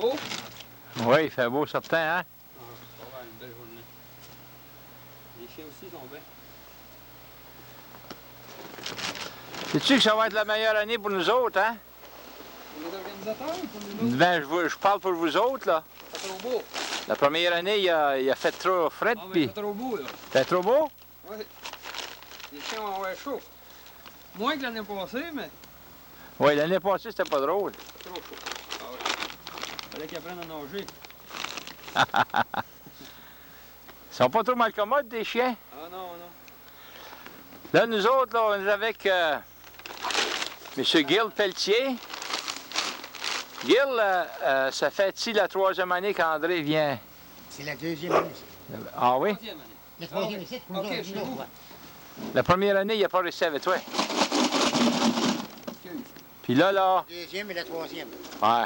beau? Oui, il fait beau certain, hein? Ah, ça va, une belle journée. Les chiens aussi sont bien. Sais-tu que ça va être la meilleure année pour nous autres, hein? Pour les organisateurs ou pour nous autres? Ben, je parle pour vous autres, là. C'est trop beau. La première année, il a fait trop fret, Ah, mais puis... c'est trop beau, là. C'était trop beau? Oui. Les chiens vont avoir chaud. Moins que l'année passée, mais Oui, l'année passée, c'était pas drôle. trop chaud. Ah oui. Fallait qu'ils apprennent à nager. Ils sont pas trop malcommodes, des chiens. Ah non, non. Là, nous autres, là, on est avec M. Gil Pelletier. Gil, ça fait-il la troisième année qu'André vient? C'est la deuxième année. Ah oui? Troisième année. La troisième ici, OK, chez vous. La première année, il n'a pas réussi avec toi. Excuse. Puis là, La deuxième et la troisième. ouais.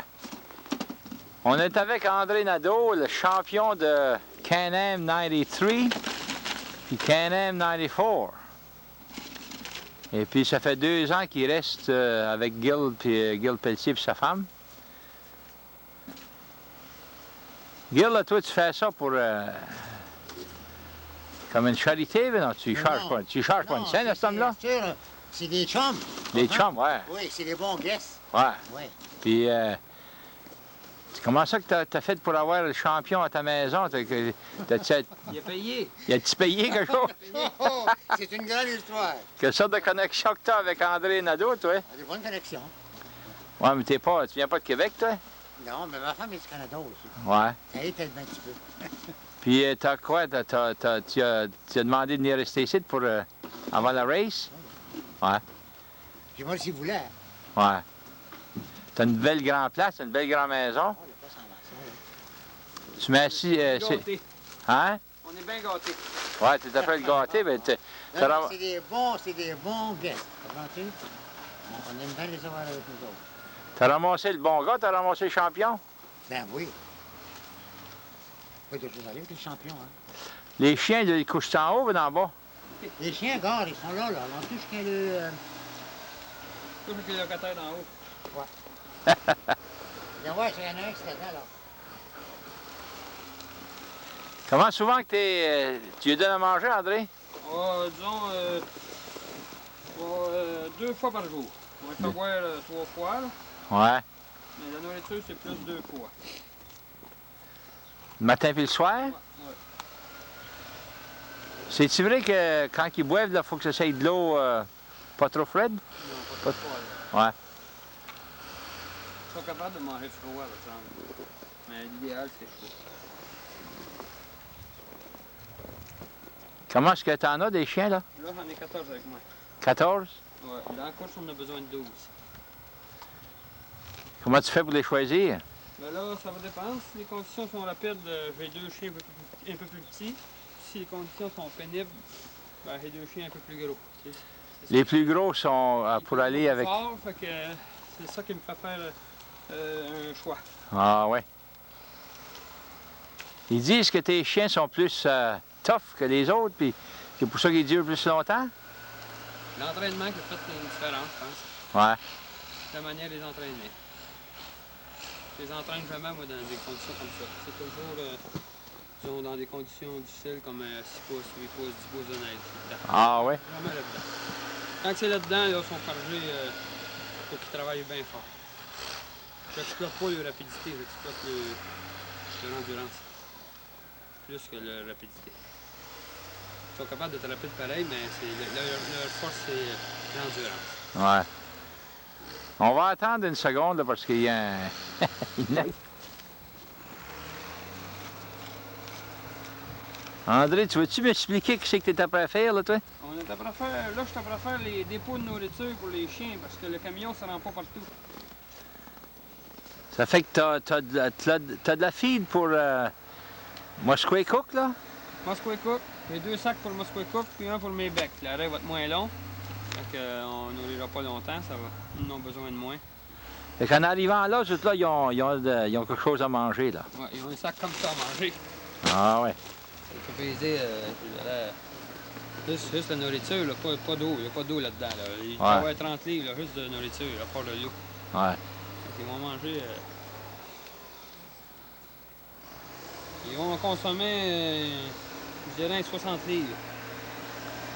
On est avec André Nadeau, le champion de Can-Am 93 puis Can-Am 94. Et puis, ça fait 2 ans qu'il reste avec Gil Pelletier et sa femme. Gil, là, toi, tu fais ça pour... comme une charité, mais non, tu charges pas une scène à cet homme-là? C'est des chums. Des chums, ouais. Oui, c'est des bons guests. Ouais. Oui. Puis, comment ça que t'as fait pour avoir le champion à ta maison? Il a payé. Il a-tu payé quelque chose? Oh, c'est une grande histoire. Quelle sorte de connexion que t'as avec André Nadeau, toi? Des bonnes connexions. Ouais, mais tu viens pas de Québec, toi? Non, mais ma femme est du Canada aussi. Ouais. Ça aide un petit peu. Puis, t'as quoi? Tu as demandé de venir rester ici pour, avant la race? Ouais. Puis moi, s'il voulait. Ouais. T'as une belle grande place, une belle grande maison. Oh, le pas sans marche. Tu m'as assis... Gâtés. Hein? On est bien gâtés. Ouais, tu t'appelles gâté, mais Non, c'est des bons guests. Comprends-tu? On aime bien les avoir avec nous autres. t'as ramassé le bon gars, t'as ramassé le champion? Ben oui. Pas de choses à dire, t'es le champion, hein. Les chiens, ils couchent en haut ou en bas? Les chiens, regarde, ils sont là, là. On touche qu'un le... Tout avec les locataires d'en haut. Viens voir, il y en a un qui là, là. Comment souvent que tu lui donnes à manger, André? Disons, 2 fois par jour. On va faire boire 3 fois, là. Ouais. Mais la nourriture, c'est plus 2 fois. Le matin puis le soir? Ouais. C'est-tu vrai que quand ils boivent, il faut que ça ait de l'eau pas trop froide? Non, pas trop froid, là. Ouais. Ils sont capables de manger froid, par exemple. Mais l'idéal, c'est chaud. Comment est-ce que t'en as des chiens, là? Là, j'en ai 14 avec moi. 14? Ouais. Dans la course, on a besoin de 12. Comment tu fais pour les choisir? Ben là, ça va dépendre. Si les conditions sont rapides, j'ai 2 chiens un peu plus petits. Si les conditions sont pénibles, ben, j'ai 2 chiens un peu plus gros. Les plus gros sont pour aller avec... Fort, fait que c'est ça qui me fait faire un choix. Ah ouais. Ils disent que tes chiens sont plus tough que les autres, puis c'est pour ça qu'ils durent plus longtemps? L'entraînement qui a fait une différence, je pense. Ouais. La manière de les entraîner. Je les entraîne jamais, moi, dans des conditions comme ça. C'est toujours, disons, dans des conditions difficiles comme 6 pouces, 8 pouces, 10 pouces de neige. Ah ouais? Jamais là-dedans. Quand c'est là-dedans, là, ils sont forgés pour qu'ils travaillent bien fort. Je n'exploite pas leur rapidité, j'exploite leur endurance. Plus que leur rapidité. Ils sont capables d'être rapides pareil, mais leur force, c'est l'endurance. Ouais. On va attendre une seconde, là, parce qu'il y a un... André, tu veux-tu m'expliquer ce que tu es après à faire, là, toi? On est après faire, là, je suis après faire les dépôts de nourriture pour les chiens, parce que le camion ne se rend pas partout. Ça fait que t'as de la feed pour Musquecook, là? Musquecook, j'ai 2 sacs pour le Musquecook, puis un pour le Maybec. L'arrêt va être moins long, fait qu'on nourrira pas longtemps, ils en ont besoin de moins. Fait qu'en arrivant là, juste là, ils ont quelque chose à manger, là. Ouais, ils ont un sac comme ça à manger. Ah ouais. Ça peut peser, juste la nourriture, là, pas d'eau, il n'y a pas d'eau là-dedans. Là. Il va y avoir 30 livres, là, juste de nourriture, à part de l'eau. Ouais. Ils vont manger Ils vont consommer, je dirais, 60 livres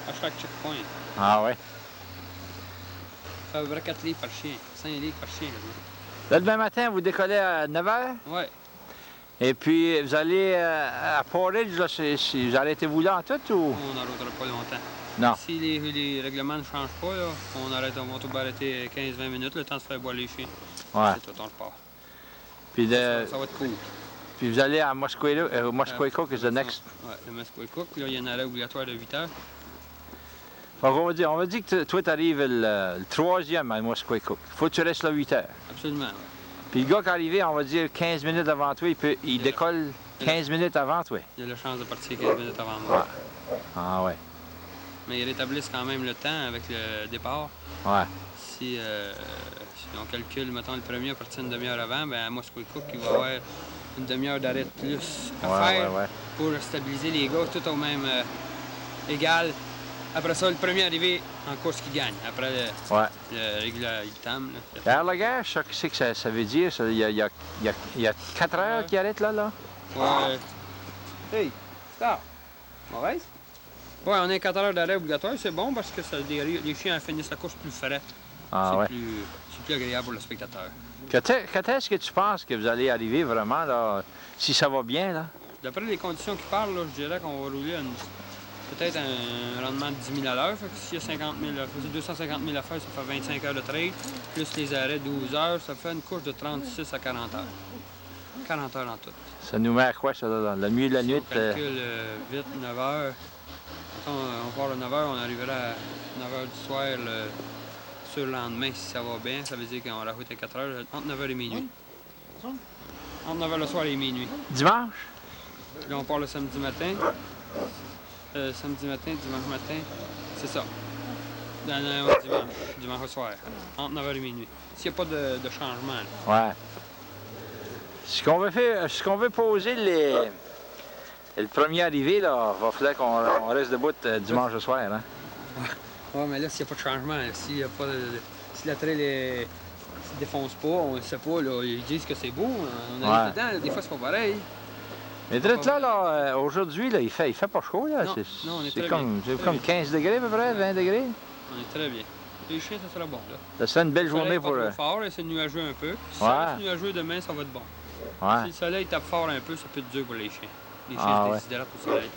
à chaque checkpoint. Ah ouais. Ça fait à peu près 4 livres par chien, 5 livres par chien. Là, demain matin, vous décollez à 9 h? Oui. Et puis, vous allez à Porridge, là, vous arrêtez-vous là en tout ou? On n'arrêtera pas longtemps. Non. Si les règlements ne changent pas, là, on va tout arrêter 15-20 minutes, le temps de se faire boire les chiens. Ouais. C'est tout, on repart. Puis, Ça va être cool. puis vous allez à Musqueco, qui est le next. Oui, le Musqueco. Là, il y a un arrêt obligatoire de 8 heures. On va dire que toi, tu arrives le 3e à Musqueco. Il faut que tu restes là 8 heures. Absolument, oui. Puis le gars qui est arrivé, on va dire 15 minutes avant toi, il décolle 15 minutes avant toi. Il a la chance de partir 15 minutes avant moi. Ouais. Ah ouais. Mais ils rétablissent quand même le temps avec le départ. Ouais. Si on calcule, mettons, le premier à partir d'une demi-heure avant, bien à Musqueco, il va y avoir une demi-heure d'arrêt de plus à faire pour stabiliser les gars tout au même égal. Après ça, le premier arrivé en course qui gagne. Après le régulier time. Alors, le gars, je sais ce que ça veut dire. Il y a 4 heures qui arrêtent là? Ouais. Hey, stop. Mauvaise? Ouais, on a 4 heures d'arrêt obligatoire. C'est bon parce que les chiens finissent la course plus frais. Ah ouais. C'est plus agréable pour le spectateur. Quand est-ce que tu penses que vous allez arriver vraiment, là, si ça va bien, là? D'après les conditions qui parlent, là, je dirais qu'on va rouler peut-être un rendement de 10 000 à l'heure. S'il y a 250 000 à faire, ça fait 25 heures de trail. Plus les arrêts 12 heures, ça fait une course de 36 à 40 heures. 40 heures en tout. Ça nous met à quoi, ça, là? Le milieu de la nuit? On calcule vite, 9 heures. Quand on part à 9 heures, on arrivera à 9 heures du soir sur le lendemain, si ça va bien. Ça veut dire qu'on rajoute à 4 heures, entre 9 h et minuit. Entre 9 h le soir et minuit. Dimanche? Là, on part le samedi matin. Samedi matin, dimanche matin, c'est ça. Dimanche au soir, entre 9 h et minuit. S'il n'y a pas de changement. Là. Ouais. Ce qu'on veut poser le premier arrivé, là, va falloir qu'on reste debout dimanche au soir, hein? Ouais, mais là, s'il n'y a pas de changement, si la trail ne se défonce pas, on ne sait pas, là, ils disent que c'est beau, on arrive dedans, des fois c'est pas pareil. Mais là, aujourd'hui, là, il fait pas chaud, là. Non, on est c'est très comme, bien. c'est comme 15 degrés à peu près, 20 degrés. On est très bien. Les chiens, ça sera bon, là. Ça serait une belle journée pour... pour... Pas trop fort, c'est nuageux un peu. Si ça reste nuageux demain, ça va être bon. Ouais. Si le soleil tape fort un peu, ça peut être dur pour les chiens. Les chiens se déshydratent au soleil.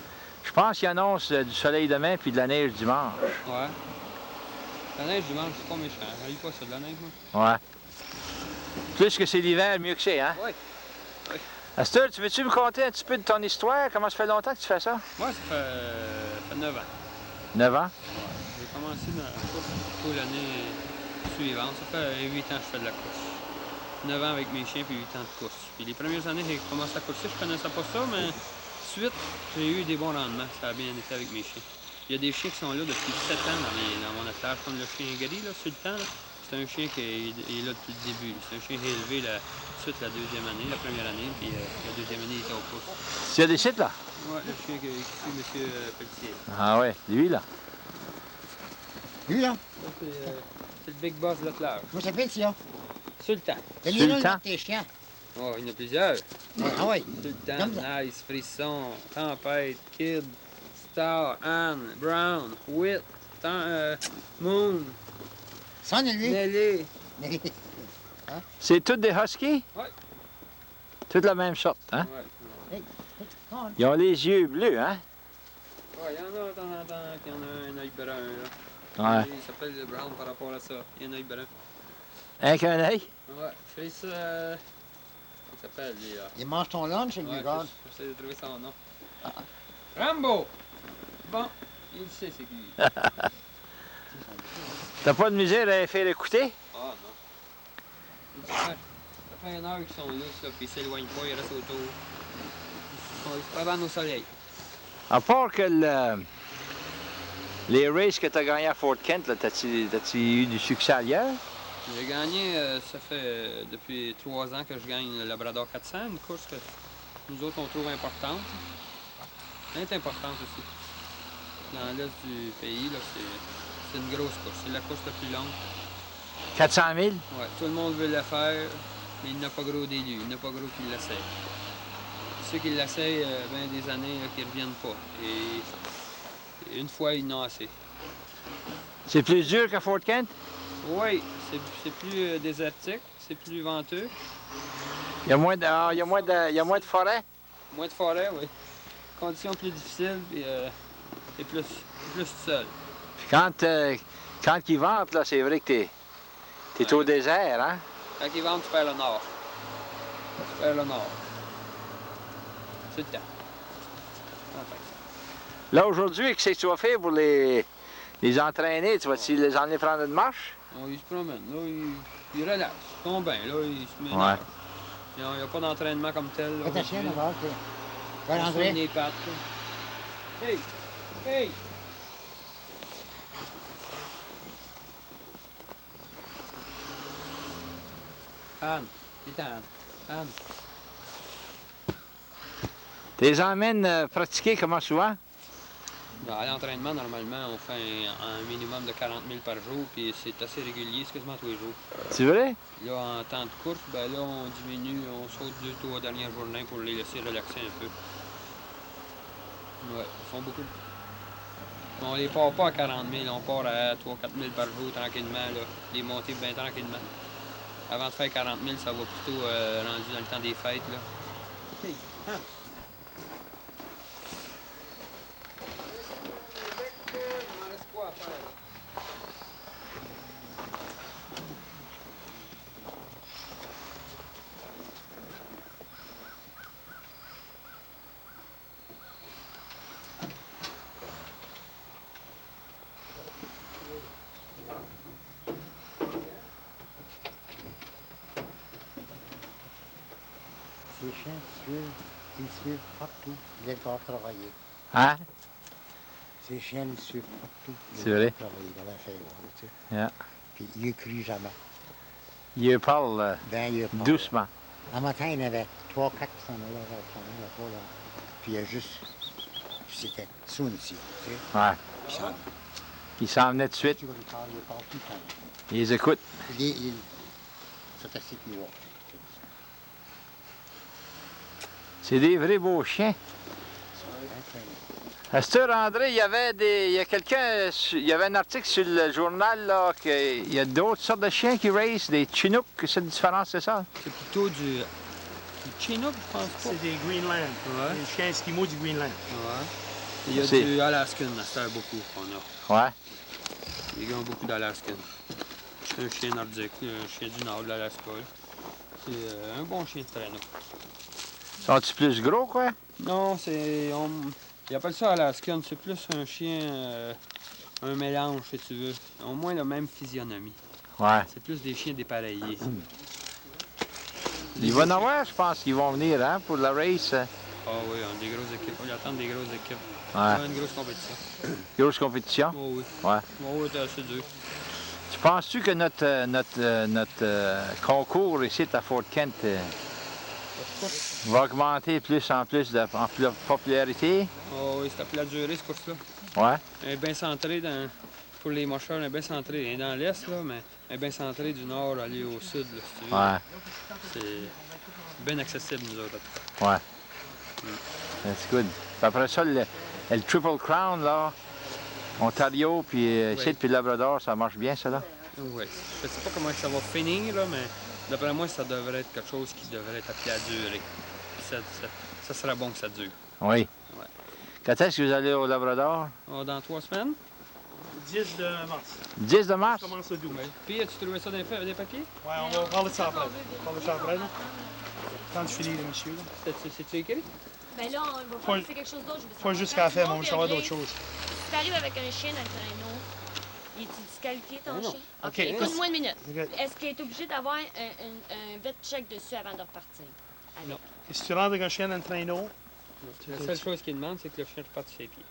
Je pense qu'il annonce du soleil demain puis de la neige dimanche. Ouais. La neige dimanche, c'est pas méchant. J'arrive pas ça de la neige, moi. Ouais. Plus que c'est l'hiver, mieux que c'est, hein? Oui. Astor, tu veux-tu me conter un petit peu de ton histoire? Comment ça fait longtemps que tu fais ça? Moi, ça fait 9 ans. 9 ans? Ouais. J'ai commencé dans la course plutôt l'année suivante. Ça fait 8 ans que je fais de la course. 9 ans avec mes chiens, puis 8 ans de course. Puis les premières années que j'ai commencé à courser, je connaissais pas ça, mais ensuite, j'ai eu des bons rendements. Ça a bien été avec mes chiens. Il y a des chiens qui sont là depuis 7 ans dans mon attelage, comme le chien gris, là, Sultan. C'est un chien qui est là depuis le début. C'est un chien qui est élevé suite la deuxième année, la première année, puis la deuxième année, il était au course. Tu as des sites, là? Oui, le chien qui suit M. Pelletier. Ah ouais, lui, là? Lui, là? C'est le big boss de l'attelage. Comment ça s'appelle, ça? Sultan. Sultan? Tes chiens. Oh, il y en a plusieurs. Ah oui. Sultan, Nice, Frisson, Tempête, Kid, Star, Anne, Brown, Wit, Moon, Nelly. Hein? C'est toutes des huskies? Oui. Toutes la même sorte, hein? Oui. Ils ont les yeux bleus, hein? Oui, il y en a de temps en temps qui en a un œil brun, là. Ouais. Il s'appelle le Brown par rapport à ça. Il y a un œil brun. Un qu'un œil? Ouais. Chris, il s'appelle, lui, là. Il mange ton lunch, lui, regarde. J'essaie de trouver son nom. Rambo! Bon, il sait c'est qui. T'as pas de misère à les faire écouter? Ah non. Ça fait une heure qu'ils sont là, ça, puis ils s'éloignent pas, ils restent autour. Ils se prennent au soleil. À part que les races que t'as gagnées à Fort Kent, là, t'as-tu eu du succès ailleurs? J'ai gagné, ça fait depuis 3 ans que je gagne le Labrador 400, une course que nous autres on trouve importante. Elle est importante aussi. Dans l'est du pays, là, c'est une grosse course. C'est la course la plus longue. 400 000? Ouais, tout le monde veut la faire, mais il n'y a pas gros d'élus, il n'y a pas gros qui l'essaie. ceux qui l'essayent ben des années là, qui ne reviennent pas. Et une fois, ils n'ont assez. C'est plus dur qu'à Fort Kent? Oui, c'est plus désertique, c'est plus venteux. Il y a moins de, il y a moins de forêt? Moins de forêt, oui. Conditions plus difficiles et plus seul. Puis quand il vente, là, c'est vrai que t'es au désert, hein? Quand ils vendent, tu perds le nord. Tu perds le nord. C'est le temps. Enfin. Là, aujourd'hui, qu'est-ce que tu vas faire pour les entraîner? Tu vas-tu les emmener prendre une marche? Oh, ils se promènent, là, ils relaxent. Ils sont bien, là, ils se ménagent. Ouais. Il n'y a pas d'entraînement comme tel. Là, Ta chienne, aujourd'hui. d'abord, On va se soigne André. les pattes. Là. Hey! Hey! Anne, viens Anne. Anne. Tu les emmènes pratiquer comment souvent? Ben, à l'entraînement, normalement, on fait un minimum de 40 000 par jour, puis c'est assez régulier, c'est quasiment tous les jours. C'est vrai? Là, en temps de course, ben là, on diminue, on saute 2-3 dernières journées pour les laisser relaxer un peu. Ouais, ils font beaucoup. On les part pas à 40 000, on part à 3-4 000 par jour tranquillement, là. Les montées bien tranquillement. Avant de faire 40 000, ça va plutôt rendu dans le temps des fêtes, là. Hey, hein? Ces chiens ils suivent partout. Ils viennent pas travailler. Hein? Ces chiens, ils suivent partout. C'est vrai? Travailler dans la ferme, tu sais. Yeah. Puis ils ne crient jamais. Il parle Ben, ils parlent. doucement. Un matin, il y en avait 3-4 qui s'en allaient là. Puis il y a juste... C'était soon ici, tu sais. Ouais. Puis ça... Il s'en venait de suite. Tu vois, ils parlent tout le temps. Il les écoute. C'est assez qu'ils vont. C'est des vrais beaux chiens. À cette heure, André, il y a quelqu'un, il y avait un article sur le journal, là, qu'il y a d'autres sortes de chiens qui race, des Chinook, c'est une différence, c'est ça? C'est plutôt du Chinook, je pense pas. C'est des Greenland. Ouais. Les chiens esquimaux du Greenland. Ouais. Il y a C'est- du Alaskan, à cette heure, beaucoup qu'on a. Ouais. Les gars ont beaucoup d'Alaskan. C'est un chien nordique, un chien du nord de l'Alaska. C'est un bon chien de traîneau. Sont-ils plus gros, quoi? Non, c'est... Ils appellent ça Alaskan, c'est plus un chien... un mélange, si tu veux. Ils ont au moins la même physionomie. Ouais. C'est plus des chiens dépareillés. Il va en avoir, je pense, qu'ils vont venir, hein, pour la race. Ah oui, on a des grosses équipes. On y attend des grosses équipes. Ouais. Ouais, une grosse compétition. Grosse compétition. Oh oui. Ouais. Oh oui, c'est assez dur. Tu penses-tu que notre concours ici à Fort Kent va augmenter plus en plus de popularité? Oh oui, c'est appelé à durer, ce course-là. Ouais. Elle est bien centrée dans... Pour les mocheurs, elle est bien centrée. Elle est dans l'est, là, mais elle est bien centrée du nord à aller au sud, là, si tu veux. Ouais. C'est bien accessible, nous autres. Ouais. That's good. Puis après ça, le Triple Crown, là, Ontario, puis ici, puis Labrador, ça marche bien, ça, là? Oui. Je sais pas comment ça va finir, là, mais d'après moi, ça devrait être quelque chose qui devrait être appelé à durer. Puis ça serait bon que ça dure. Oui. Ouais. Quand est-ce que vous allez au Labrador? Oh, dans 3 semaines? 10 de mars. 10 de mars? Ça commence le 12. Oui. Puis, as-tu trouvé ça dans des papiers? Ouais, on va parler de ça après. On va parler de ça après, là. Quand tu finis, le monsieur, là. C'est-tu écrit? Ben là, on va Pas- faire c'est quelque chose d'autre. Je veux Pas savoir. jusqu'à Quand la tu fin, mais on montes veut savoir le d'autres gré, choses. Si t'arrives avec un chien dans le traîneau, il est disqualifié ton Non, non. chien? OK, OK, écoute. écoute-moi une minute. OK. Est-ce qu'il est obligé d'avoir un vet check dessus avant de repartir? Avec? Non. Et si tu rentres avec un chien dans le traîneau, La seule chose qu'il demande, c'est que le chien reparte sur ses pieds.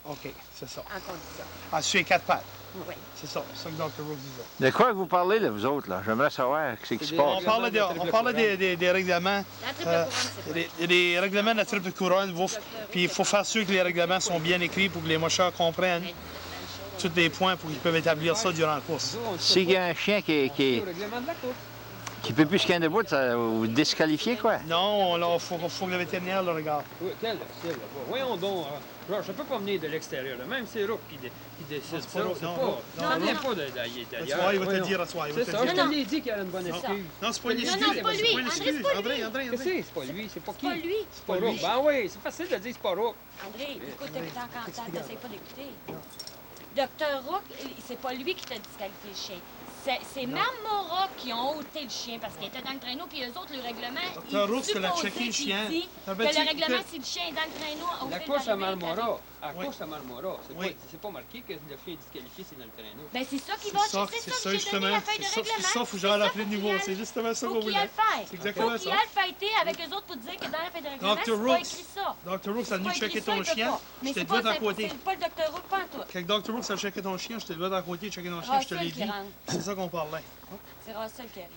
OK, c'est ça. En condition. Ah, sur les 4 pattes. Oui. C'est ça. C'est ça que Dr. Rose disait. De quoi vous parlez, là, vous autres, là? J'aimerais savoir ce qui se C'est passe. On parlait, des règlements. La triple Euh, couronne, c'est quoi? Il y a des règlements de la triple couronne. Puis il faut faire sûr que les règlements sont bien écrits pour que les mocheurs comprennent tous les points pour qu'ils peuvent établir ça durant la course. Nous, on S'il y a un chien qui au règlement de la course. Qui peut plus se canner debout, ça vous disqualifiez, quoi? Non, il faut que le vétérinaire le regarde. Oui, quel officiel là-bas? Voyons donc. Genre, je peux pas venir de l'extérieur. Même c'est Rook qui décide ça. pas Rook, C'est non, pas. non, Ça non, vient non. pas d'ailleurs. Tu vois, il va te dire à soi. C'est ça, je te l'ai dit qu'il y avait une bonne excuse. Non, c'est pas une Non, excuse. non, c'est pas lui. une André, excuse. c'est pas lui. André. Qu'est-ce que c'est? C'est pas lui, c'est pas C'est qui? pas lui. C'est pas Rook. Ben oui, c'est facile de dire c'est pas Rook. André, écoute, t'essayes pas d'écouter. Docteur Rook, c'est pas lui qui t'a disqualifié le chien. C'est Marmora qui ont ôté le chien parce qu'il était dans le traîneau, puis eux autres, le règlement, Dr. Rook, c'est la supposait checker le qu'il chien. dit Ça que veut dire le règlement, que- si le chien est dans le traîneau, au La fil course à d'arrivée, Marmora. La Oui. course à Marmora. Oui. C'est pas marqué que le chien est disqualifié, c'est dans le traîneau. Ben c'est ça qui C'est va, ça, c'est c'est ça ça que j'ai donné justement. la feuille de C'est règlement. ça, faut que j'aille l'appeler de nouveau. C'est justement ça qu'on Faut qu'il voulait. aille le faire. C'est exactement Faut qu'il ça. aille fêter avec eux autres pour dire que dans la feuille de règlement, Dr. c'est pas Rooks. écrit ça. Dr. Rook, ça C'est venu pas checker écrit ça, ton il peut chien. pas. Mais Je te c'est dois pas, à côté. c'est pas le Dr. Rook, pas en tout. Quand Dr. Rook, ça checker ton chien, je te dois à côté, checker ton chien, je te l'ai Russell qui dit. rentre. C'est ça qu'on parlait. C'est Russell qui arrive.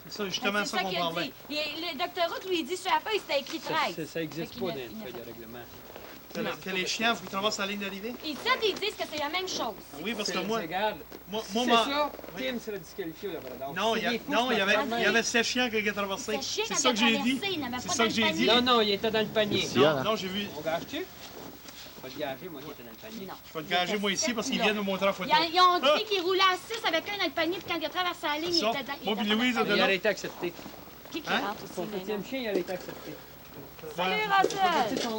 C'est ça, justement C'est ça ça qu'on qu'il a parlait. dit. Le Dr. Rook lui dit sur la feuille, c'était écrit 13. Ça existe Fait pas qu'il dans a- une il a feuille fait- de règlement. Que les chiens, il faut qu'ils traversent la ligne d'arrivée. Ils disent que c'est la même chose. Oui, parce que moi, Regarde. moi, C'est ma- ça, Tim serait disqualifié au Labrador. Non, C'est des courses il y naturelles. avait 7 chiens qui ont traversé. C'est chien C'est quand ça il que a j'ai dit. traversé, il n'avait C'est pas ça dans que le j'ai panier. dit. Non, non, il était dans le panier. Si, là. Non, j'ai vu. On gage-tu? On va te gager, moi, qui était dans le panier. Non. Je vais te gager moi ici parce qu'ils viennent nous montrer la photo. Ils ont dit qu'il roulait à 6 avec un dans le panier, puis quand il a traversé la ligne, il Ça. était dans. il Moi, était puis pas Louise, dans le de Il panier. aurait été accepté. Qui Hein? rentre aussi, Son là, septième non? chien, il aurait été accepté. Salut, Russell!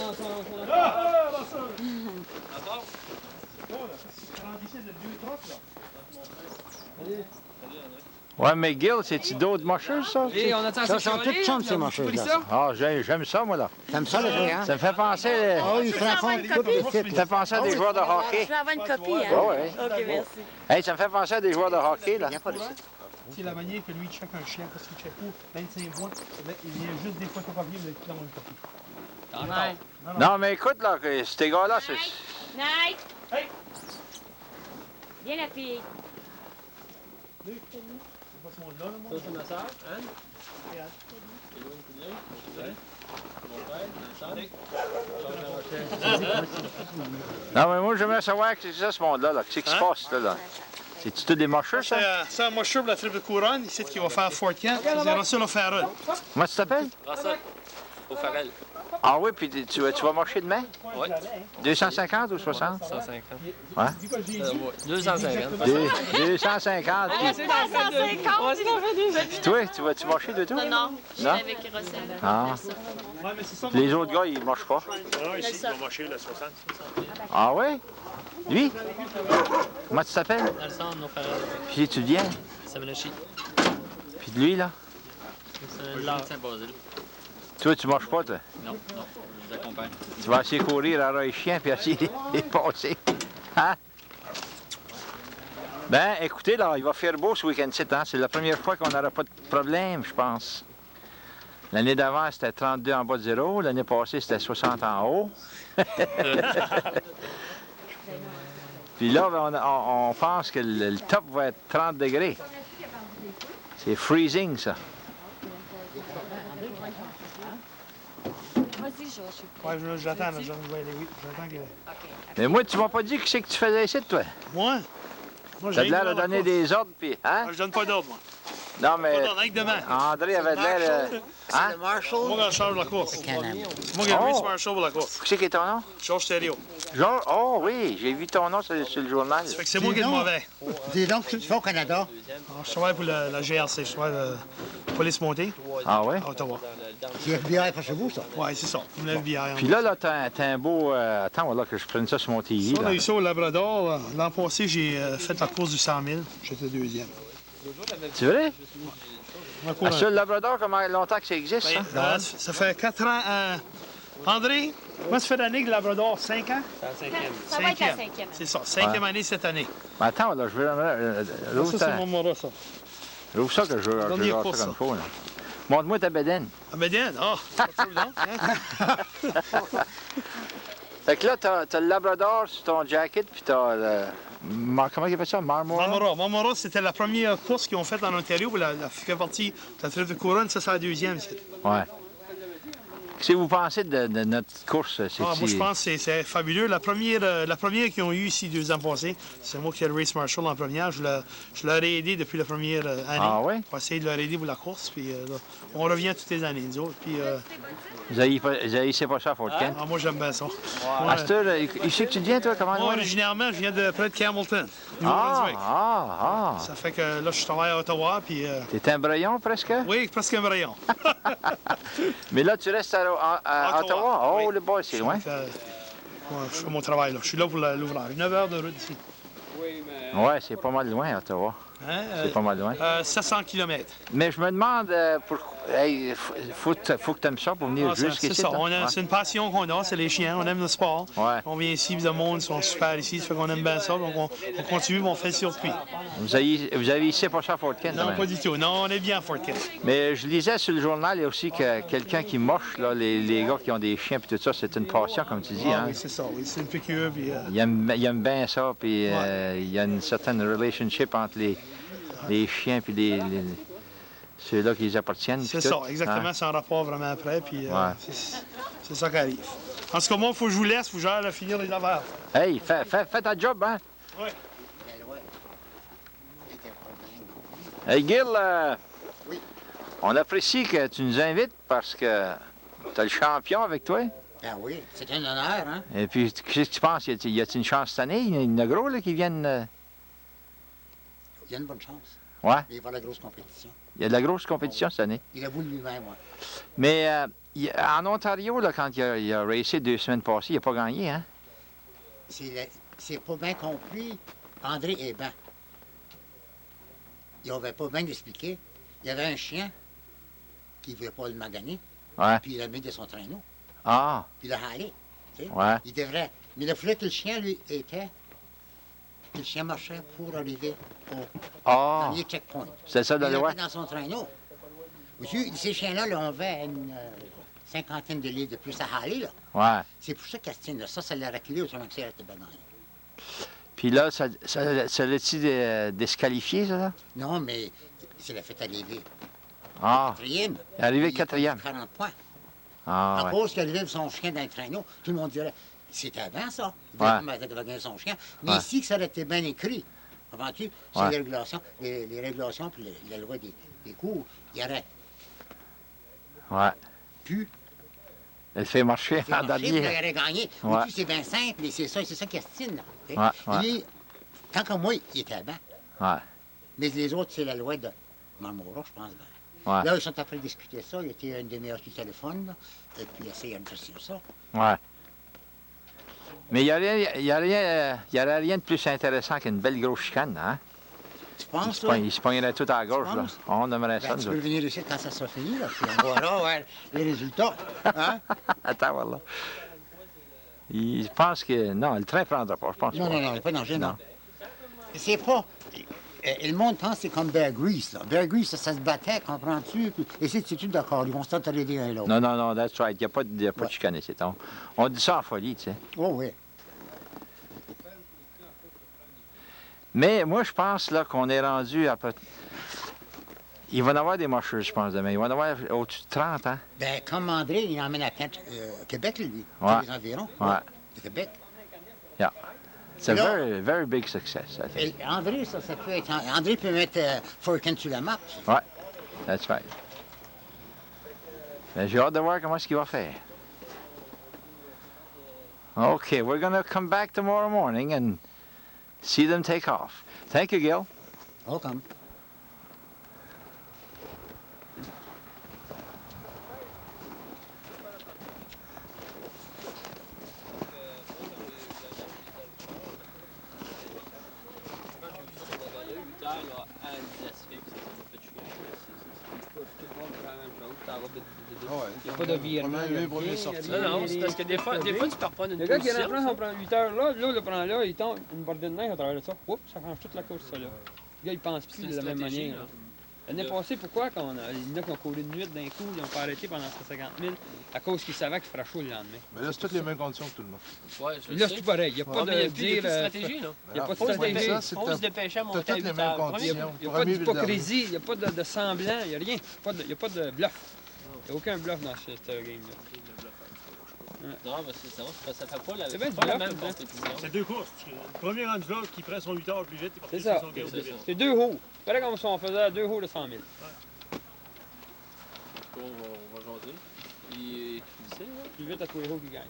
Ouais, mais Gil, c'est-tu d'autres mocheuses, ça? Et on attend Ça, sont toutes chums, ces manches mancheuses-là. ça? Ah, j'aime ça, moi, là. T'aimes ça, le bruit, hein? Ça me fait penser, Ah, il fait fond tout de ça suite. me fait penser à des joueurs de hockey. Tu vas avoir une copie, hein? Ouais, ouais. OK, merci. Hey, ça me fait penser à des joueurs de hockey, là. C'est la manière que lui check un chien parce qu'il check où 25 points. Il vient juste des fois qu'on revient de dans une copie. Ouais. Non, mais écoute, là, que ces gars-là, c'est... Night! Hey! Viens, la fille. C'est pas ce monde-là, là, moi. Ça, c'est ma soeur, Anne. Regarde. Non, mais moi, j'aimerais savoir qu'est-ce que c'est, ce monde-là, là. Qu'est-ce qui se passe, là? C'est-tu tous des mocheux, ça? C'est un mocheur pour la triple couronne, ici, qui va faire Fort Kent. C'est Russell O'Farrell. Comment tu t'appelles? Russell, au Farrell. Ah oui, puis tu vas mocher demain? Oui. 250 ou 60? 150. Ouais. Ouais. 250. 250. Ah, c'est dans 150! Puis toi, tu vas-tu mocher de tout? Non, non, je suis Non? avec Russell. Ah. Ouais, mais c'est ça. Les autres gars, ils marchent pas. Ah, ici, il va marcher le 60. Ah oui? Lui? Comment tu t'appelles? Nelson, au Farell. Puis tu viens? Samanouchi. Puis de lui, là? C'est là. Saint-Basile. Toi, tu marches pas, toi? Non, non, je vous accompagne. Tu vas essayer de courir à les chiens puis essayer de passer. Hein? Ben, écoutez, là, il va faire beau ce week-end-ci, hein? C'est la première fois qu'on n'aura pas de problème, je pense. L'année d'avant, c'était 32 en bas de zéro. L'année passée, c'était 60 en haut. Puis là, on pense que le top va être 30 degrés. C'est freezing, ça. Vas-y, je suis Ouais, j'attends, là, oui. J'attends que. Mais moi, tu m'as pas dit que c'est que tu faisais ici, toi. Moi? Moi, T'as j'ai l'air de donner des ordres, puis... Hein? Je donne pas d'ordre, moi. Non, mais... Pas d'ordre, avec demain. André avait l'air... Hein? Moi, quand je charge la course. Can-Am. Moi, qui ai Oh. vu Marshall pour la course. C'est qui est ton nom? Georges Thériault. Georges? Oh oui, j'ai vu ton nom sur le journal. Fait que c'est moi qui est le non. mauvais. Dis donc, qu'est-ce que tu fais au Canada? Alors, je travaille pour la GRC, je travaille la police montée Ah oui? à Ottawa. C'est FBI pas chez vous, ça? Ouais, c'est ça. Comme la FBI. Puis là, t'as un beau... attends, voilà, que je prenne ça sur mon TV, On là. a eu ça au Labrador. L'an passé, j'ai fait la course du 100 000. J'étais deuxième. C'est vrai? On a couru Ah, sur le Labrador, comment longtemps que ça existe, ça? ça fait 4 ans. André, comment ça fait d'année que le Labrador? 5 ans? Ça va être la 5e. C'est ça, 5e année cette année. Mais attends, là, je vais... Ça, c'est mon mora, ça. Rouvre ça que je Dernière regarde course, ça comme ça. il faut, là. Montre-moi ta bédaine. Ah, mais Diane, pas trop long, hein? Fait que là, t'as le Labrador sur ton jacket, puis t'as le... Comment il appelle ça? Marmora? Marmora, c'était la première course qu'ils ont faite en Ontario. La fait partie de la trêve de couronne, ça, c'est la deuxième. Ouais. Qu'est-ce que vous pensez de notre course? Moi, je pense que c'est fabuleux. La première qu'ils ont eue ici 2 ans passés, c'est moi qui ai le race marshal en première. Je leur ai aidé depuis la première année. Ah oui? Pour essayer de leur aider pour la course. Puis là, on revient toutes les années, nous autres. Puis, Vous haïssez pas ça à Fort Kent? moi, j'aime bien ça. À cette heure, ici que tu viens, toi, comment? Moi, originairement, je viens de près de Campbellton, Nouveau-Brunswick. Ça fait que là, je travaille à Ottawa. Puis, T'es un braillon, presque? oui, presque un rayon. Mais là, tu restes à Ottawa? Oh, oui. le boy, c'est loin. Je fais mon travail là. Je suis là pour l'ouvrage. 9 heures de route ici. Oui, mais... Ouais, c'est pas mal loin, Ottawa. Hein? C'est pas mal loin. 700 km. Mais je me demande, hey, faut que tu aimes ça pour venir jusqu'ici. C'est ça. Ouais. C'est une passion qu'on a, c'est les chiens. On aime le sport. Ouais. On vient ici, le monde sont super ici. Ça fait qu'on aime bien ça. Donc on continue, mais on fait le circuit. Vous avez ici pas ça à Fort Kent? Non, même. pas du tout. Non, on est bien à Fort Kent. Mais je lisais sur le journal, il y a aussi que quelqu'un qui moche, là, les gars qui ont des chiens puis tout ça, c'est une passion, comme tu dis. Ah, Hein? oui, c'est ça. Oui, c'est une piqûre. Puis, Il aime bien ça, puis il y a une certaine relationship entre les chiens puis ceux-là qui les appartiennent. c'est puis ça, tout. exactement. Hein? C'est un rapport vraiment après. Puis Ouais. c'est ça qui arrive. En tout cas, moi, il faut que je vous laisse. Il faut que j'aille finir les affaires. Hey, fais ta job, hein? Oui. Hey, Gil, Oui. on apprécie que tu nous invites parce que tu as le champion avec toi. Ben oui, c'est un honneur, hein? Et puis, qu'est-ce que tu penses? Y a-t-il une chance cette année? Il y en a gros là, qui viennent. Il y a une bonne chance. Ouais. Il va y avoir la grosse compétition. Il y a de la grosse compétition cette année. Il a voulu lui-même, ouais. Mais en Ontario, là, quand il a racé 2 semaines passées, il n'a pas gagné, hein? C'est pas bien compris. André est bien. Il n'avait pas bien expliqué. Il y avait un chien qui ne voulait pas le maganer, Ouais. puis il l'a mis de son traîneau, Ah, puis il l'a halé. Tu sais. ouais. Il devrait. Mais il fallait que le chien, lui, était. Que le chien marchait pour arriver au Ah, dernier checkpoint. c'est ça de Il loi? était dans son traîneau. Monsieur, ces chiens-là, là, on avait une cinquantaine de livres de plus à haler, là. Ouais. C'est pour ça qu'elle se tient là. Ça l'a reculé autrement que ça, elle était banane. Puis là, ça l'a-tu disqualifié, ça? Là? Non, mais c'est la fête arriver. Ah, Quatrième. il est arrivé Il a quatrième. 40 points. Ah, À ouais. cause qu'elle livre son chien dans le traîneau, tout le monde dirait, c'était avant ça. Il Ouais. devait gagner son chien. Mais Ouais. ici, que ça aurait été bien écrit. Comprends-tu? C'est Ouais. les régulations puis la loi des cours. Il aurait Ouais. pu Elle fait marcher faire en marcher, puis il dernier. aurait gagné. Ouais. Mais c'est bien simple, mais c'est ça qui estime, là. tu sais. Ouais, ouais. Il est- tant que moi, il était avant. Ouais. Mais les autres, c'est la loi de Marmora, je pense. Ben. Ouais. Là, ils sont après discuter ça. Il était une demi-heure sur le téléphone, là, et puis essayer de dire ça. Ouais. Mais il n'y aurait rien de plus intéressant qu'une belle grosse chicane, hein? Tu penses, toi? Il se pognerait tout à la gorge, là. penses? On aimerait ça, Ben, nous tu peux autres. venir ici quand ça sera fini, là, puis on verra ouais, les résultats. Hein? Attends, voilà. Je pense que... Non, le train ne prendra pas, je pense Non, pas. non, non, il n'y a pas danger, non. Non. C'est pas... Et le monde pense que c'est comme Bear Grease, là. Bear Grease, ça se battait, comprends-tu? Puis, et c'est tout d'accord, ils vont se tenter d'aider un l'autre. Non, non, non, that's right. Il n'y a pas de Ouais. chicane ici. On dit ça en folie, tu sais. Oh, oui. Mais moi, je pense là qu'on est rendu à peu... Il va y en avoir des mocheurs, je pense, demain. Il va y en avoir au-dessus de 30, hein? Ben, comme André, il emmène à Québec, lui. Ouais. Les environs. Ouais. De Québec. Yeah. It's a Là- very, very big success, I think. Et André, ça peut être... André peut mettre Fort Kent sur la map. Ouais, that's right. Ben, j'ai hâte de voir comment est-ce qu'il va faire. Okay, we're going to come back tomorrow morning and see them take off. Thank you, Gil. Welcome. Il n'y a pas de virement. il y a rien, il y a Non, non, rien, c'est parce que des fois, tu peux reprendre une Le gars qui position. rentre, on prend 8 heures là, là, le prend là, il tombe une bordée de neige à travers de ça. Oups, ça change toute la course, ça là. Le gars, il pense C'est plus une de la même stratégie, manière. là. L'année passée, pourquoi quand il y en a qui ont couru de nuit d'un coup, ils n'ont pas arrêté pendant 150 000 à cause qu'ils savaient qu'il ferait chaud le lendemain. Mais là, c'est toutes les mêmes conditions que tout le monde. Ouais, je Et là, sais. c'est tout pareil. Il n'y a pas Ouais, mais il y a de plus- il y a dire. plus de stratégie, là. Il n'y a pas de On se stratégie. dépêche- ça, c'est on se dépêche à monter toutes à les 8 mêmes heures. conditions. Il n'y a Premier pas but de la d'hypocrisie, il n'y a pas de semblant, il n'y a rien. Il n'y a pas de bluff. Il n'y a aucun bluff dans cette game-là. Non, mais c'est ça. Ça fait pas la, C'est bien du pas la bluff, même là. compétition. C'est deux courses. Le premier rendu là qui prend son 8 heures plus vite, il C'est ça. son gain plus vite. C'est 2 holes. Pareil comme si on faisait 2 holes de 100 000. On va jaser. Il sait, là. Plus vite à tous les holes qu'il gagne.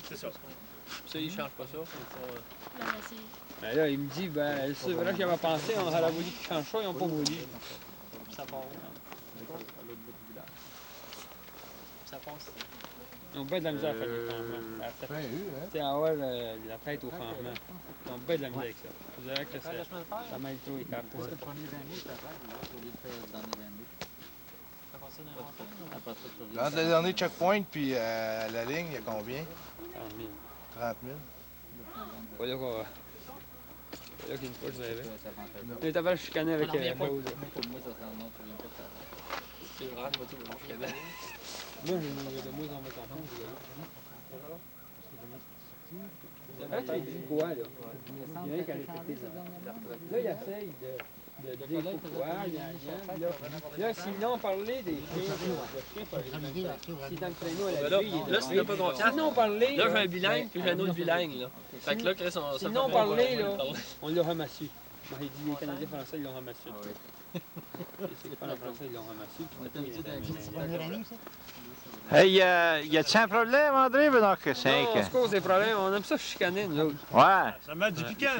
C'est ça. Ça, il change pas ça. Non, mais c'est... Ben là, il me dit, ben, c'est vrai qu'il avait pensé, on aurait voulu qu'ils changent ça, ils n'ont pas voulu. Ça part. Ça passe. Ils ont bien de la misère à faire les changements. C'est à avoir la tête au changement. Ils ont bien de la misère avec ça. Je dirais que ça m'aide trop les cartes. Entre le dernier checkpoint puis la ligne, il y a combien? 30 000. 30 000. Pas là qu'on... Pas là qu'une fois, je l'avais. Il était pas chicané avec Bose. C'est vraiment pas tout. Moi, j'ai de moins en moins content. Là, tu dis quoi, là? Il y en a qui a respecté ça. Là, il essaye de dire pourquoi, là, s'ils n'ont parlé des chiens, si dans le créneau, elle a dit... Là, si t'as pas confiance... S'ils n'ont parlé... Là, j'ai un bilingue, puis j'ai un autre bilingue, là. Fait que là, Chris, on... S'ils n'ont parlé, là, on l'a ramassé. Il dit, les Canadiens français, ils l'ont ramassé. C'est pas en français, ils l'ont ramassé. Hey, y a-t-il un problème, André? Donc, Non, on se cause des problèmes. On aime ça chicaner, nous autres. Ouais. Ça met du piquant.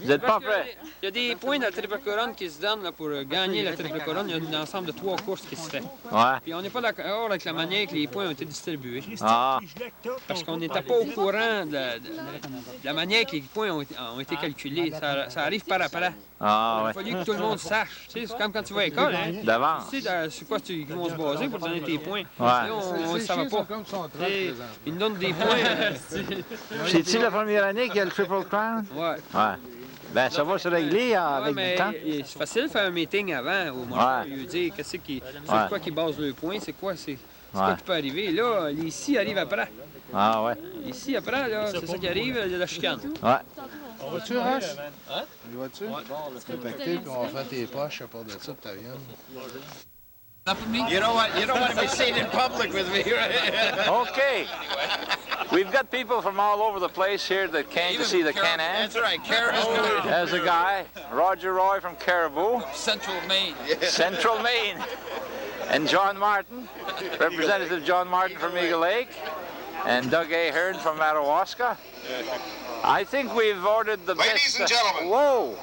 Vous êtes pas Parce que prêts? il y a des points de la triple couronne qui se donnent là, pour gagner la triple couronne. Il y a un ensemble de 3 courses qui se fait. Ouais. Puis on n'est pas d'accord avec la manière que les points ont été distribués. Ah. Parce qu'on n'était pas au courant de la manière que les points ont été calculés. Ça arrive par après. Ah, Il a ouais. fallu que tout le monde sache. Tu sais, c'est comme quand tu vas à l'école, hein? D'avance. Tu sais sur quoi ils vont se baser pour donner tes points. Ouais. Là, on ne savait pas. Comme son truck, Et présent. ils nous donnent des points. C'est-tu la première année qu'il y a le Triple Crown? Ouais. Ouais. Ben, ça va se régler Ouais, avec mais du temps. c'est facile de faire un meeting avant au moins. Lui dire qu'est-ce qui, sur quoi qui base le point, c'est quoi qui peut arriver. Là, les scies arrivent après. Ah, ouais. Les scies après, là, c'est ça qui arrive, il y a la chicane. Ouais. On va-tu, Roche? Hein? On va-tu? Contacter, puis on va faire tes poches à part de ça, de ta viande. You don't want to be seen in public with me, right? Okay. We've got people from all over the place here that came to see the Can-Am. That's right, Caribou. There's a guy, Roger Roy from Caribou, Central Maine. Central Maine. And John Martin, Representative John Martin from Eagle Lake, and Doug Ahern from Madawaska. I think we've ordered the Ladies best... and gentlemen. Whoa!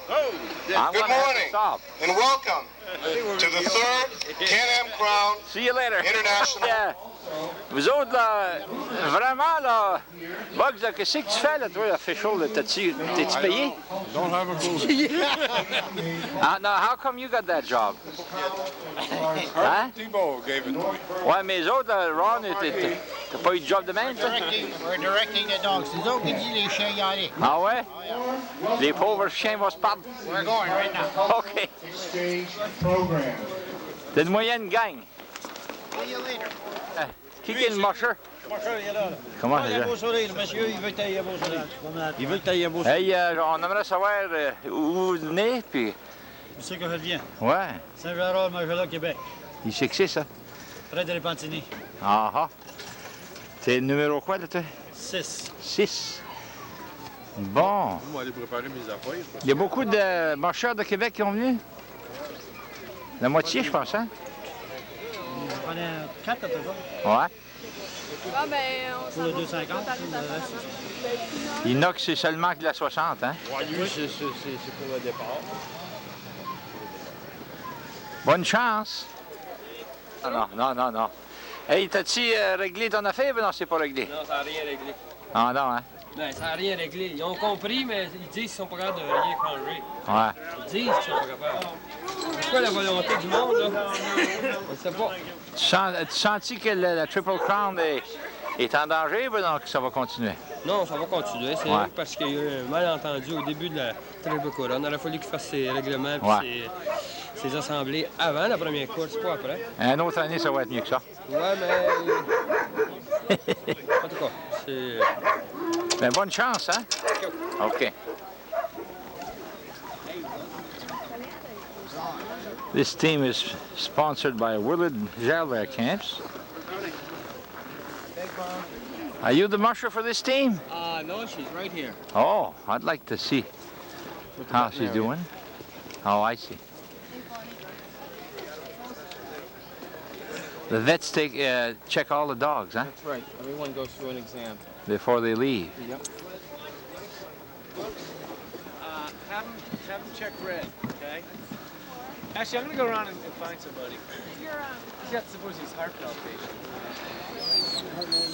I'm Good gonna have to morning stop. and welcome to the third Can-Am Crown See you later. International. Yeah. Vous autres, là, vraiment, là, Bugs, là, qu'est-ce que tu fais, là, toi, la official, là? T'es-tu payé? Don't have a clue. Now, how come you got that job? Hein? Thibault gave it to me. Ouais, mais les autres, là, Ron, t'as pas eu de job de même, toi? We're directing the dogs. C'est nous autres qui disent les chiens y aller. Ah ouais? Les pauvres chiens vont se perdre. We're going right now. OK. T'es une moyenne gang. See you later. Qui est le mosher? Comment déjà? Monsieur, il veut tailler à beau soleil. Il veut tailler à beau Hey, on aimerait savoir où vous venez, puis... Où c'est que je viens? Ouais. Saint-Gérard, Magella, Québec. Il sait que c'est ça. Près de Repentigny. Ah ah. T'es le numéro quoi, là, toi? 6. 6. Bon. On va aller préparer mes affaires. Il y a beaucoup de mocheurs de Québec qui ont venu? La moitié, je pense, hein? On est 4 à tout ça. Ouais. Ah, ben, on Pour le 250. L'inox, c'est seulement que de la 60, hein? Ouais, lui, c'est pour le départ. Bonne chance. Non. Hey, t'as-tu réglé ton affaire? Ben non, c'est pas réglé. Non, ça n'a rien réglé. Ah non, hein? Ben, ça n'a rien réglé. Ils ont compris, mais ils disent qu'ils sont pas capables de rien changer. Ouais. Ils disent qu'ils sont pas capables. C'est quoi la volonté du monde, là? On ne sait pas. Tu sens-tu que la Triple Crown est en danger? Ben donc, ça va continuer. Non, ça va continuer. C'est Ouais. parce qu'il y a eu un malentendu au début de la triple couronne. Il a fallu qu'ils fassent ses règlements et ses assemblées avant la première course, pas après. Une autre année, ça va être mieux que ça. Ouais, mais... En tout cas, c'est... Ben, bonne chance, hein? OK. This team is sponsored by Willard Jalbert Camps. Are you the musher for this team? No, she's right here. Oh, I'd like to see how she's doing. Oh, I see. The vets check all the dogs, huh? That's right. Everyone goes through an exam. Before they leave. Yep. Have them check Red, okay? Actually, I'm gonna go around and find somebody. He's got his heart palpitation.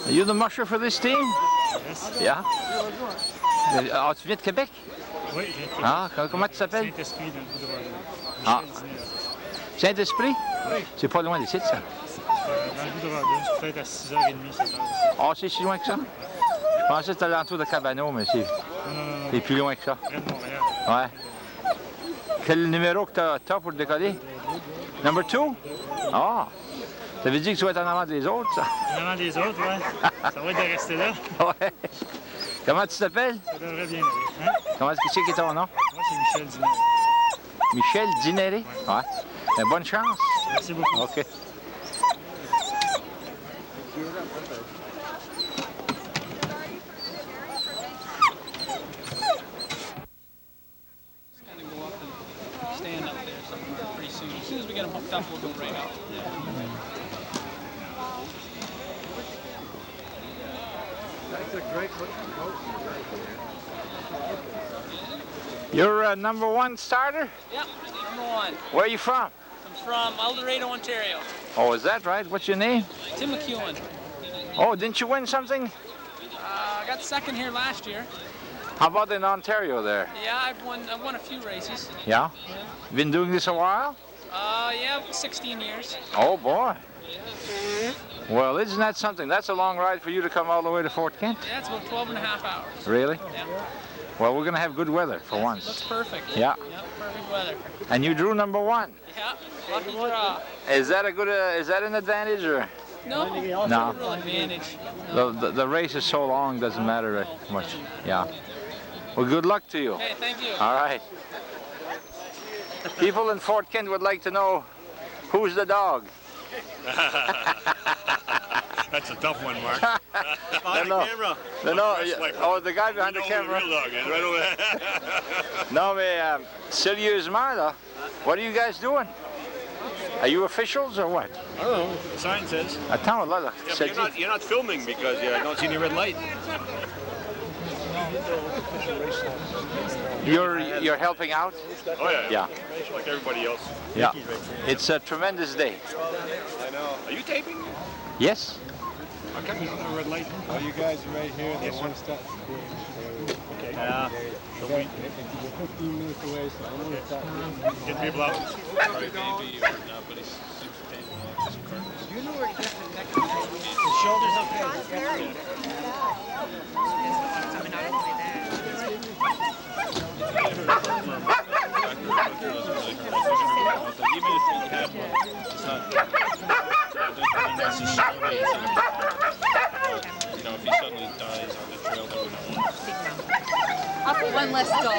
Are you the musher for this team? Yes. Yeah. Ah, tu viens de Québec? Oui, j'ai été. Ah, comment tu t'appelles? Saint-Esprit dans le boulevard. Ah. Michel Dinet. Saint-Esprit? Oui. C'est pas loin d'ici, ça? Dans le boulevard, c'est peut-être à 6h30, 7h. Ah, c'est si loin que ça? Je pensais que c'était alentour de Cabano, mais c'est plus loin que ça. Près de Montréal. Ouais. Quel numéro que t'as pour décoller? Number 2? Ah! Ça veut dire que tu vas être en avant des autres, ça? En avant des autres, ouais. Ça va être de rester là. Ouais. Comment tu t'appelles? Ça devrait bien aller. Hein? Comment est-ce que c'est ton nom? Moi, c'est Michel Dinet. Michel Dinéré? Ouais. Ben, bonne chance. Merci beaucoup. OK. Stand up there somewhere pretty soon. As soon as we get them hooked up, we'll go right up. That's a great looking boat. You're number 1 starter? Yep, number 1. Where are you from? I'm from El Dorado, Ontario. Oh, is that right? What's your name? Tim McEwen. Oh, didn't you win something? I got second here last year. How about in Ontario there? Yeah, I've won a few races. Yeah? Been doing this a while? Yeah, 16 years. Oh, boy. Well, isn't that something? That's a long ride for you to come all the way to Fort Kent. Yeah, it's about 12 and a half hours. Really? Yeah. Well, we're going to have good weather for once. Looks perfect. Yeah. Yep, perfect weather. And you drew number 1. Yeah, lucky draw. Is that a good? Is that an advantage or? No, No. no real advantage. No. The race is so long, doesn't matter much. Yeah. Well, good luck to you. Hey, thank you. All right. People in Fort Kent would like to know who's the dog. That's a tough one, Mark. Behind the camera. No, oh, the guy behind the camera. The real dog is right over there. Non, mais sérieusement, là, what are you guys doing? Are you officials or what? I don't know. The sign says. Attends, là, Yeah, but you're not filming because you don't see any red light. You're helping out? Oh yeah. Yeah. Like everybody else. Yeah. It's a tremendous day. I know. Are you taping? Yes. How come you don't have a red light? Oh, you guys are right here. They want to stop. Okay. Yeah. So we, 15 minutes away, so I'm going to stop. Get people out. Right, maybe, or not, but he's super painful. You know where to get the neck. The shoulders up there. If he suddenly dies on the trail, that would not One less dog.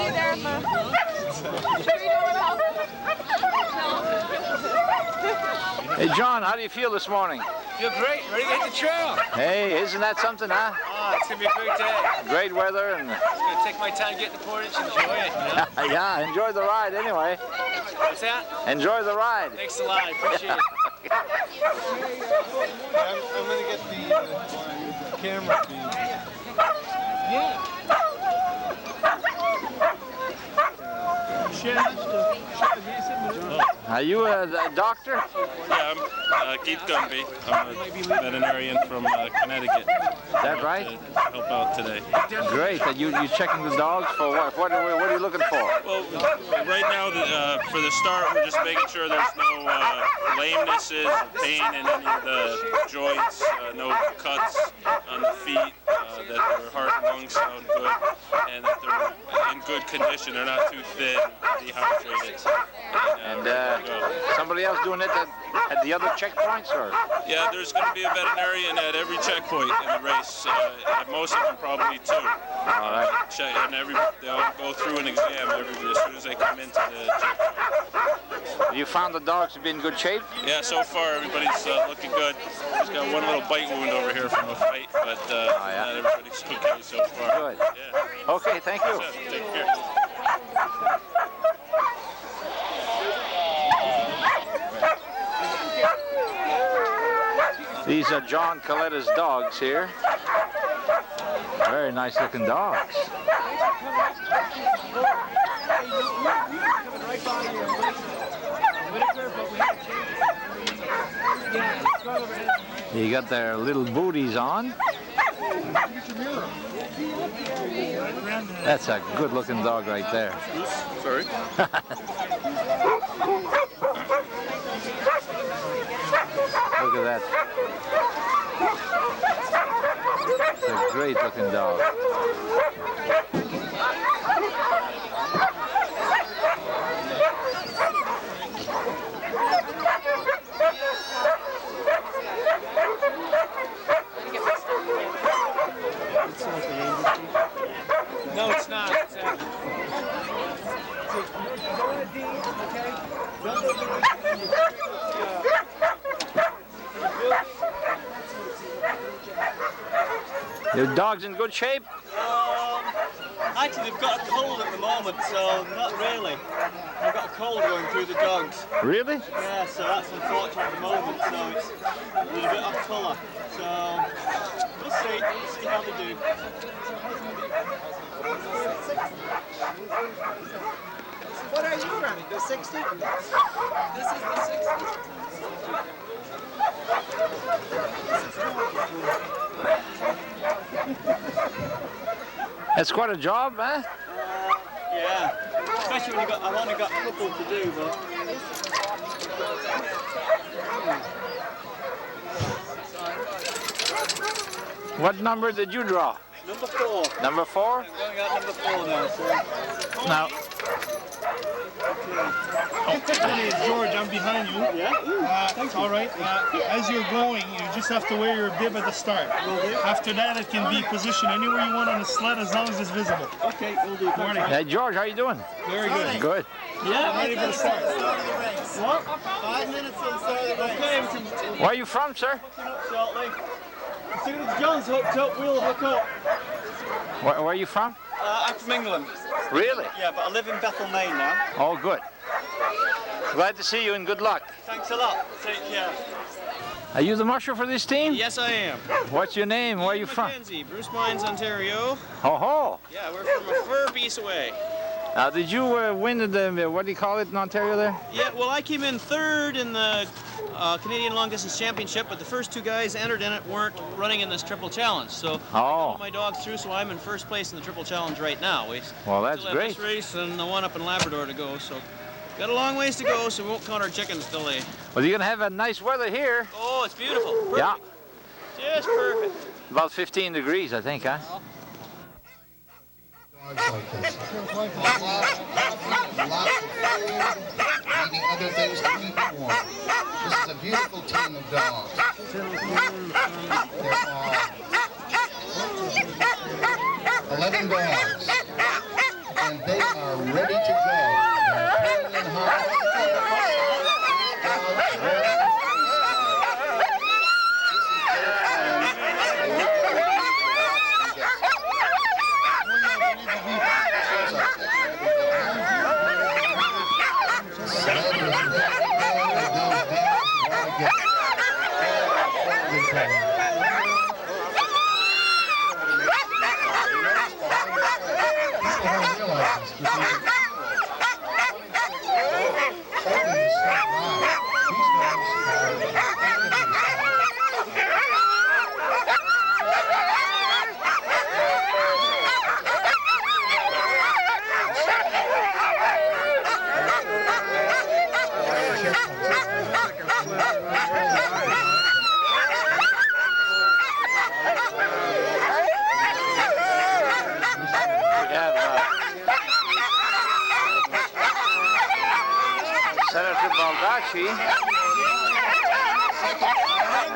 Hey, John, how do you feel this morning? Feel great, ready to hit the trail. Hey, isn't that something, huh? Oh, it's going to be a great day. Great weather and... I'm going to take my time getting the portage, enjoy it. You know? Yeah, enjoy the ride anyway. What's that? Enjoy the ride. Thanks a lot, I appreciate it. I'm going to get the camera feed. Yeah. Are you a doctor? Yeah, I'm Keith Gumby. I'm a veterinarian from Connecticut. Is that right? Help out today. Great. Are you checking the dogs for what? What are you looking for? Well, right now, for the start, we're just making sure there's no lamenesses, pain in any of the joints, no cuts on the feet, that their heart and lungs sound good, and that they're in good condition. They're not too thin, dehydrated. And somebody else doing it at the other checkpoints, or? Yeah, there's going to be a veterinarian at every checkpoint in the race. At most of them, probably 2. All right. And they'll go through an exam as soon as they come into the checkpoint. dogs. You found the dogs to be in good shape? Yeah, so far everybody's looking good. Just got one little bite wound over here from a fight, but not everybody's okay so far. Good. Yeah. Okay, thank you. Take care. These are John Coletta's dogs here. Very nice looking dogs. You got their little booties on. That's a good looking dog right there. Sorry. Look at that. It's a great looking dog. No, it's not. Your dog's in good shape? Actually, they've got a cold at the moment, so not really. They've got a cold going through the dogs. Really? Yeah, so that's unfortunate at the moment, so it's a little bit off colour. So, we'll see how they do. What are you running? The 60? This is the 60. That's quite a job, huh? Yeah, especially when I've only got a couple to do, but... What number did you draw? Number 4. Number 4? I'm going out number 4 now, so... Now, Hey, George, I'm behind you. Yeah? It's all right. As you're going, you just have to wear your bib at the start. After that, it can be positioned anywhere you want on the sled as long as it's visible. Okay, we'll do. Morning. hey George, how you doing? Very good. Good. Yeah, I'm ready for the start. What? 5 minutes till the start of the race. Okay, we can... Where are you from, sir? Shortly. As soon as John's hooked up, we'll hook up. Where are you from? I'm from England. Really? Yeah, but I live in Bethel, Maine now. Oh, good. Glad to see you and good luck. Thanks a lot. Take care. Are you the musher for this team? Yes, I am. What's your name? Where are you from? Mackenzie, Bruce Mines, Ontario. Ho ho! Yeah, we're from a fur piece away. Did you win the, what do you call it in Ontario there? Yeah, well, I came in 3rd in the Canadian Long Distance Championship, but the first 2 guys entered in it weren't running in this Triple Challenge. So I got all my dogs through, so I'm in 1st place in the Triple Challenge right now. Well, that's still have great. This race and the one up in Labrador to go, so got a long ways to go, so we won't count our chickens till they... Well, you're going to have a nice weather here. Oh, it's beautiful. Perfect. Yeah. Just perfect. About 15 degrees, I think, huh? Dogs like this. Lots of food, eating other things to keep warm. This is a beautiful team of dogs. There are 11 dogs, and they are ready to go. They're pulling in hard.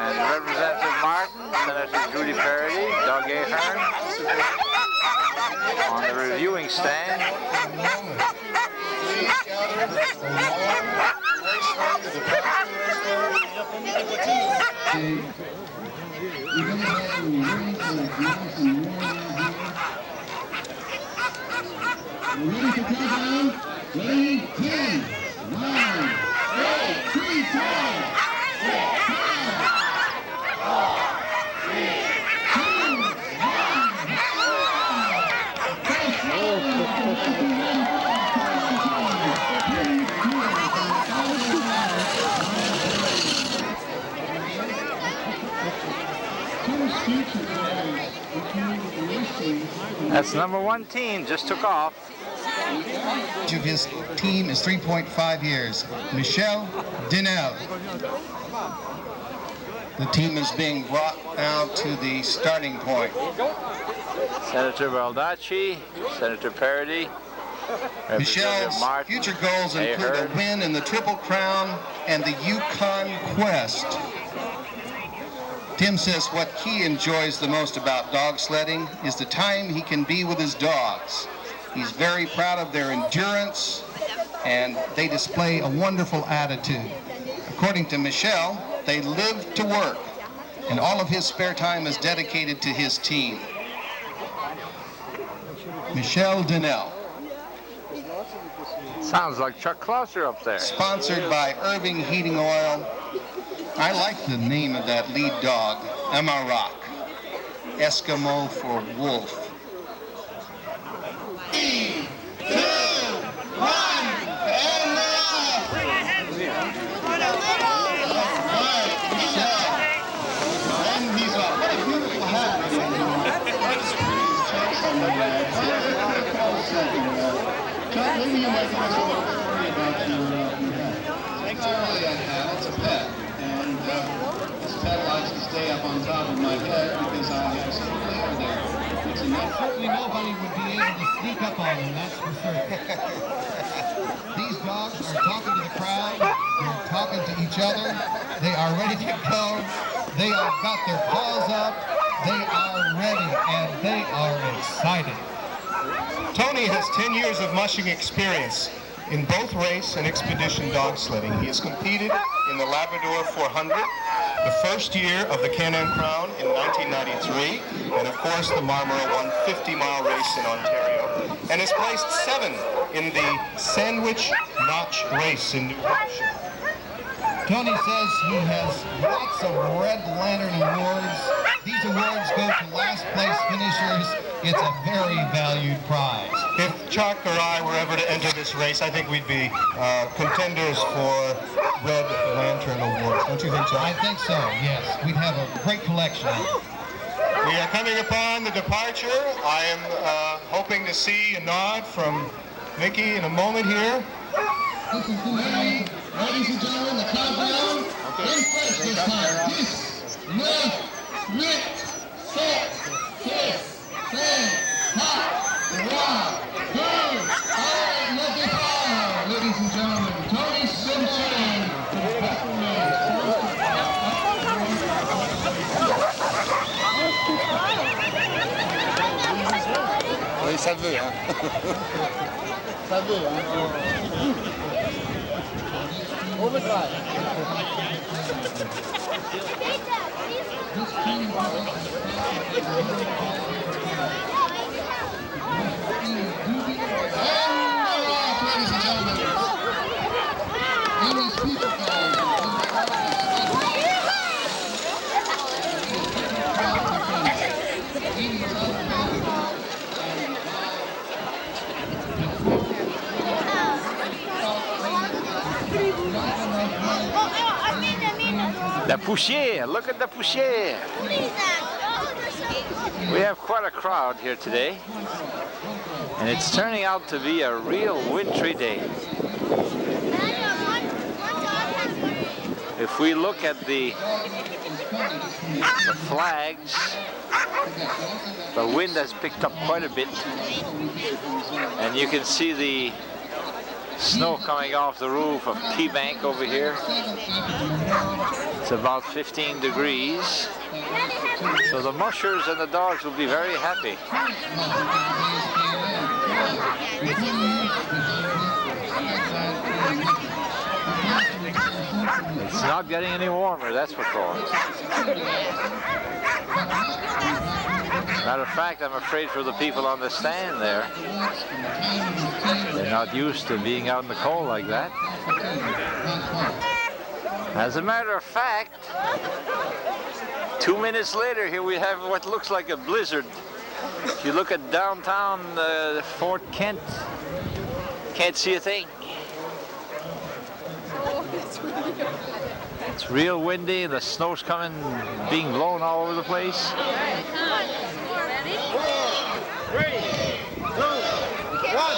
And Representative Martin, Senator Judy Parody, Doug Ahern on the reviewing stand. ready for countdown. Ready, 10, 9, 8, 3, 2, That's number 1 team, just took off. Age of his team is 3.5 years. Michel Dinel. The team is being brought now to the starting point. Senator Baldacci, Senator Parody, Michel's future goals include a win in the Triple Crown and the Yukon Quest. Tim says what he enjoys the most about dog sledding is the time he can be with his dogs. He's very proud of their endurance, and they display a wonderful attitude. According to Michel, they live to work, and all of his spare time is dedicated to his team. Michel Dinel. Sounds like Chuck Closser up there. Sponsored by Irving Heating Oil. I like the name of that lead dog, Amarok, Eskimo for wolf. 3, 2, 1, and off! And he's off. What a beautiful hat. Chuck, maybe you might give us a little story about your hat. It's not really a hat, it's a pet. And this pet likes to stay up on top of my head because I have some hair there. It's enough. Certainly nobody would be able to sneak up on him, that's for certain. These dogs are talking to the crowd, they're talking to each other, they are ready to go, they have got their paws up, they are ready, and they are excited. Tony has 10 years of mushing experience in both race and expedition dog sledding. He has competed in the Labrador 400, the first year of the Can-Am Crown in 1993, and of course the Marlborough 150-mile race in Ontario, and has placed 7 in the Sandwich Notch race in New Hampshire. Tony says he has lots of Red Lantern awards. These awards go to last place finishers. It's a very valued prize. If Chuck or I were ever to enter this race, I think we'd be contenders for Red Lantern awards. Don't you think so? I think so, yes. We'd have a great collection. We are coming upon the departure. I am hoping to see a nod from Mickey in a moment here. Ladies and gentlemen, the countdown. In French this time. 10, 9, 8, 7, 6, 5, 4, 3, 2, 1, le départ. Ladies and gentlemen, Tony Simpson. Oui, ça veut, hein. Ça veut, hein. Overdrive. Ladies and gentlemen, Amy's people The poussière, look at the poussière. We have quite a crowd here today, and it's turning out to be a real wintry day. If we look at the flags, the wind has picked up quite a bit, and you can see the snow coming off the roof of Key Bank over here. It's about 15 degrees. So the mushers and the dogs will be very happy. It's not getting any warmer, that's for sure. Matter of fact, I'm afraid for the people on the stand there. They're not used to being out in the cold like that. As a matter of fact, 2 minutes later, here we have what looks like a blizzard. If you look at downtown Fort Kent, can't see a thing. It's real windy, the snow's coming, being blown all over the place. Ready? 3, 2, 1.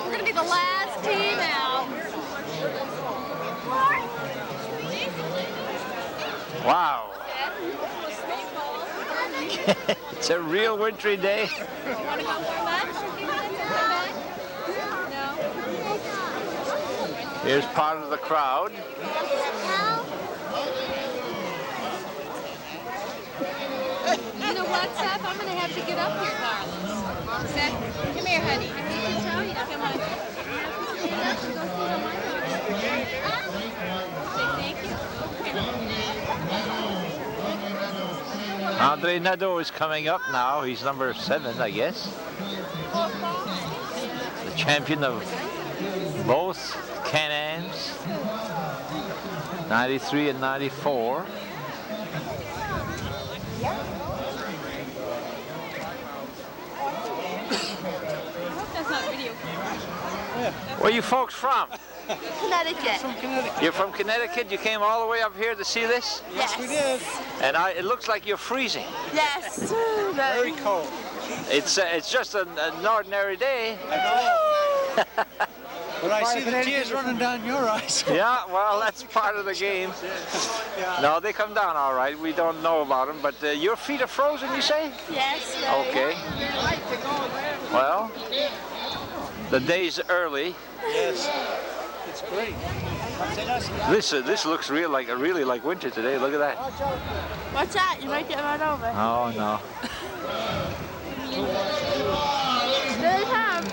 We're going to be the last team out. Wow. It's a real wintry day. Want to go back? No. Here's part of the crowd. You know what, Seth? I'm going to have to get up here, darling. Seth, come here, honey. I need to tell you. Come on. Thank you. Andre Nadeau is coming up now. He's number 7, I guess. The champion of both Can-Ams, 93 and 94. Where are you folks from? Connecticut. You're from Connecticut? You came all the way up here to see this? Yes, we did. And it looks like you're freezing. Yes. Very cold. It's just an ordinary day. But I see the tears running down your eyes. Yeah, well, that's part of the game. No, they come down all right. We don't know about them, but your feet are frozen, you say? Yes. Okay. Well, the day's early. Yes. It's great. This looks really like winter today. Look at that. Watch that. You might get run over. Oh no. There they come.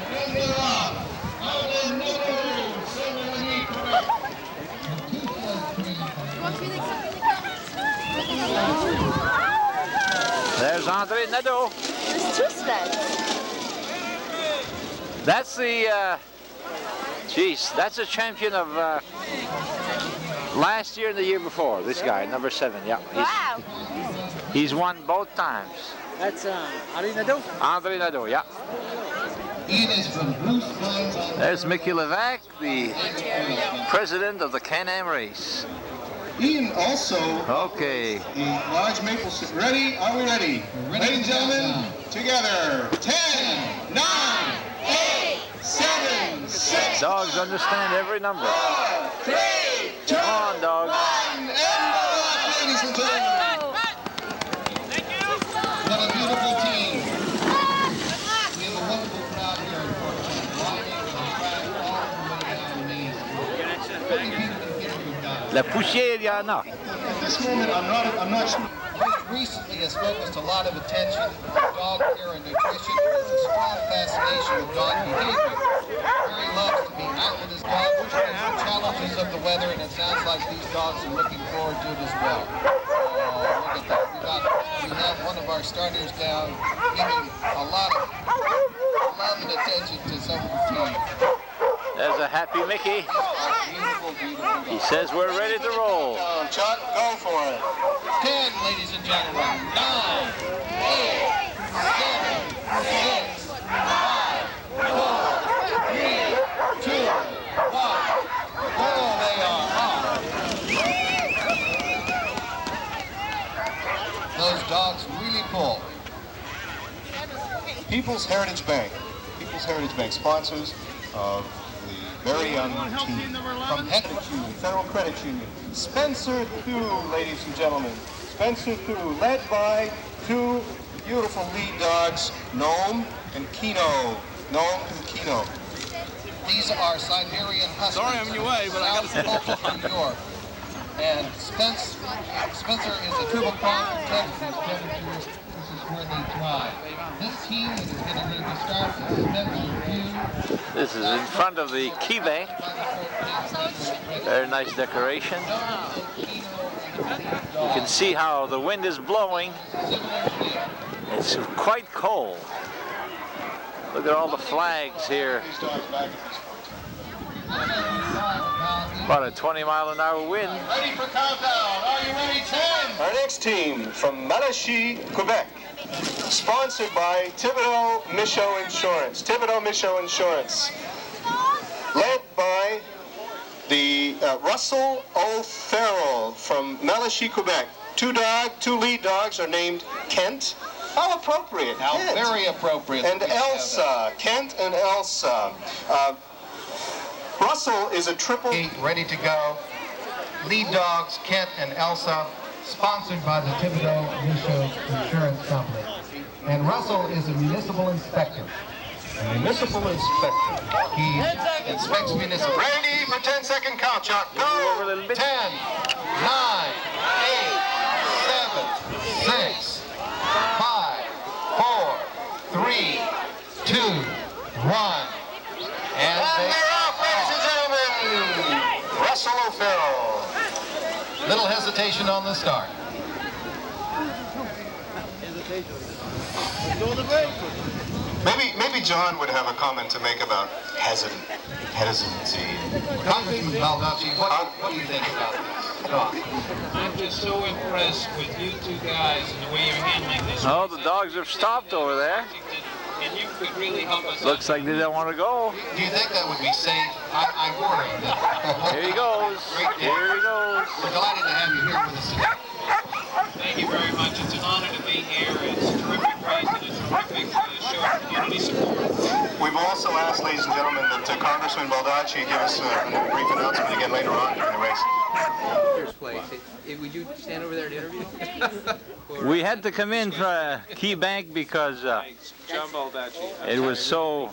There's Andre Nadeau. There's 2 sleds. That's the, that's a champion of last year and the year before. This guy, number 7, yeah. He's won both times. That's Andre Nadeau. Andre Nadeau, yeah. Ian is from Bruce Mines. There's Mickey Levac, the president of the Can-Am race. Ian also. Okay. The large maple. Ready? Are we ready? Ladies and gentlemen, together. 10, 9, 8, 7, 6. Dogs understand every number. 4, 3, 2, Come on, dogs. 1, and off, ladies and gentlemen. Thank you. What a beautiful team. We have a wonderful crowd here in Fort Kent, lining the track all the way down Main Street. 30 people in here we've got. La poussière, il y en a. At this moment, I'm not sure. Most recently has focused a lot of attention on dog care and nutrition. He has a strong fascination with dog behavior. He loves to be out with his dog, which is the challenges of the weather, and it sounds like these dogs are looking forward to it as well. Look at that. We have one of our starters down giving a lot of love and attention to some of the team. There's a happy Mickey. Beautiful, beautiful. He says we're ready to roll. Chuck, go for it. 10, ladies and gentlemen. 9, 8, 7, 6, 5, 4, 3, 2, 1. Oh, they are off. Those dogs really pull. People's Heritage Bank. People's Heritage Bank sponsors of the very young team from Credit Union, Federal Credit Union. Spencer Thu, ladies and gentlemen. Spencer Thu, led by 2 beautiful lead dogs, Gnome and Kino. Gnome and Kino. These are Siberian Huskies. Sorry I'm in your way, but I got to say New York. And Spencer is a triple crown from Texas. ride. This team that is getting ready to start is Smith Review. This is in front of the key bank. Very nice decoration. You can see how the wind is blowing. It's quite cold. Look at all the flags here. About a 20-mile-an-hour wind. Ready for countdown. Are you ready, 10? Our next team from Malachy, Quebec. Sponsored by Thibodeau Michaud Insurance. Thibodeau Michaud Insurance. Led by the Russell O'Farrell from Malachy, Quebec. Two lead dogs are named Kent. How appropriate. How Kent. very appropriate. And Elsa. Kent and Elsa. Russell is a triple. Ready to go. Lead dogs, Kent and Elsa, sponsored by the Thibodeau Michaud Insurance Company. And Russell is a municipal inspector. A municipal inspector. He inspects municipal. Ready for 10-second count, Chuck. Go. 10, 9, 8, 7, 6, 5, 4, 3, 2, 1. And they're off, ladies and gentlemen. Russell O'Farrell. Little hesitation on the start. Maybe John would have a comment to make about hesitancy. Congressman Baldacci, what do you think about this? I'm just so impressed with you two guys and the way you're handling this. Oh, the dogs have stopped over there. And you could really help us. Looks like they don't want to go. Do you think that would be safe? I worry. Here he goes. Here he goes. We're delighted to have you here with us today. Thank you very much. It's an honor to be here. It's a terrific race and it's a terrific show of community support. We've also asked, ladies and gentlemen, that Congressman Baldacci give us a brief announcement again later on during the race. First place. Would you stand over there to interview? We had to come in for Key Bank because it was so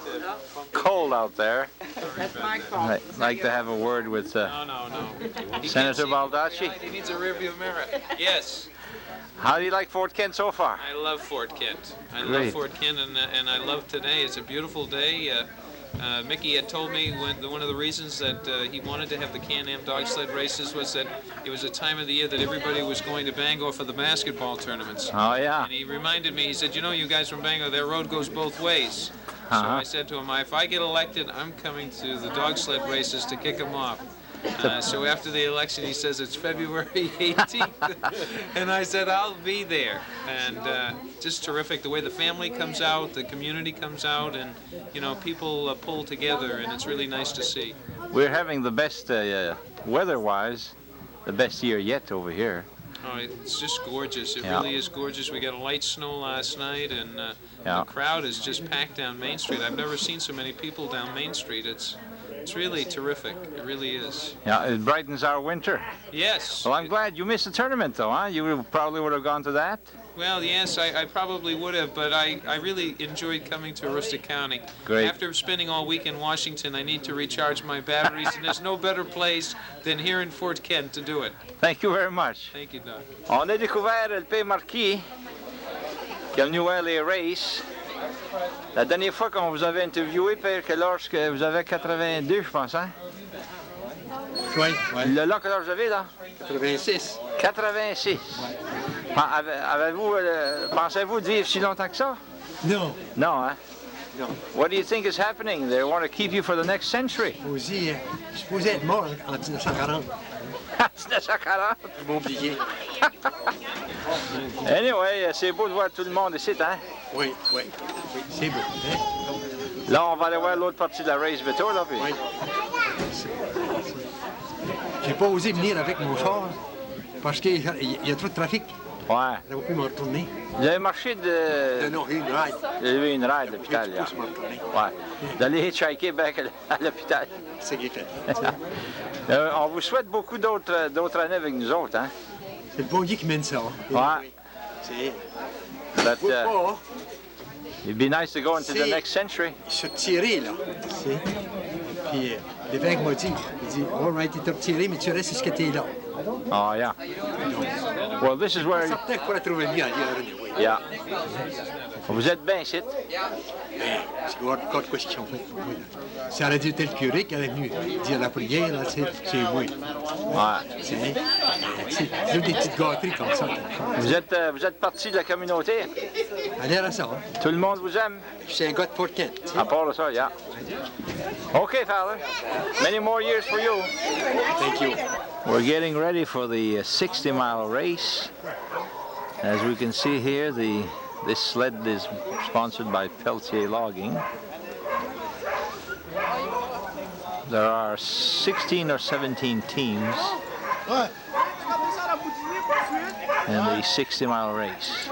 cold out there. That's my fault. I'd like to have a word with Senator Baldacci. He needs a rearview mirror. Yes. How do you like Fort Kent so far? I love Fort Kent. I Great. love Fort Kent, and I love today. It's a beautiful day. Mickey had told me one of the reasons that he wanted to have the Can-Am dog sled races was that it was a time of the year that everybody was going to Bangor for the basketball tournaments. Oh, yeah. And he reminded me, he said, you know, you guys from Bangor, their road goes both ways. So I said to him, if I get elected, I'm coming to the dog sled races to kick them off. So after the election, he says it's February 18th, and I said I'll be there. And just terrific the way the family comes out, the community comes out, and you know people pull together, and it's really nice to see. We're having the best weather-wise, the best year yet over here. Oh, it's just gorgeous. It really is gorgeous. We got a light snow last night, and the crowd is just packed down Main Street. I've never seen so many people down Main Street. It's really terrific. It really is. Yeah, it brightens our winter. Yes. Well, I'm glad you missed the tournament, though, huh? You probably would have gone to that. Well, yes, I probably would have, but I really enjoyed coming to Aroostook County. Great. After spending all week in Washington, I need to recharge my batteries, and there's no better place than here in Fort Kent to do it. Thank you very much. Thank you, Doc. On a découvert le P. Marquis, qui est venu voir les races. La dernière fois qu'on vous avait interviewé, Père, que lorsque vous avez 82, je pense, hein? Oui, oui. Là, quel âge vous avez, là? 86. 86. Avez-vous, pensez-vous de vivre si longtemps que ça? Non. Non, hein? Non. What do you think is happening? They want to keep you for the next century. Aussi, je suis supposé être mort en 1940. 1940? Ils m'ont oublié. Anyway, c'est beau de voir tout le monde ici, hein? Oui, oui. Oui, c'est beau. Hein? Là, on va aller voir l'autre partie de la race bientôt, là. Puis... Oui. J'ai pas osé venir avec mon char parce qu'il y a trop de trafic. Ouais. J'aurais pu me retourner. Vous avez marché de... Non, une ride. Vous avez eu une ride à l'hôpital, là. Ouais. D'aller hitchhiker back à l'hôpital. C'est ce qui est fait. On vous souhaite beaucoup d'autres années avec nous autres, hein? C'est le bon Dieu qui mène ça. Ouais. C'est... But, it'd be nice to go into the next century. Se tirer, là. Puis l'évêque m'a dit, all right, il t'a retiré, mais tu restes jusqu'à t'es là. Oh, yeah. Well, this is where... Ça peut-être pour la trouver mieux ailleurs, anyway. Yeah. Vous êtes bien, ici? C'est hors de question. Ça aurait dû être le curé qui avait venu dire la prière, là, c'est moi. Ouais. C'est des petites gâteries comme ça. Vous êtes partie de la communauté? À l'air à ça. Tout le monde vous aime? C'est un gars de Port Kent. À part de ça, yeah. Okay, Father. Many more years for you. Thank you. We're getting ready for the 60-mile race. As we can see here, this sled is sponsored by Peltier Logging. There are 16 or 17 teams in the 60-mile race.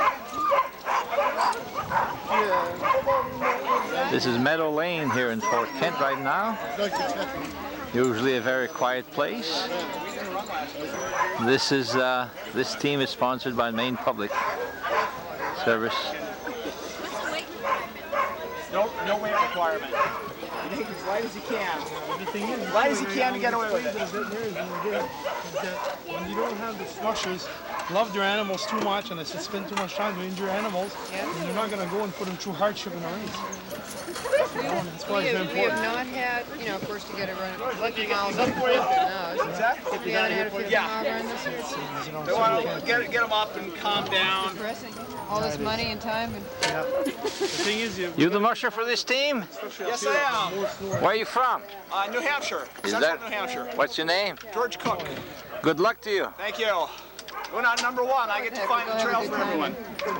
This is Meadow Lane here in Fort Kent right now. Usually a very quiet place. This team is sponsored by Maine Public Service. No weight requirement. You take as light as you can. As light as you can to get away with it. When you don't have the smushers, love their animals too much, and they spend too much time to injure animals, and you're not going to go and put them through hardship in a race. That's why it's important. We have not had, of course, to get it running 50 miles up for it now. Exactly. If we hadn't had a 50-mile run this year. They want to get them up and calm down. Depressing. All this money and time. The thing is, you the musher for this team? Yes, I am. Where are you from? New Hampshire. Central New Hampshire. What's your name? George Cook. Good luck to you. Thank you. Going on number 1. I get to find the trails for everyone.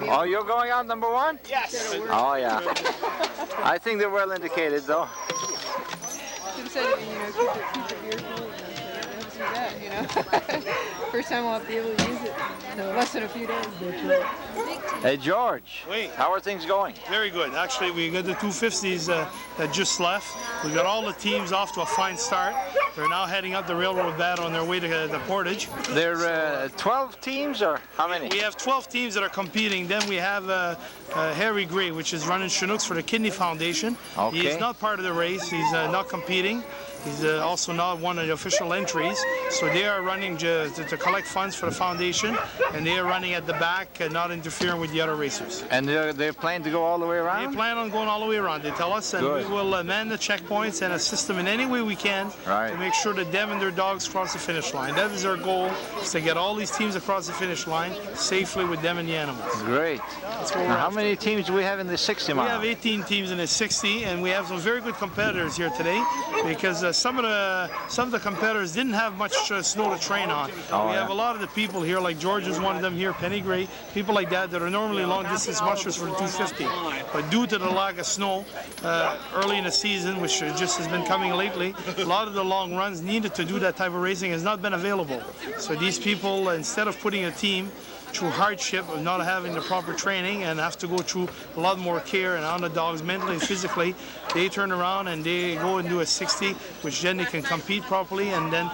Oh, you're going out number 1? Yes. Oh, yeah. I think they're well indicated, though. Should have said, keep the beer cool. Do that, First time I'll be able to use it in less than a few days. Hey, George. Wait. How are things going? Very good. Actually, we got the 250s that just left. We got all the teams off to a fine start. They're now heading up the railroad bed on their way to the Portage. There are 12 teams, or how many? We have 12 teams that are competing. Then we have Harry Gray, which is running Chinooks for the Kidney Foundation. Okay. He's not part of the race. He's not competing. He's also not one of the official entries. So they are running to collect funds for the foundation, and they are running at the back, not interfering with the other racers. And they're planning to go all the way around? They plan on going all the way around, they tell us, and Good. we will man the checkpoints and assist them in any way we can to make sure that them and their dogs cross the finish line. That is our goal, is to get all these teams across the finish line safely with them and the animals. Great. Now, how many teams do we have in the 60 mile? We have 18 teams in the 60, and we have some very good competitors here today, because some of the competitors didn't have much snow to train on. We have a lot of the people here, like George is one of them here, Penny Gray, people like that are normally long distance mushers for the 250. But due to the lack of snow early in the season, which just has been coming lately, a lot of the long runs needed to do that type of racing has not been available. So these people, instead of putting a team through hardship of not having the proper training and have to go through a lot more care and on the dogs mentally and physically, they turn around and they go and do a 60, which then they can compete properly, and then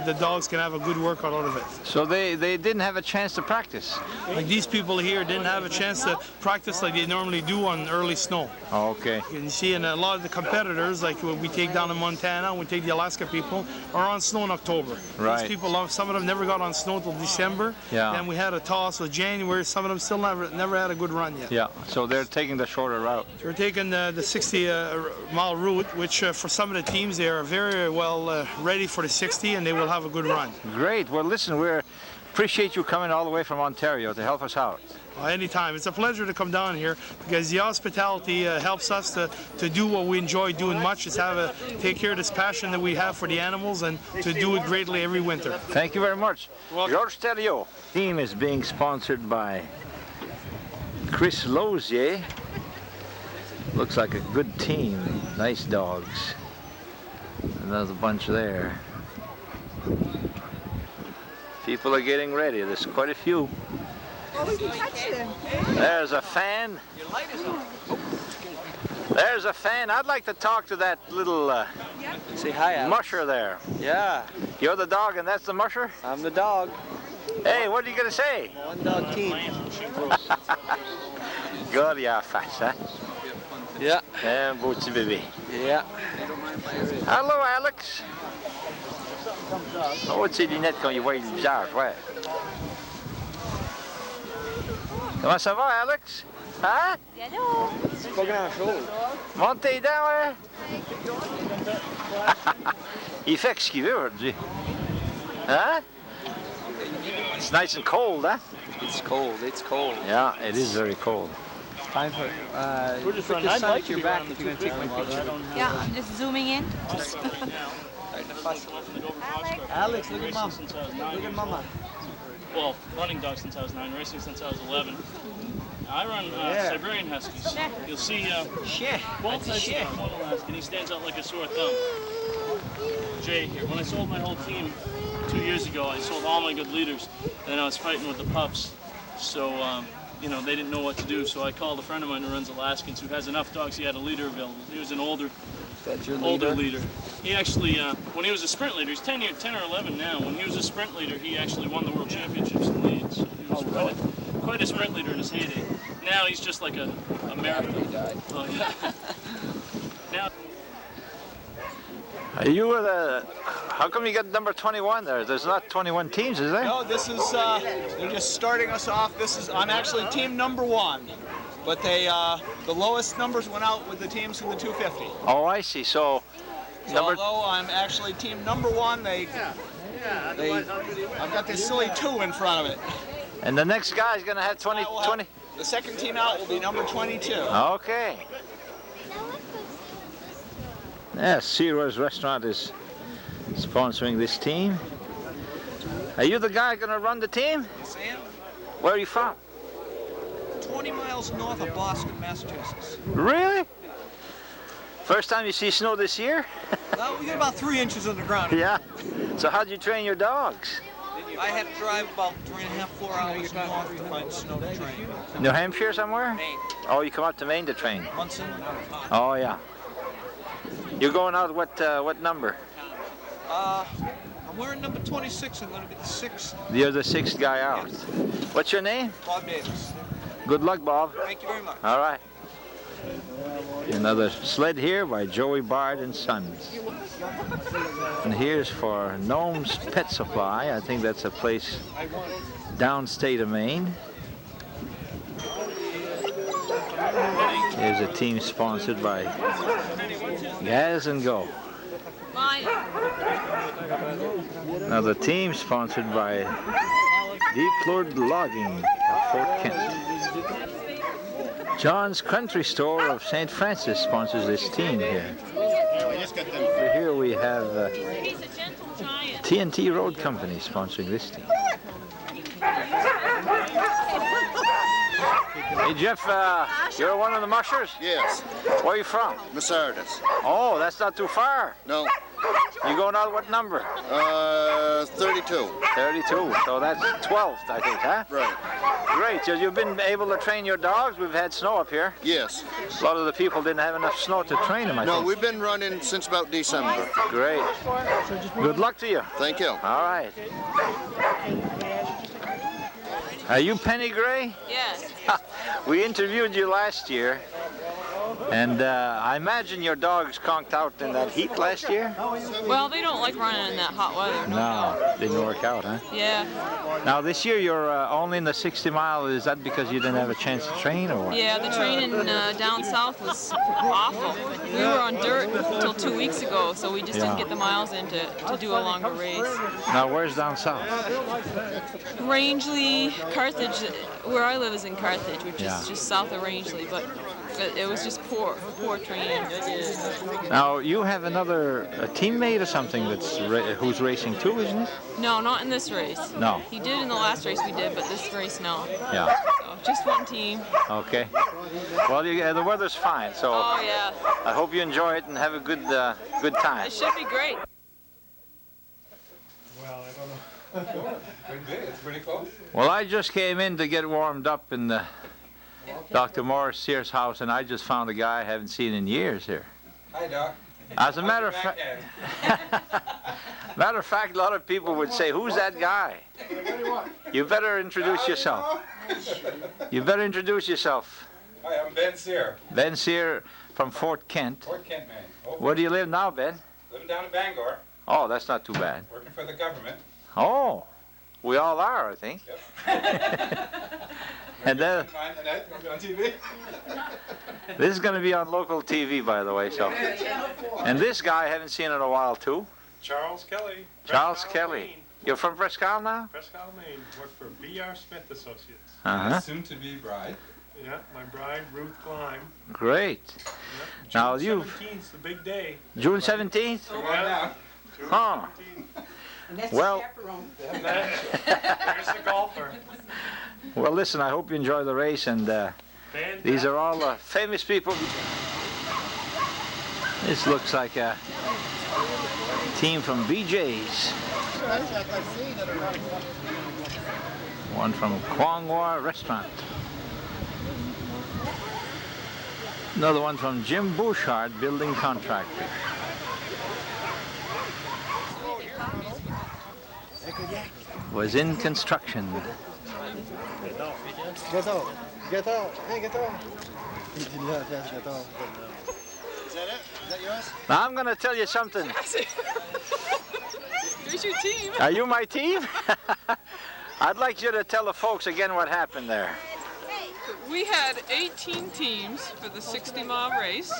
the dogs can have a good workout out of it. So they didn't have a chance to practice? Like these people here didn't have a chance to practice like they normally do on early snow. Oh, okay. You can see in a lot of the competitors, like we take down in Montana, we take the Alaska people, are on snow in October. Right. These people, some of them never got on snow till December. Yeah. Then we had a toss with January. Some of them still never had a good run yet. Yeah, so they're taking the shorter route. We're taking the 60-mile route, which for some of the teams, they are very well ready for the 60, and they will have a good run. Great. Well, listen, we appreciate you coming all the way from Ontario to help us out. Anytime. It's a pleasure to come down here, because the hospitality helps us to do what we enjoy doing much, is take care of this passion that we have for the animals, and to do it greatly every winter. Thank you very much. George Thériault. Team is being sponsored by Chris Lozier. Looks like a good team. Nice dogs. Another bunch there. People are getting ready. There's quite a few. There's a fan. There's a fan. I'd like to talk to that little say hi, Alex. musher there. Yeah. You're the dog and that's the musher? I'm the dog. Hey, what are you going to say? One dog team. Good, yeah, face, hein? Yeah. Un beau petit bébé. Yeah. Hello, Alex. Oh, de ses lunettes quand il voit le visage, ouais. Comment ça va, Alex? Hein? Allô? C'est pas grand-chose. Monte tes dents, ouais. Il fait ce qu'il veut aujourd'hui. Huh? It's nice and cold, huh? It's cold. It's cold. Yeah, it is very cold. Time for. We're just put running. the I'd sun like at to your be back running if the you're going to take my 250. picture. Yeah, I'm just zooming in. Alex, look at Mom. Look at Mama. Well, running dog since I was 9, racing since I was 11. I run Siberian Huskies. You'll see both sides of one Alaska, and he stands out like a sore thumb. Jay here. When I sold my whole team 2 years ago, I sold all my good leaders, and then I was fighting with the pups. So, you know, they didn't know what to do, so I called a friend of mine who runs Alaskans who has enough dogs. He had a leader available. He was an older leader. He actually, when he was a sprint leader, he's 10 or 11 now. When he was a sprint leader, he actually won the world championships in leads. So he was quite a sprint leader in his heyday. Now he's just like a marathon. He died. Oh, yeah. Now. You were the. How come you got number 21 there? There's not 21 teams, is there? No, this is. They're just starting us off. I'm actually team number 1, but the lowest numbers went out with the teams in the 250. Oh, I see. So although I'm actually team number 1, I've got this silly 2 in front of it. And the next guy's gonna have 20. The second team out will be number 22. Okay. Yeah, Ciro's Restaurant is sponsoring this team. Are you the guy gonna run the team? Yes, I am. Where are you from? 20 miles north of Boston, Massachusetts. Really? First time you see snow this year? Well, we get about 3 inches on the ground. Yeah. So how'd you train your dogs? I had to drive about 3.5, 4 hours north to find snow to train. New Hampshire somewhere? Maine. Oh, you come out to Maine to train? Munson. Oh, yeah. You're going out what number? I'm wearing number 26. I'm going to be the 6th. You're the 6th guy out. Yes. What's your name? Bob Davis. Good luck, Bob. Thank you very much. All right. Another sled here by Joey Bard and Sons. And here's for Gnome's Pet Supply. I think that's a place downstate of Maine. Here's a team sponsored by Gaz and Go. Another team sponsored by Deep Lord Logging of Fort Kent. John's Country Store of St. Francis sponsors this team here. Over here we have TNT Road Company sponsoring this team. Hey Jeff, you're one of the mushers? Yes. Where are you from? Massachusetts. Oh, that's not too far. No. You going out what number? 32. 32, so that's 12th, I think, huh? Right. Great, so you've been able to train your dogs? We've had snow up here. Yes. A lot of the people didn't have enough snow to train them, I think. No, we've been running since about December. Great. Good luck to you. Thank you. All right. Are you Penny Gray? Yes. We interviewed you last year, and I imagine your dogs conked out in that heat last year? Well, they don't like running in that hot weather. No, didn't work out, huh? Yeah. Now this year you're only in the 60 mile. Is that because you didn't have a chance to train, or what? Yeah, the training down south was awful. We were on dirt until 2 weeks ago, so we just didn't get the miles in to do a longer race. Now where's down south? Rangeley, Carthage, where I live is in Carthage, which Yeah. is just south of Rangeley, but it was just poor training. Now you have another teammate or something that's who's racing too, isn't it? No, not in this race. No. He did in the last race we did, but this race, no. Yeah. So just one team. Okay. Well, the weather's fine, so Oh, yeah. I hope you enjoy it and have a good time. It should be great. Well, I don't know. Could be. It's pretty close. Well, I just came in to get warmed up in the Dr. Morris Sears house, and I just found a guy I haven't seen in years here. Hi, Doc. As a matter of fact, a lot of people would say, "Who's that guy?" You better introduce yourself. You better introduce yourself. Hi, I'm Ben Sear. Ben Sear from Fort Kent. Fort Kent, Maine. Oh, Where do you live now, Ben? living down in Bangor, Oh, that's not too bad. working for the government. Oh, we all are, I think. Yep. And then On TV. this is going to be on local TV, by the way. So, and this guy I haven't seen in a while too. Charles Kelly. Charles Kelly. You're from Presque Isle now? Presque Isle, Maine. Work for B.R. Smith Associates. Soon to be bride. Yeah, my bride, Ruth Klein. Great. Yep. Now June you. 17th, the big day. June 17th? Yeah. Huh. Well. There's the golfer. Well, listen. I hope you enjoy the race, and these are all famous people. This looks like a team from BJ's. One from Kwangwa Restaurant. Another one from Jim Bouchard, building contractor. Was in construction. Gâteau. Gâteau. Hey, gâteau. Is that it? Is that yours? Now I'm going to tell you something. There's your team. Are you my team? I'd like you to tell the folks again what happened there. We had 18 teams for the 60-mile race,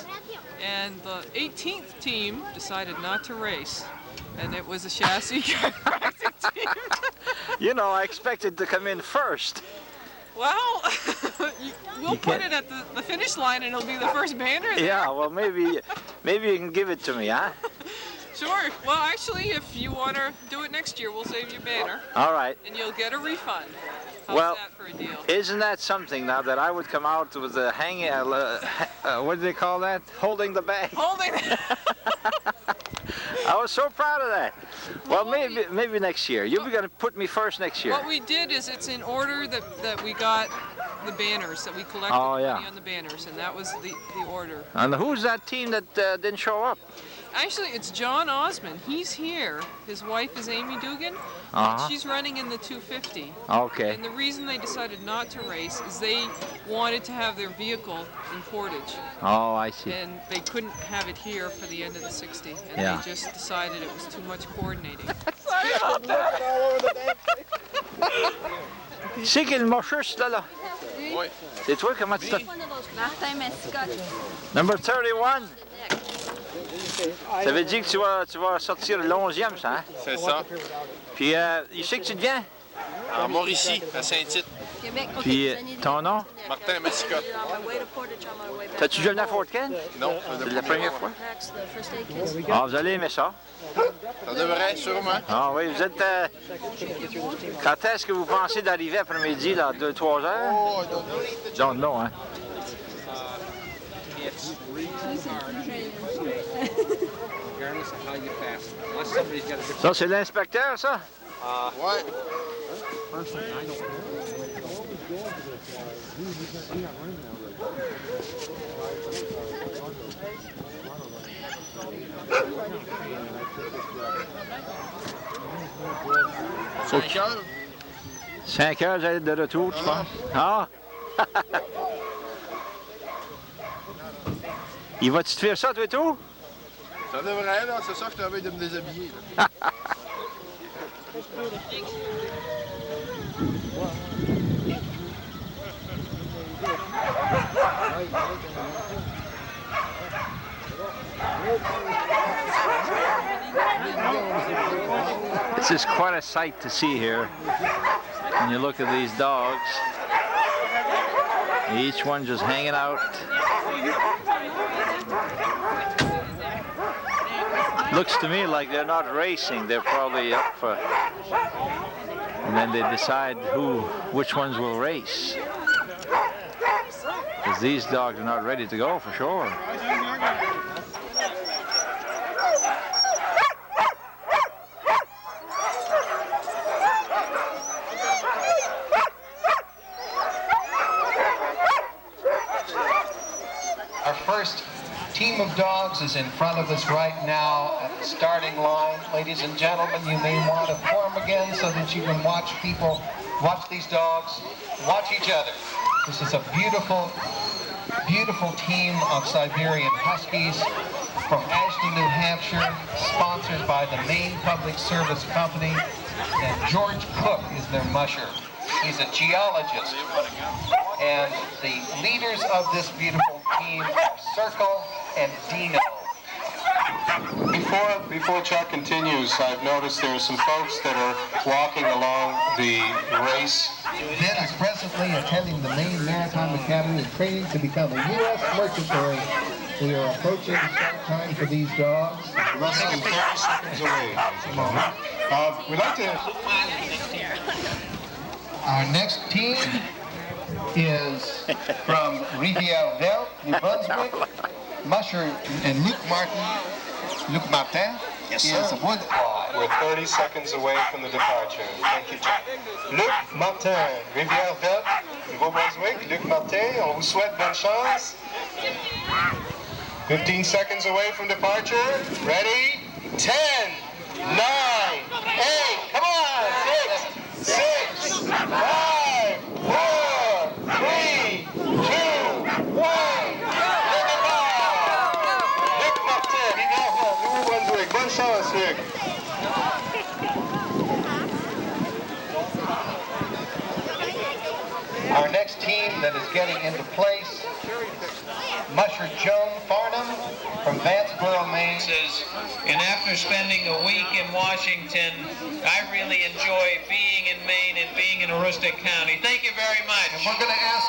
and the 18th team decided not to race, and it was a chassis chiropractic team. You know, I expected to come in first. Well, we'll put it at the finish line, and it'll be the first banner there. Yeah, well, maybe you can give it to me, huh? Sure. Well, actually, if you want to do it next year, we'll save you a banner. All right. And you'll get a refund. How's Well, that for a deal? Isn't that something now that I would come out with a hanging, what do they call that? Holding the bag. Holding. I was so proud of that. Well, maybe next year. You'll be going to put me first next year. What we did is it's in order that we got the banners, that we collected Oh, yeah. money on the banners, and that was the order. And who's that team that didn't show up? Actually, it's John Osmond. He's here. His wife is Amy Dugan. Uh-huh. She's running in the 250. Okay. And the reason they decided not to race is they wanted to have their vehicle in Portage. Oh, I see. And they couldn't have it here for the end of the 60. And Yeah. they just decided it was too much coordinating. Sorry about that. C'est qui le mochus, là? Oui. C'est toi, comment tu t'appelles? Martin Mascotte. Number 31. Ça veut dire que tu vas sortir le 11e, ça, hein? C'est ça. Puis, il sait que tu deviens? En Mauricie, à Saint-Tite. Québec. Puis, ton nom? Martin Mascotte. T'as-tu déjà venu à Fort Ken? Non. C'est la première fois? Ah, vous allez aimer ça? Ça devrait, sûrement. Ah oui, vous êtes... Quand est-ce que vous pensez d'arriver après-midi, là, 2-3 heures? Oh, Don't know, hein? Ça, c'est l'inspecteur, ça? Ouais. Cinq heures? 5 heures, vous allez être de retour, tu penses? Ah! Il va-tu te faire ça, toi et tout? Ça devrait, là. C'est ça que je travaille de me déshabiller. Là. This is quite a sight to see here. When you look at these dogs, each one just hanging out. Looks to me like they're not racing. They're probably up for, and then they decide which ones will race. Because these dogs are not ready to go for sure. Our first team of dogs is in front of us right now at the starting line. Ladies and gentlemen, you may want to form again so that you can watch these dogs, watch each other. This is a beautiful, beautiful team of Siberian Huskies from Ashton, New Hampshire, sponsored by the Maine Public Service Company, and George Cook is their musher. He's a geologist. And the leaders of this beautiful team are Circle and Dino. Before Chuck continues, I've noticed there are some folks that are walking along the race. Ben is presently attending the Maine Maritime Academy and training to become a U.S. merchant marine. We are approaching the start time for these dogs. Less than 30 seconds away. We'd like to... Our next team is from Rivière-Verte, New Brunswick. Musher and Luc Martin. Luc Martin Yes, is sir. a wood fly. We're 30 seconds away from the departure. Thank you, Chuck. Luc Martin, Rivière-Verte, Nouveau-Brunswick. Luc Martin, on vous souhaite bonne chance. 15 seconds away from departure. Ready? 10, 9, 8, come on! 6, 5, 4, 3, 2, 1. Luc Martin, Rivière-Verte, Nouveau-Brunswick. Bonne chance, Luc. Our next team that is getting into place, Musher Joan Farnham from Vanceboro, Maine. And after spending a week in Washington, I really enjoy being in Maine and being in Aroostook County. Thank you very much. And we're going to ask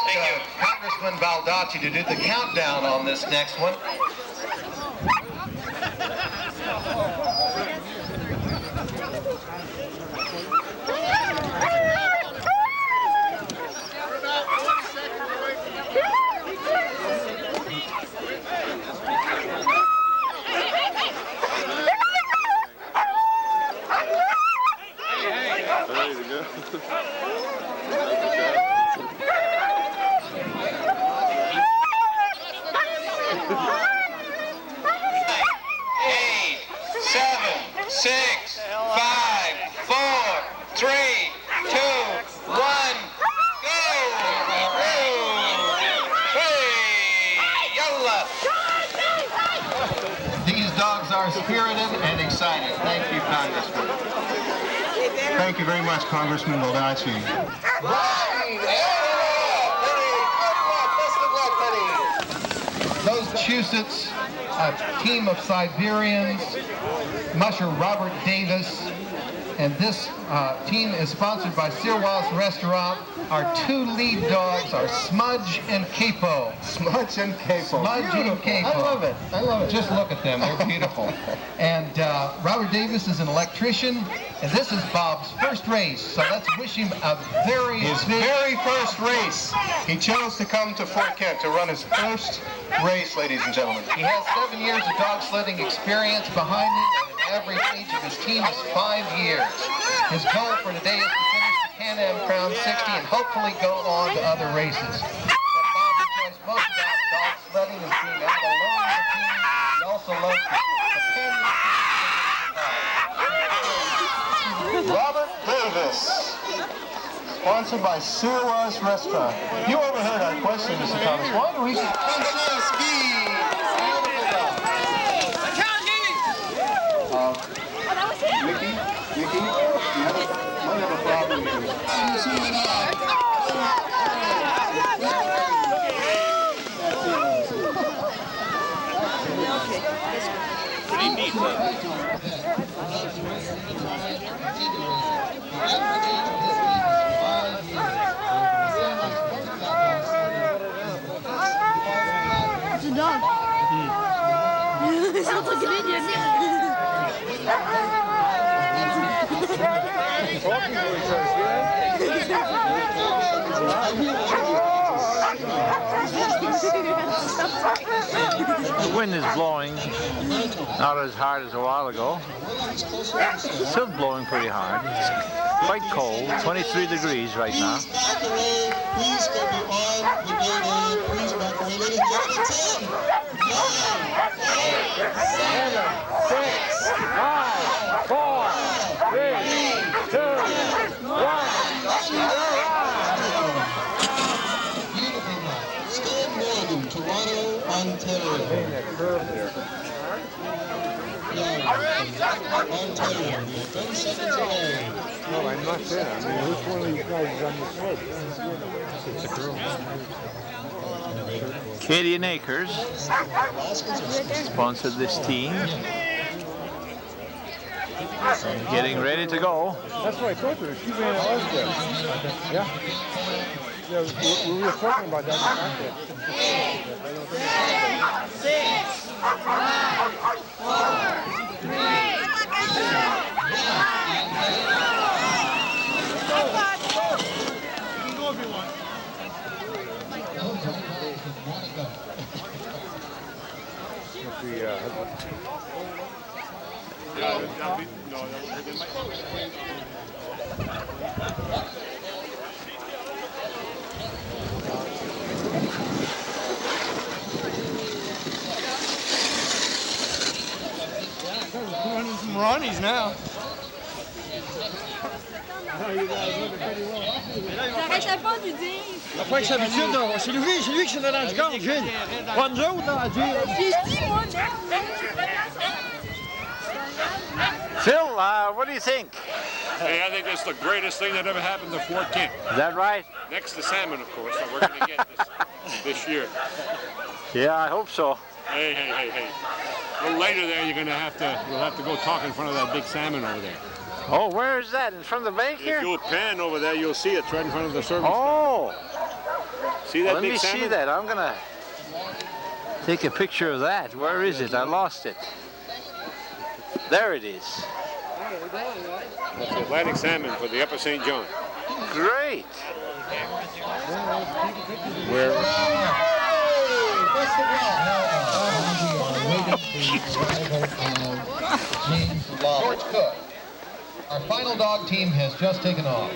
Congressman Baldacci to do the countdown on this next one. Spirited and excited. Thank you, Congressman. Thank you very much, Congressman Baldacci. Those Massachusetts, a team of Siberians, Musher Robert Davis, and this team is sponsored by Sirwas Restaurant. Our two lead dogs are Smudge and Capo. Smudge and Capo. Smudge and Capo. I love it. I love it. Just look at them. They're beautiful. And Robert Davis is an electrician, and this is Bob's first race. So let's wish him a his very first race. He chose to come to Fort Kent to run his first race, ladies and gentlemen. He has 7 years of dog sledding experience behind him, and the average age of his team is 5 years. His goal for today is to finish the Can-Am Crown 60 and hopefully go on to other races. What Bob enjoys most about dog sledding is being out alone with the team. He also loves the companionship. Robert Davis, sponsored by Sirwas Restaurant. You overheard our question, Mr. Thomas. Why do we... Mickey, you might have a problem here. Pretty neat, It's a dog. It sounds like an Indian. The wind is blowing, not as hard as a while ago. Still blowing pretty hard. It's quite cold, 23 degrees right now. Please go beyond the building. Please evacuate it. 10, 6, 5, 4, 3, 2, 1. Sled Morgan, Toronto, Ontario. Ontario, 10 seconds away. No, I'm not there. I mean, which one of you guys is on the sled? It's a girl. Canadian Acres sponsored this team. Getting ready to go. That's what I told her. She ran out there. Yeah. Yeah, we were talking about that. 6, 5, 4, 3, Some Ronnies now. J'arrêtais pas de lui dire. Après que c'est habitude, c'est lui qui s'en est rendu compte, Gilles. Pas nous autres, là, à dire. J'ai dit, moi, Phil, what do you think? Hey, I think it's the greatest thing that ever happened to Fort Kent. Is that right? Next to salmon, of course, that we're going to get this year. Yeah, I hope so. Hey. A little later there, we'll have to go talk in front of that big salmon over there. Oh, where is that? In front of the bank here? If you'll pan over there, you'll see it right in front of the service. Oh! See that big Let me salmon? see that. I'm going to take a picture of that. Where is it? I lost it. There it is. That's the Atlantic salmon for the Upper St. John. Great. Where? George Cook. Our final dog team has just taken off.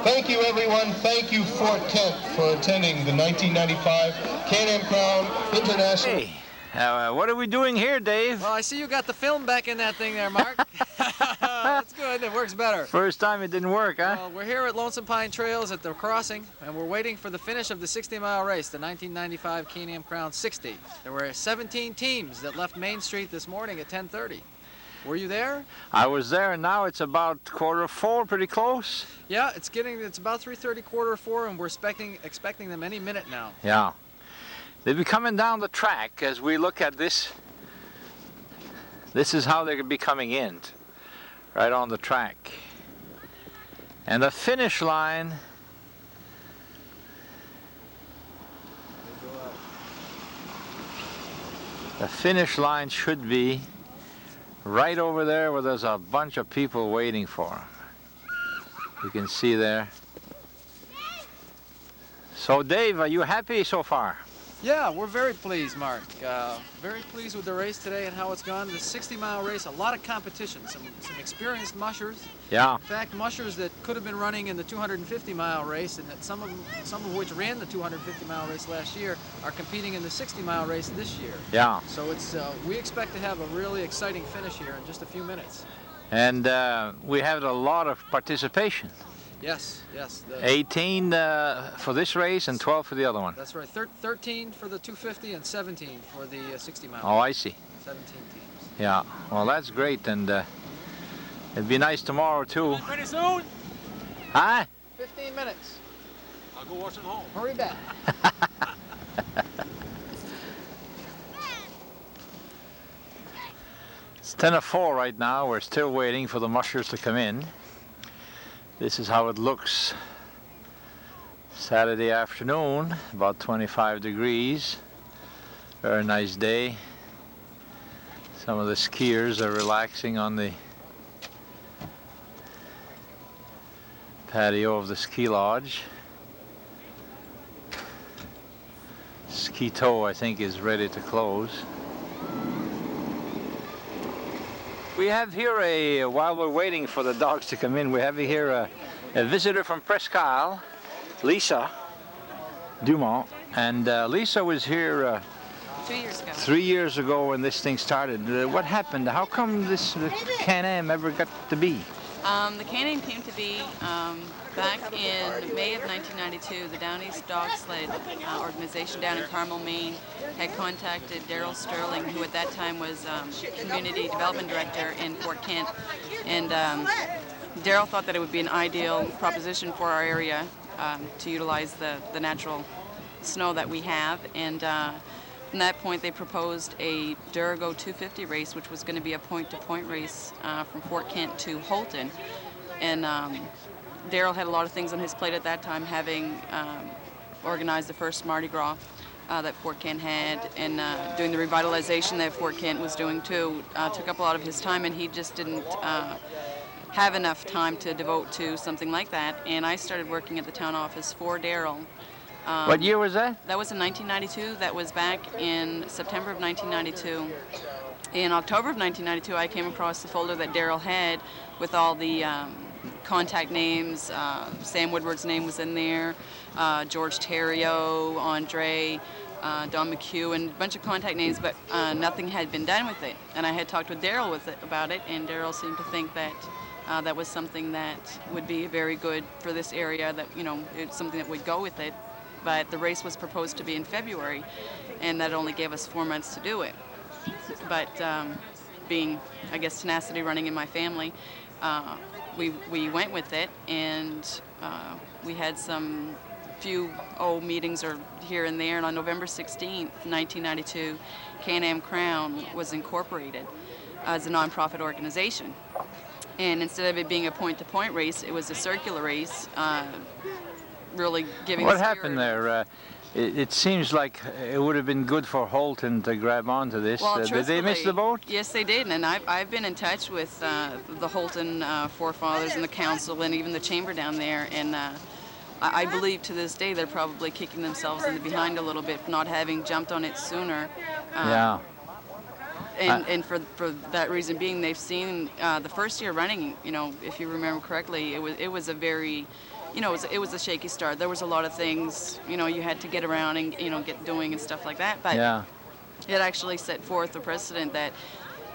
Thank you, everyone. Thank you, Fort Kent, for attending the 1995 Can-Am Crown International. Hey, what are we doing here, Dave? Well, I see you got the film back in that thing there, Mark. That's good. It works better. First time it didn't work, huh? Well, we're here at Lonesome Pine Trails at the crossing, and we're waiting for the finish of the 60-mile race, the 1995 Can-Am Crown 60. There were 17 teams that left Main Street this morning at 10:30. Were you there? I was there, and now it's about 3:45, pretty close. Yeah, it's about 3:30, 4:45, and we're expecting them any minute now. Yeah. They'll be coming down the track as we look at this. This is how they're going to be coming in, right on the track. And the finish line, should be right over there where there's a bunch of people waiting for them. You can see there. So Dave, are you happy so far? Yeah, we're very pleased, Mark. Very pleased with the race today and how it's gone. The 60-mile race, a lot of competition, some experienced mushers. Yeah. In fact, mushers that could have been running in the 250-mile race, and that some of which ran the 250-mile race last year, are competing in the 60-mile race this year. Yeah. So it's we expect to have a really exciting finish here in just a few minutes. And we had a lot of participation. Yes. 18 for this race and 12 for the other one. That's right. 13 for the 250 and 17 for the 60-mile. Oh, I see. 17 teams. Yeah. Well, that's great, and it'd be nice tomorrow too. Pretty soon. Huh? 15 minutes. I'll go watch them home. Hurry back. It's 10:04 right now. We're still waiting for the mushers to come in. This is how it looks Saturday afternoon, about 25 degrees. Very nice day. Some of the skiers are relaxing on the patio of the ski lodge. Ski tow, I think, is ready to close. We have here while we're waiting for the dogs to come in, we have here a visitor from Presque Isle, Lisa Dumont. And Lisa was here 3 years ago. 3 years ago when this thing started. What happened? How come this Can-Am ever got to be? The Can-Am came to be back in May of 1992. The Down East Dog Sled organization down in Carmel, Maine, had contacted Daryl Sterling, who at that time was Community Development Director in Fort Kent. And Daryl thought that it would be an ideal proposition for our area to utilize the natural snow that we have. And from that point, they proposed a Durago 250 race, which was going to be a point-to-point race from Fort Kent to Holton. And Daryl had a lot of things on his plate at that time, having organized the first Mardi Gras that Fort Kent had, and doing the revitalization that Fort Kent was doing too. Took up a lot of his time, and he just didn't have enough time to devote to something like that. And I started working at the town office for Daryl. What year was that? That was in 1992. That was back in September of 1992. In October of 1992, I came across the folder that Daryl had with all the contact names. Sam Woodward's name was in there, George Theriault, Andre, Don McHugh, and a bunch of contact names, but nothing had been done with it. And I had talked with Daryl about it, and Daryl seemed to think that that was something that would be very good for this area, that, you know, it's something that would go with it. But the race was proposed to be in February, and that only gave us 4 months to do it. But being, I guess, tenacity running in my family, we went with it, and we had some few meetings or here and there, and on November 16th, 1992, Can-Am Crown was incorporated as a nonprofit organization. And instead of it being a point-to-point race, it was a circular race, really giving What happened there? It seems like it would have been good for Holton to grab onto this. Well, did they miss the boat? Yes, they did, and I've been in touch with the Holton forefathers and the council and even the chamber down there, and I believe to this day they're probably kicking themselves in the behind a little bit for not having jumped on it sooner. Yeah. And for that reason being, they've seen the first year running, you know, if you remember correctly, it was a very, you know, it was a shaky start. There was a lot of things, you know, you had to get around and, you know, get doing and stuff like that. But yeah, it actually set forth a precedent that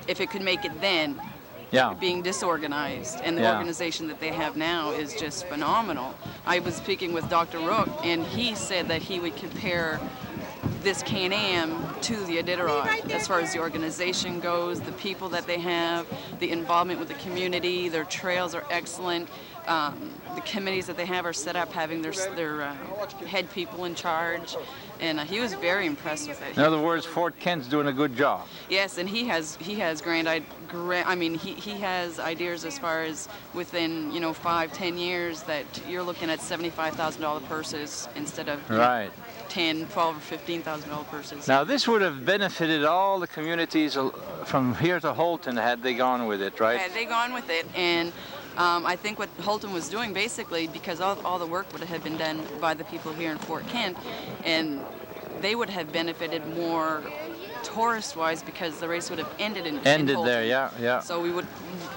if it could make it then, yeah, being disorganized, and the organization that they have now is just phenomenal. I was speaking with Dr. Rook, and he said that he would compare this Can-Am to the Iditarod as far as the organization goes, the people that they have, the involvement with the community. Their trails are excellent. The committees that they have are set up having their head people in charge, and he was very impressed with it. In other words, Fort Kent's doing a good job. Yes, and he has I mean, he has ideas as far as within, you know, 5-10 years that you're looking at $75,000 purses instead of right. $10,000, $12,000 or $15,000 purses. Now this would have benefited all the communities from here to Holton had they gone with it, right? Had they gone with it, and I think what Holton was doing basically, because all the work would have been done by the people here in Fort Kent, and they would have benefited more tourist-wise because the race would have ended in Holton. There, yeah. So we would.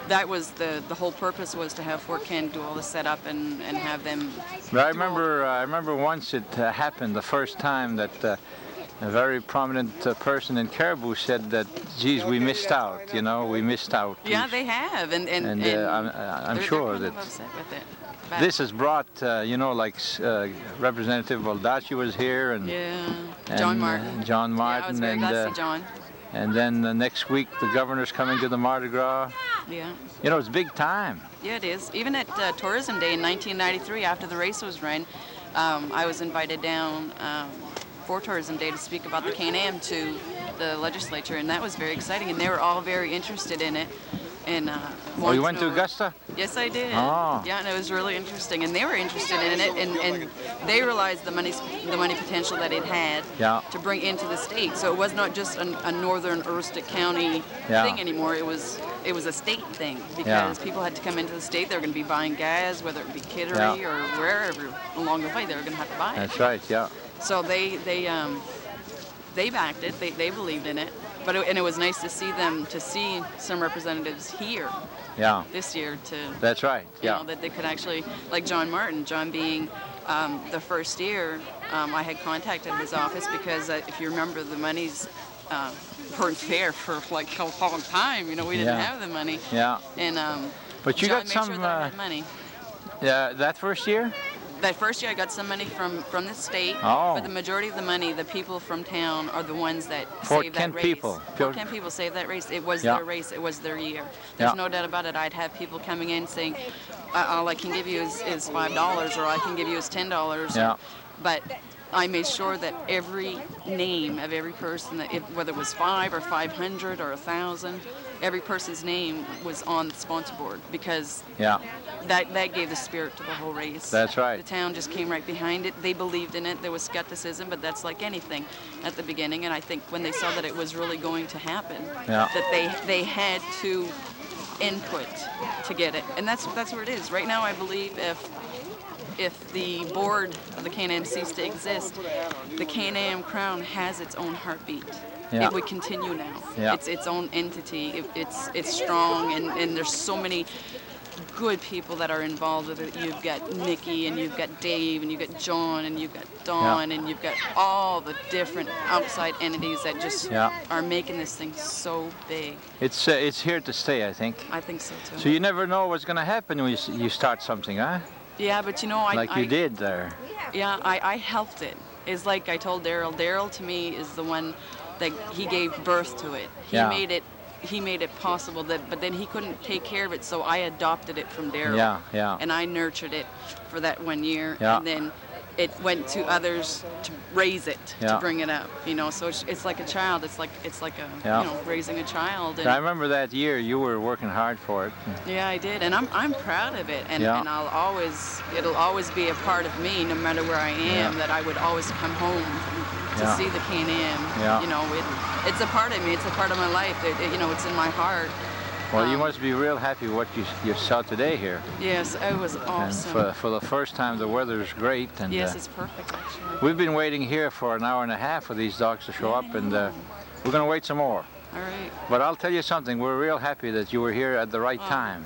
That was the whole purpose, was to have Fort Kent do all the setup and have them. But I remember once it happened the first time that a very prominent person in Caribou said that, geez, we missed out. You know, we missed out. Yeah, they have, and I'm sure they're that. kind of upset with it. This has brought, you know, like Representative Baldacci was here, and John Martin. John Martin, I was very glad to see John. And then next week the governor's coming to the Mardi Gras. Yeah. You know, it's big time. Yeah, it is. Even at Tourism Day in 1993, after the race was run, I was invited down for Tourism Day to speak about the Can-Am to the legislature, and that was very exciting. And they were all very interested in it. And you went to Augusta? Yes, I did. Oh. Yeah, and it was really interesting, and they were interested in it, and they realized the money potential that it had to bring into the state. So it was not just a northern Aroostook County thing anymore. It was a state thing, because people had to come into the state. They were going to be buying gas, whether it be Kittery or wherever along the way. They were going to have to buy it. That's right. Yeah. So they backed it. They believed in it. But it was nice to see some representatives here this year to. That's right. You know, that they could actually, like John Martin. John being the first year, I had contacted his office because if you remember, the monies weren't there for like a long time. You know, we didn't have the money. Yeah. And But you got made some, sure that I had money. that first year? That first year I got some money from the state, Oh. but the majority of the money, the people from town are the ones that Fort saved Kent that race. people. Fort Kent people saved that race. It was Yeah. their race. It was their year. There's Yeah. no doubt about it. I'd have people coming in saying, all I can give you is $5, or I can give you is $10. Yeah. But I made sure that every name of every person, whether it was 5 or 500 or 1,000, every person's name was on the sponsor board, because Yeah. that gave the spirit to the whole race. That's right. The town just came right behind it. They believed in it. There was skepticism, but that's like anything at the beginning. And I think when they saw that it was really going to happen, Yeah. that they had to input to get it. And that's where it is. Right now, I believe if the board of the Can-Am ceased to exist, the Can-Am Crown has its own heartbeat. Yeah. It would continue now. Yeah. It's its own entity. It's strong, and there's so many good people that are involved with it. You've got Nikki, and you've got Dave, and you've got John, and you've got Dawn, and you've got all the different outside entities that just are making this thing so big. It's here to stay, I think. I think so too. So you never know what's going to happen when you start something, huh? Yeah, but you know, Like you did there. Yeah, I helped it. It's like I told Daryl. Daryl to me is the one that he gave birth to it. He made it possible, but then he couldn't take care of it, so I adopted it from Daryl. Yeah, yeah. And I nurtured it for that 1 year, Yeah. and then it went to others to raise it, Yeah. to bring it up. You know, so it's like a child. It's like a Yeah. you know, raising a child. And I remember that year you were working hard for it. yeah, I did, and I'm proud of it, and, Yeah. and it'll always be a part of me, no matter where I am. Yeah. That I would always come home to Yeah. see the Can-Am. Yeah. You know, it's a part of me. It's a part of my life. You know, it's in my heart. Well, you must be real happy with what you saw today here. Yes, it was awesome. And for the first time, the weather's great. And yes, it's perfect, actually. we've been waiting here for an hour and a half for these dogs to show up, and we're going to wait some more. All right. But I'll tell you something, we're real happy that you were here at the right time.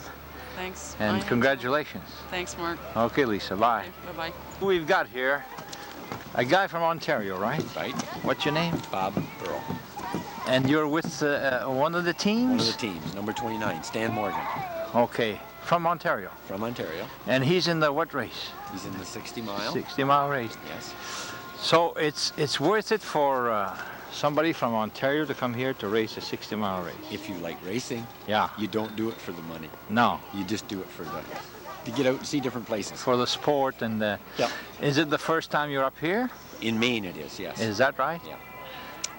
Thanks. And I am. congratulations. Thanks, Mark. Okay, Lisa, bye. Bye-bye. We've got here a guy from Ontario, right? Right. What's your name? Bob Burrow. And you're with one of the teams? One of the teams, number 29, Stan Morgan. Okay, from Ontario? From Ontario. And he's in the what race? He's in the 60-mile. 60-mile race. Yes. So it's worth it for somebody from Ontario to come here to race a 60-mile race? If you like racing, yeah, you don't do it for the money. No. You just do it to get out and see different places. For the sport and Yep. Is it the first time you're up here? In Maine it is, yes. Is that right? Yeah.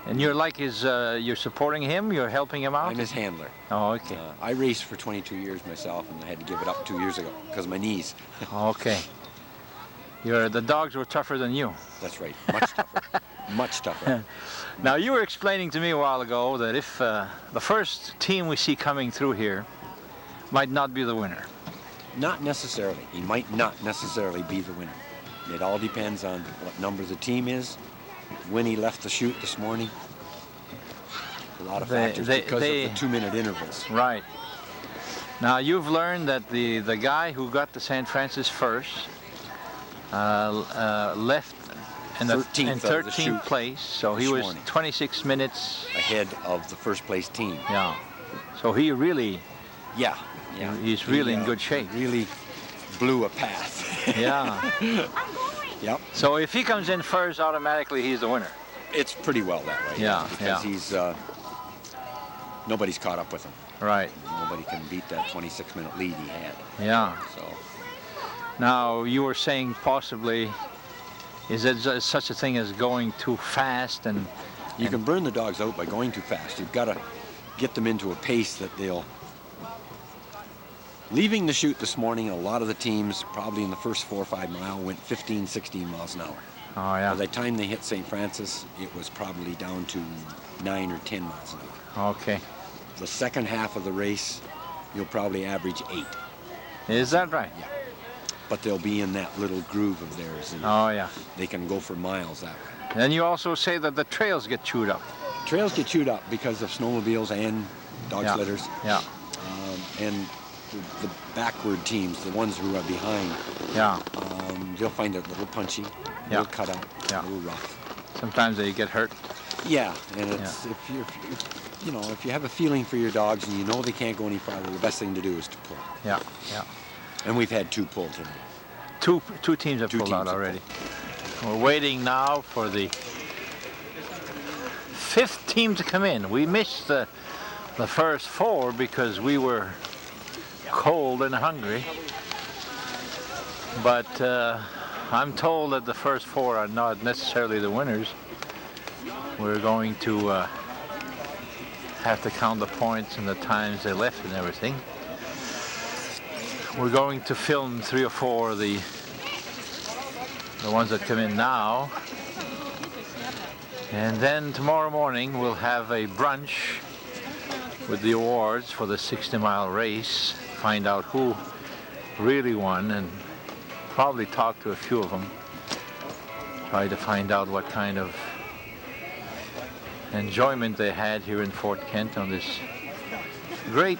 And you're like you're supporting him, you're helping him out? I'm his handler. Oh, okay. I raced for 22 years myself, and I had to give it up 2 years ago because of my knees. Okay. The dogs were tougher than you. That's right, much tougher, much tougher. Now, you were explaining to me a while ago that if the first team we see coming through here might not be the winner. Not necessarily. He might not necessarily be the winner. It all depends on what number the team is, when he left the chute this morning. A lot of factors because of the 2-minute intervals. Right. Now, you've learned that the guy who got to St. Francis first left in 13th place, so he was 26 minutes ahead of the first place team. Yeah. So he really, yeah. He's really in good shape. Really blew a path. Yeah. Yep. So if he comes in first, automatically he's the winner. It's pretty well that way. Yeah. Because he's nobody's caught up with him. Right. Nobody can beat that 26-minute lead he had. Yeah. So. Now, you were saying possibly, is there such a thing as going too fast? And you can burn the dogs out by going too fast. You've got to get them into a pace that they'll... Leaving the chute this morning, a lot of the teams, probably in the first 4 or 5 mile, went 15, 16 miles an hour. Oh, yeah. By the time they hit St. Francis, it was probably down to 9 or 10 miles an hour. Okay. The second half of the race, you'll probably average 8. Is that right? Yeah. But they'll be in that little groove of theirs. And oh, yeah. They can go for miles that way. And you also say that the trails get chewed up. Trails get chewed up because of snowmobiles and dog sledders. Yeah. And the backward teams, the ones who are behind, they'll find it a little punchy, a little cut out, a little rough. Sometimes they get hurt. Yeah, and it's you know, if you have a feeling for your dogs and you know they can't go any farther, the best thing to do is to pull. Yeah, yeah. And we've had 2 pull today. Two teams have pulled out already. We're waiting now for the 5th team to come in. We missed the first 4 because we were cold and hungry. But I'm told that the first 4 are not necessarily the winners. We're going to have to count the points and the times they left and everything. We're going to film 3 or 4 of the ones that come in now. And then tomorrow morning we'll have a brunch with the awards for the 60-mile race, find out who really won, and probably talk to a few of them, try to find out what kind of enjoyment they had here in Fort Kent on this great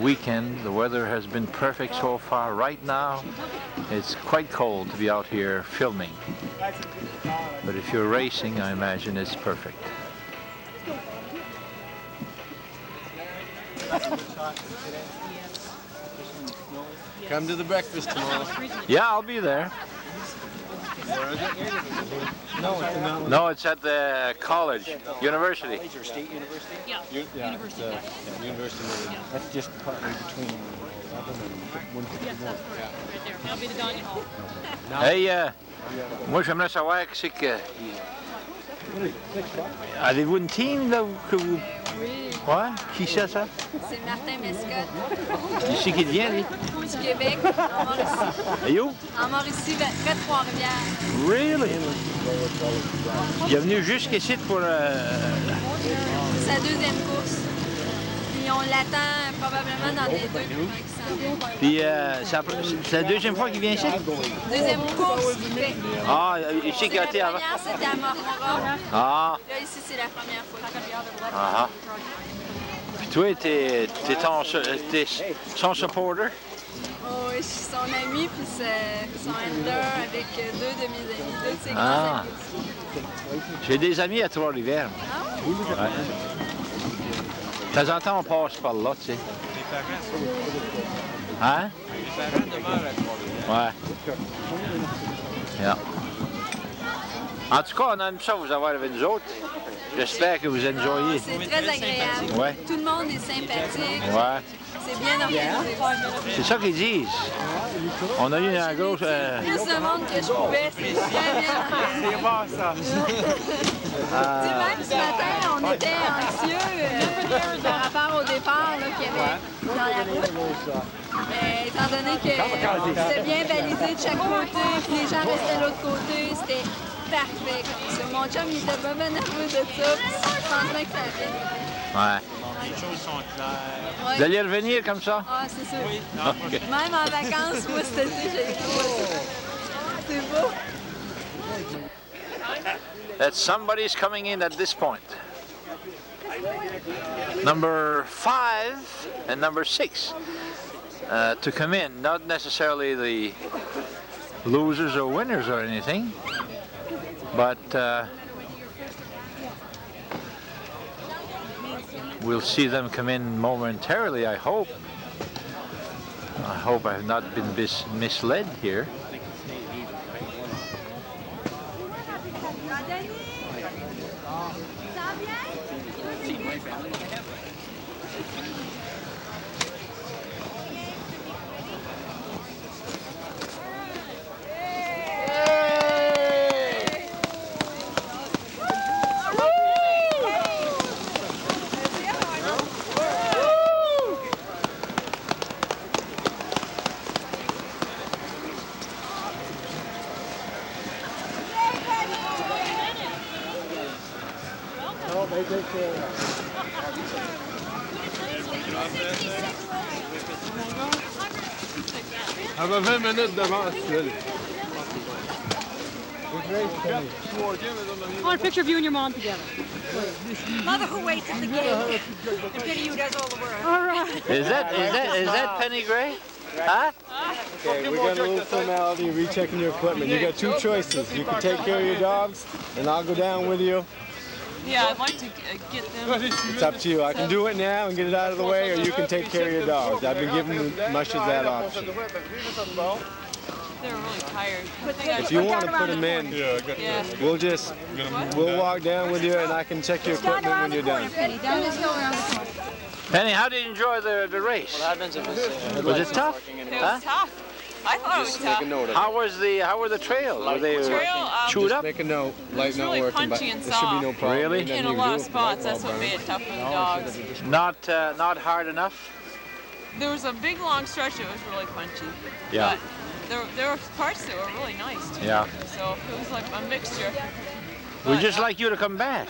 weekend. The weather has been perfect so far. Right now it's quite cold to be out here filming, but if you're racing, I imagine it's perfect. Come to the breakfast tomorrow. Yeah, I'll be there. Where is it? No, it's at the college, university. College or state university? Yeah. University. University. That's just partly between 11 and 151. Yes, that's correct. Right there. That'll be the dining hall. Hey, moi j'aimerais savoir que c'est que... Avez-vous une team là que vous... Oui. Ouais? Qui c'est ça? C'est Martin Mescotte. Ici qui vient, lui? Du Québec, en Mauricie. Et où? En Mauricie, près de Trois-Rivières. Really? Il est venu jusqu'ici pour... C'est sa 2e course. Puis on l'attend probablement dans les 2. Puis c'est la 2e fois qu'il vient ici? 2e course qu'il fait. Ah, ici qu'il a été avant? La première, c'était à Mormora. Ah. Là, ici, c'est la première fois. Ah. Puis toi, t'es son supporter? Oh, oui, je suis son ami, puis c'est son handler avec 2 de mes amis, 2 de ses grands Ah. amis. J'ai des amis à Trois-Rivières. Ah oui? Ouais. De temps en temps, on passe par là, tu sais. Hein? Ouais. Yeah. En tout cas, on aime ça vous avoir avec nous autres. J'espère que vous enjoyez. C'est très agréable. Ouais. Tout le monde est sympathique. Ouais. C'est bien organisé. C'est ça qu'ils disent. On a eu un gros... Plus de monde que je pouvais, c'est très bien organisé. C'est bon, ça. Tu sais, même ce matin, on était anxieux par rapport au départ qu'il y avait dans la route. Mais étant donné que c'était bien balisé de chaque côté, puis les gens restaient de l'autre côté, c'était parfait comme ça. Mon chum, il était pas bien nerveux de ça, puis je pense bien que ça allait. Ouais. Les choses sont claires. Vous allez revenir comme ça? Ah, c'est sûr. Oui. Okay. Même en vacances, moi, cet été, j'ai été ça. C'est beau. That somebody's coming in at this point. Number 5 and number 6 to come in. Not necessarily the losers or winners or anything, but we'll see them come in momentarily, I hope. I hope I have not been misled here. Avait 20 minutes d'avance, Sled. I want a picture of you and your mom together. Mother who waits at the gate. And Penny who does all the work. All right. Is that Penny Gray? Huh? Okay, we got a little formality, rechecking your equipment. You got two choices. You can take care of your dogs, and I'll go down with you. Yeah, I'd like to get them. It's up to you. I can do it now and get it out of the way, or you can take care of your dogs. I've been giving the mushers that option. They're really tired. If you want to put them in, we'll walk down with you, and I can check your equipment when you're done. Penny, how did you enjoy the race? Was it tough? It was tough. I thought it was tough. How were the trails? Were they chewed up? Make a note. Light not really working, but punchy and there should be no soft. problem. Really? In a lot of spots, that's what made it tough for the dogs. Not hard enough? There was a big long stretch that was really punchy. Yeah. But there were parts that were really nice too. Yeah. So it was like a mixture. We'd just like you to come back.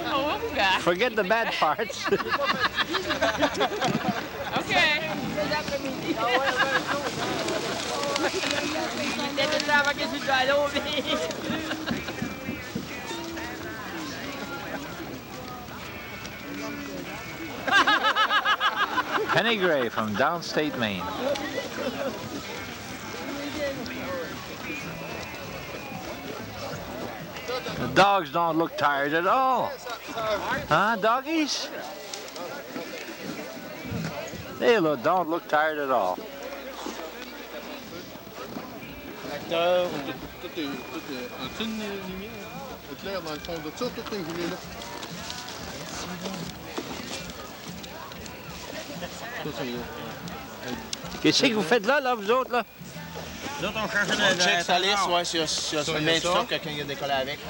Oh, we'll be back. Forget the bad parts. Okay. Penny Gray from downstate Maine. The dogs don't look tired at all. Huh, doggies? They don't look tired at all. L'acteur, tout est en dessous de lumière. Éclair dans le fond de ça, tout est gelé là. Qu'est-ce que vous faites là, vous autres, là? Nous autres, on cherche de check sa liste, ouais, si ça se met ça, quelqu'un y a décollé avec.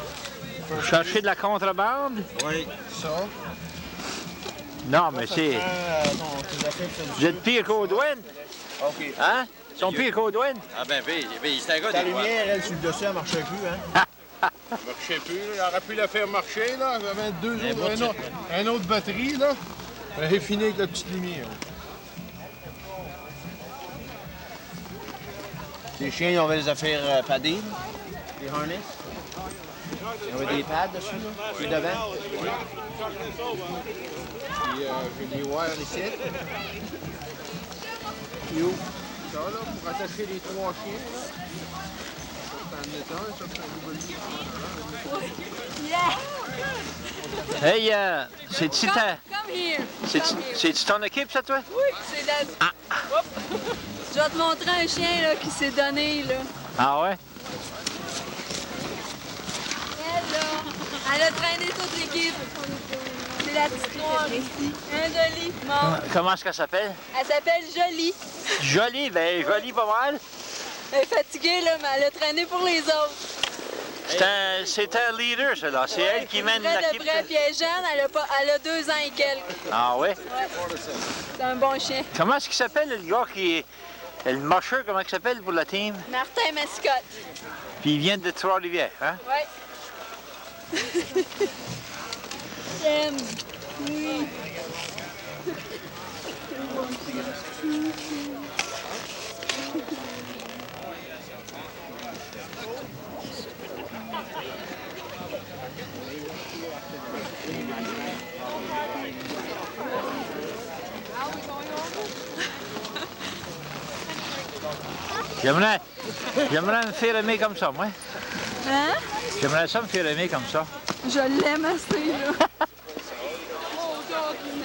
Vous cherchez de la contrebande? Oui. Ça. Non, mais c'est... Vous êtes pire qu'aux douanes? OK. Hein? Ils sont pires qu'aux douanes? Ah ben, c'est un gars. Ta lumière, elle, sur le dessus, elle marchait plus, hein? Elle marchait plus, il aurait pu la faire marcher, là. J'avais un autre batterie, là. Elle est finie avec la petite lumière. Les chiens, ils ont les affaires padées, les harness. Il y avait des pads dessus, là, puis devant. Puis j'ai des wires ici. Yo. Ça, là, pour attacher les trois chiens, là. Hey, c'est-tu ton équipe, ça, toi? Oui, c'est la... Je vais te montrer un chien là, qui s'est donné, là. Ah ouais? Elle, là, elle a traîné toute l'équipe. C'est la petite noire ici. Un joli, mort. Comment est-ce qu'elle s'appelle? Elle s'appelle Jolie. Jolie? Ben, Jolie pas mal. Elle est fatiguée, là, mais elle a traîné pour les autres. C'est un leader, cela. C'est elle qui mène l'équipe. Puis elle est jeune, elle a 2 ans et quelques. Ah ouais? C'est un bon chien. Comment est-ce qu'il s'appelle, le gars qui est... Le musher, comment il s'appelle pour la team? Martin Mascotte. Puis il vient de Trois-Rivières, hein? Oui. J'aime. Oui. J'aimerais me faire aimer comme ça, moi. Hein? J'aimerais ça me faire aimer comme ça. Je l'aime assez, là.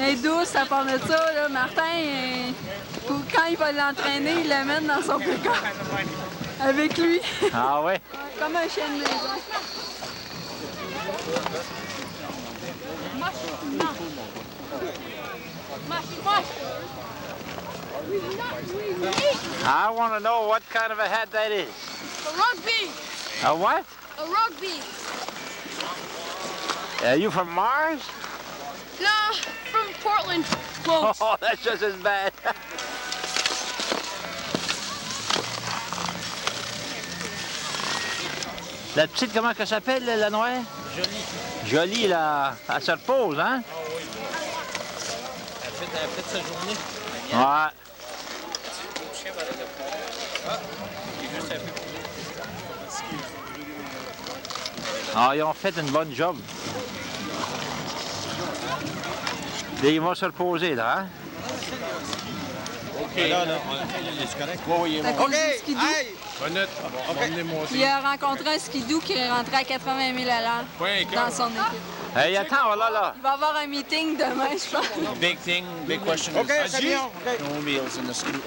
Elle est douce, ça part de ça, là. Martin, quand il va l'entraîner, il l'amène dans son pécan. Avec lui. Ah ouais? Comme un chien de maison. I want to know what kind of a hat that is. A rugby. A what? A rugby. Are you from Mars? No, from Portland. Close. Oh, that's just as bad. La petite, comment elle s'appelle, la noire? Jolie. Jolie, là, elle se repose, hein? Ah oui. Elle a fait sa journée. Ouais. Ah, ils ont fait une bonne job. Là, ils vont se reposer, là, hein? OK. Non, c'est correct. Oui, C'est à cause du skidoo. Honnête, on va venir monter. Il a rencontré un skidoo qui est rentré à 80 000 à l'heure dans son équipe. Hey, attends, là. Il va avoir un meeting demain, je pense. Big thing, big question OK, is c'est bien. snowmobiles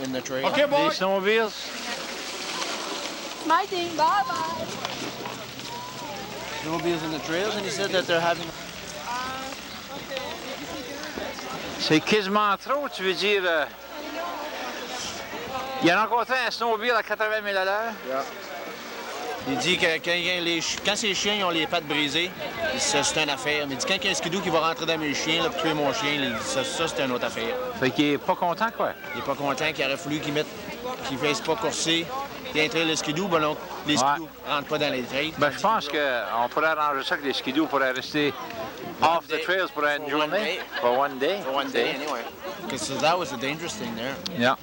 in the trail. OK, boy. Les snowmobiles. My team, bye-bye. Snowmobiles in the trails, and he said that they're having... C'est quasiment trop, tu veux dire... Il a rencontré un snowmobile à 80 000 à l'heure. Yeah. Il dit que quand ces chiens ont les pattes brisées, c'est une affaire. Mais il dit quand il y a un skidoo qui va rentrer dans mes chiens, là, pour tuer mon chien, il dit ça c'est une autre affaire. Fait qu'il est pas content, quoi. Il est pas content qu'il aurait fallu qu'il ne fasse pas courser. Il y a un trail de skidoo, ben non, les skidoos ne rentrent pas dans les trails. Ben, je pense qu'on pourrait arranger ça que les skidoos pourraient rester off the trails pour une journée. For one day. For one day, anyway. Because that was the dangerous thing there. Yeah.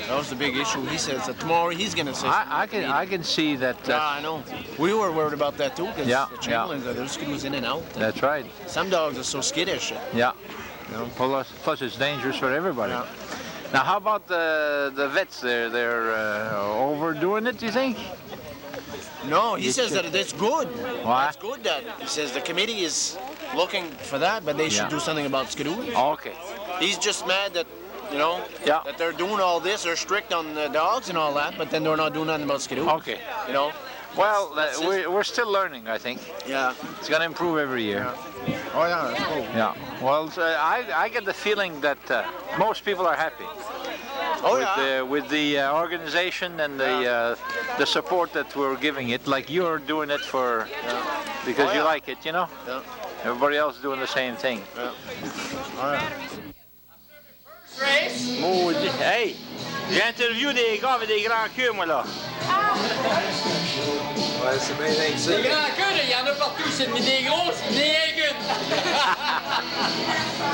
That was the big issue. He says that tomorrow he's going to say I can see that. Yeah, I know. We were worried about that too, because Yeah, the Chamberlains, there's skidoos in and out. That's right. Some dogs are so skittish. Yeah. You know? Plus it's dangerous for everybody. Yeah. Now, how about the vets? They're overdoing it, do you think? No, he says that it's good. Why? It's good that he says the committee is looking for that, but they should do something about skidoo. Okay. He's just mad that, you know, that they're doing all this. They're strict on the dogs and all that, but then they're not doing nothing about skidoo. Okay. You know. Well, we're still learning, I think. Yeah. It's going to improve every year. Yeah. Oh yeah, that's cool. Yeah. Well, I get the feeling that most people are happy. Oh, yeah. With the organization and the support that we're giving it, like you're doing it for because you like it, you know. Yeah. Everybody else is doing the same thing. Yeah. All right. Maudit. Hey, j'ai interviewé des gars avec des grands queues, moi là. Ouais, c'est bien dingue ça. Des grands queues, il y en a partout, c'est des grosses, des aiguës.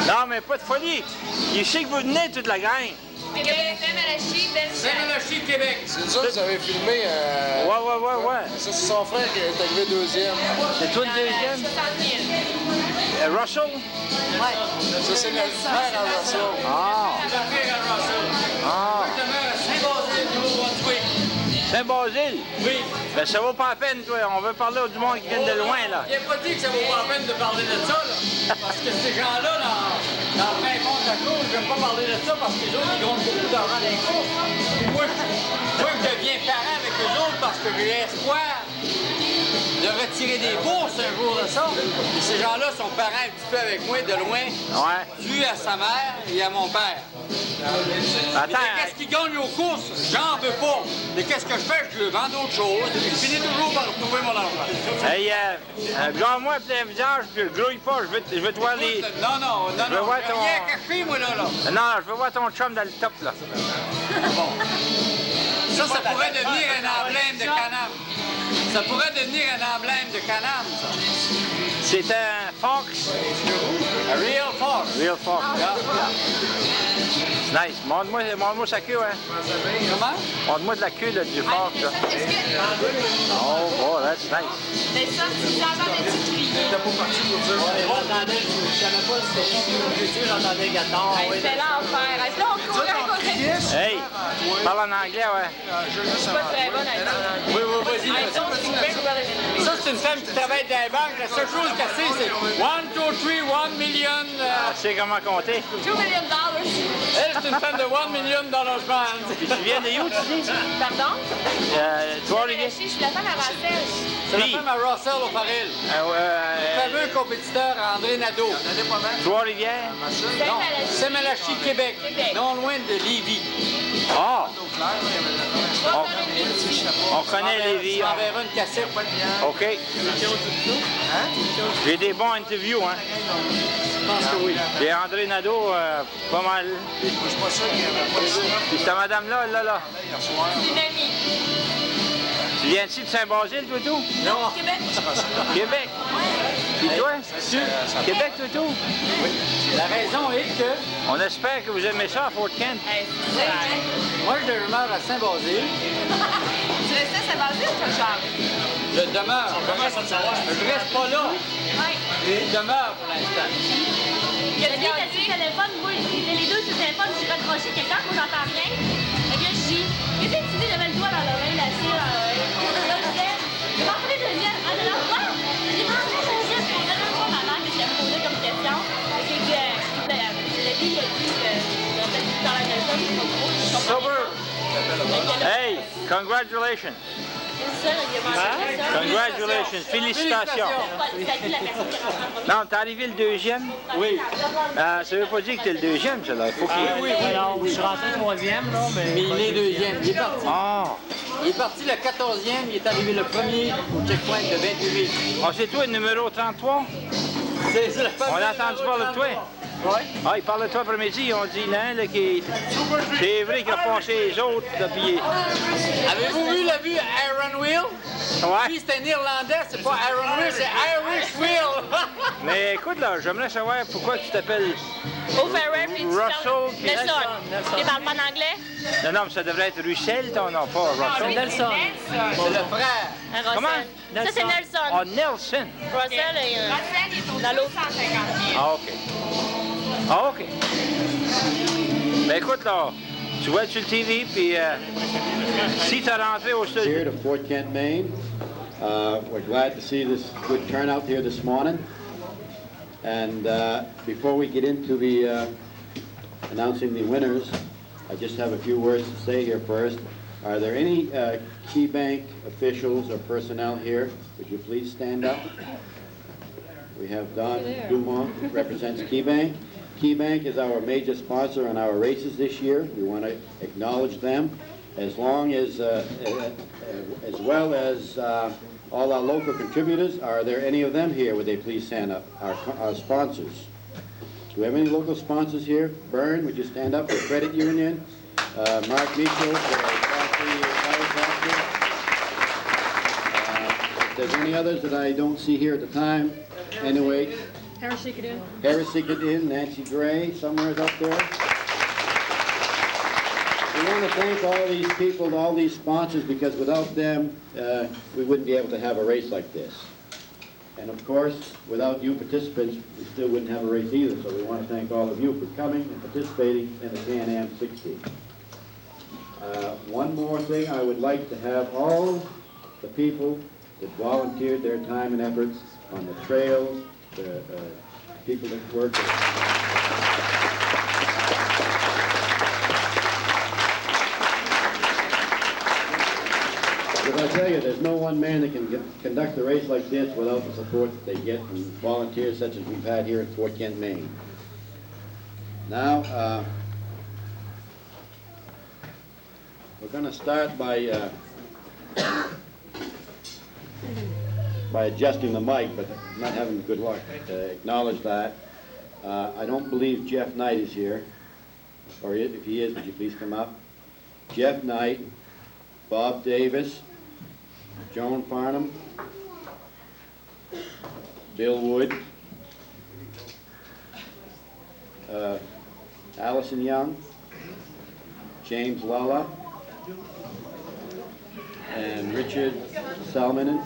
Non, mais pas de folie. Il sait que vous venez toute la gang. Saint-Malachie, Québec. C'est ça que vous avez filmé. Ouais. Ça, c'est son frère qui est arrivé deuxième. C'est toi le deuxième? Russell? Ouais. Ça, c'est le frère à Russell. Ah. Saint-Basile? Oui. Ben ça vaut pas la peine, toi. On veut parler du monde qui vient de loin, là. Il n'a pas dit que ça vaut pas la peine de parler de ça, là. Parce que ces gens-là, dans le fin fond de la course, je n'aime pas parler de ça parce que les autres, ils gagnent beaucoup d'argent dans les courses. Puis moi, je deviens parent avec eux autres parce que j'ai espoir de retirer des bourses un jour de ça. Et ces gens-là sont parents un petit peu avec moi, de loin, dû à sa mère et à mon père. Attends. Qu'est-ce qu'ils gagnent aux courses? J'en veux pas. Mais qu'est-ce que je fais? Je vends d'autres choses. Je finis toujours par retrouver mon argent. Hey, regarde-moi plein visage, puis je grouille pas. Je veux te voir les... Non. Je veux voir ton... Rien caché, moi, là. Non, je veux voir ton chum dans le top, là. Bon. Ça pourrait devenir un emblème de Can-Am. Ça pourrait devenir un emblème de Can-Am, ça. C'est un fox? A real fox. Real fox. Yeah. C'est nice. Montre-moi sa queue, hein. Comment? Montre-moi de la queue du fox, là. Oh, that's nice. Mais ça, si j'entendais du crier. T'as pas parti pour dire. Je savais pas si c'était j'entendais Gaton. C'était l'enfer. Là, on courait. Hey, parle en anglais, ouais. Je suis pas très bonne à être Oui, vas-y. Ça, c'est une femme qui travaille dans les banques. La seule chose qu'elle sait, c'est 1, 2, 3, 1 million. Elle sait comment compter. $2 million. Elle, c'est une femme de $1 million band. Puis tu viens de où, tu dis? Pardon? Trois-Rivières. Je suis la femme à Russell. C'est la femme à Russell au Faril. Le fameux compétiteur André Nadeau. Trois-Rivières? Non, Saint-Malachie, Québec. Non loin de Lévis. Ah! On connaît Lévis. On enverra une cassette. OK. J'ai des bons interviews, hein? Je pense que oui. J'ai André Nadeau, pas mal. Je suis pas sûr qu'il y avait pas ça. Puis ta madame-là, là. C'est une amie. Tu viens-tu de Saint-Basile, toi, tout? Non. Québec. Québec? Puis toi? Québec, toi, tout? Oui. La raison est que... On espère que vous aimez ça à Fort Kent. Moi, je demeure à Saint-Basile. Tu restes à Saint-Basile, toi, Charles? Je demeure. Je reste pas là. Je demeure pour l'instant. Il a dit, t'as dit téléphone, moi, les deux sur le téléphone. téléphone, j'ai raccroché quelqu'un, moi j'entends rien. Fait que je dis, qu'est-ce que tu dis, j'avais le doigt dans l'oreille, là, c'est là, je disais, j'ai rentré deuxième. Ah, non, quoi? J'ai rentré deuxième, je posais même pas ma mère que je me posais comme question. J'ai dit, le dit, il a dit que peut-être que dans la Nelson, c'est pas gros, je comprends. Hey, congratulations. Congratulations, félicitations. Non, t'es arrivé le deuxième? Oui. Ça veut pas dire que t'es le deuxième, ça là. Faut qu'il... oui. Alors, je suis rentré troisième, là, mais il est deuxième. Il est parti. Ah. Il est parti le 14e, il est arrivé le premier au checkpoint de 28 000. Ah, c'est toi le numéro 33? C'est ça. On a entendu parler de toi? Oui. Ah, il parle de toi après-midi, on dit là, qui... C'est vrai qu'il a passé les autres, là, puis... Avez-vous vu la vue Iron Wheel? Ouais. Lui, c'est un Irlandais, c'est pas Iron Wheel, c'est Irish Wheel. Mais écoute, là, j'aimerais savoir pourquoi tu t'appelles... O'Farrell, puis Russell, puis... Nelson. Tu parles pas en anglais? Non, mais ça devrait être Russell, ton nom, pas Russell. Nelson. C'est le frère. Comment? Ça, c'est Nelson. Ah, Nelson. Russell est dans l'autre 150 000. Ah, OK. Ah, OK. Ben écoute, là, tu vois sur le TV, puis si tu as rentré au studio... Here to Fort Kent, Maine. We're glad to see this good turnout here this morning. And before we get into the announcing the winners, I just have a few words to say here first. Are there any Key Bank officials or personnel here? Would you please stand up? We have Don Dumont, who represents Key Bank. Key Bank is our major sponsor on our races this year. We want to acknowledge them, as well as all our local contributors. Are there any of them here? Would they please stand up? Our sponsors. Do we have any local sponsors here? Byrne, would you stand up? The Credit Union. Mark Mitchell, if there's any others that I don't see here at the time, anyway. Harris Inn. Harris Inn, Nancy Gray, somewhere up there. We want to thank all these people, all these sponsors, because without them, we wouldn't be able to have a race like this. And of course, without you participants, we still wouldn't have a race either. So we want to thank all of you for coming and participating in the Can-Am 60. One more thing, I would like to have all the people that volunteered their time and efforts on the trails, the people that work. Because I tell you, there's no one man that can conduct a race like this without the support that they get from volunteers such as we've had here at Fort Kent, Maine. Now, we're going to start by adjusting the mic, but not having good luck. Acknowledge that. I don't believe Jeff Knight is here. Or if he is, would you please come up? Jeff Knight, Bob Davis, Joan Farnham, Bill Wood, Allison Young, James Lala, and Richard Salmonen.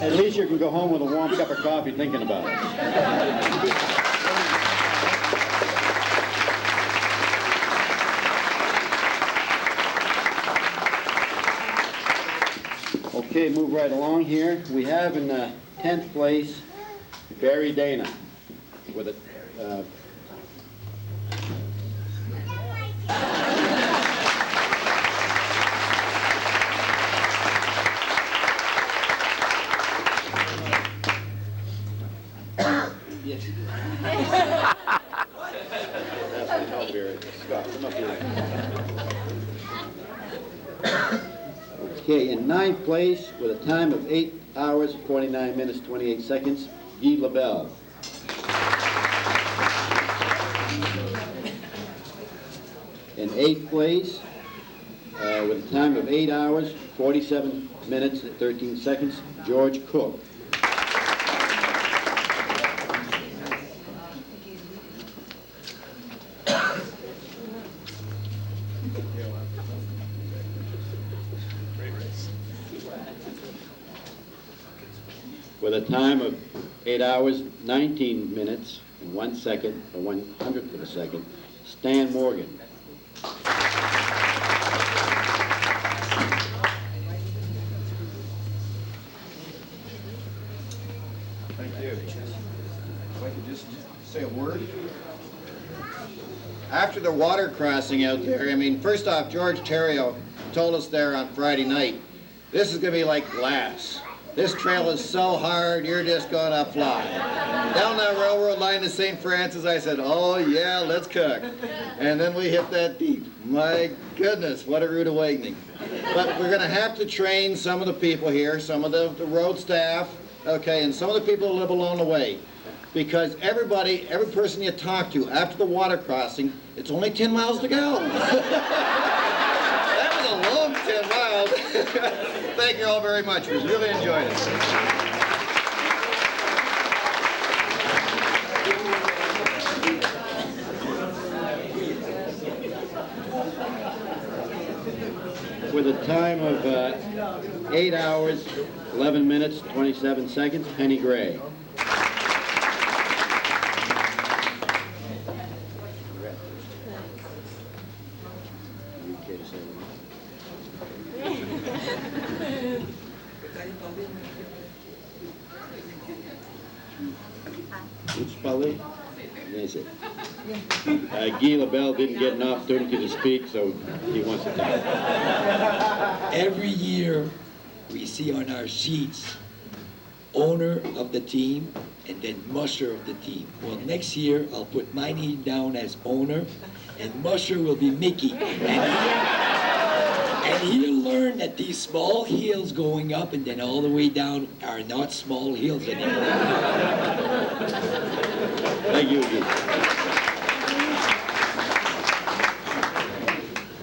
At least you can go home with a warm cup of coffee thinking about it. Okay, move right along here. We have in 10th place Barry Dana with a yes, you do. That's my help here. Scott, come up here. Okay, in 9th place with a time of 8 hours, 49 minutes, 28 seconds, Guy LaBelle. In 8th place with a time of 8 hours, 47 minutes, 13 seconds, George Cook. with a time of 8 hours, 19 minutes, and 1 second, or 1/100th of a second, Stan Morgan. Thank you. If I could just say a word. After the water crossing out there, I mean, first off, George Theriault told us there on Friday night, this is going to be like glass. This trail is so hard, you're just going to fly. Down that railroad line to St. Francis, I said, oh yeah, let's cook. And then we hit that deep. My goodness, what a rude awakening. But we're going to have to train some of the people here, some of the road staff, okay, and some of the people who live along the way. Because everybody, every person you talk to after the water crossing, it's only 10 miles to go. That was a long 10 miles. Thank you all very much. We really enjoyed it. With a time of 8 hours, 11 minutes, 27 seconds, Penny Gray. Guy LaBelle didn't get an opportunity to speak, so he wants to talk. Every year, we see on our sheets, owner of the team, and then musher of the team. Well, next year, I'll put my name down as owner, and musher will be Mickey. And he'll learn that these small hills going up and then all the way down are not small hills anymore. Thank you, Guy.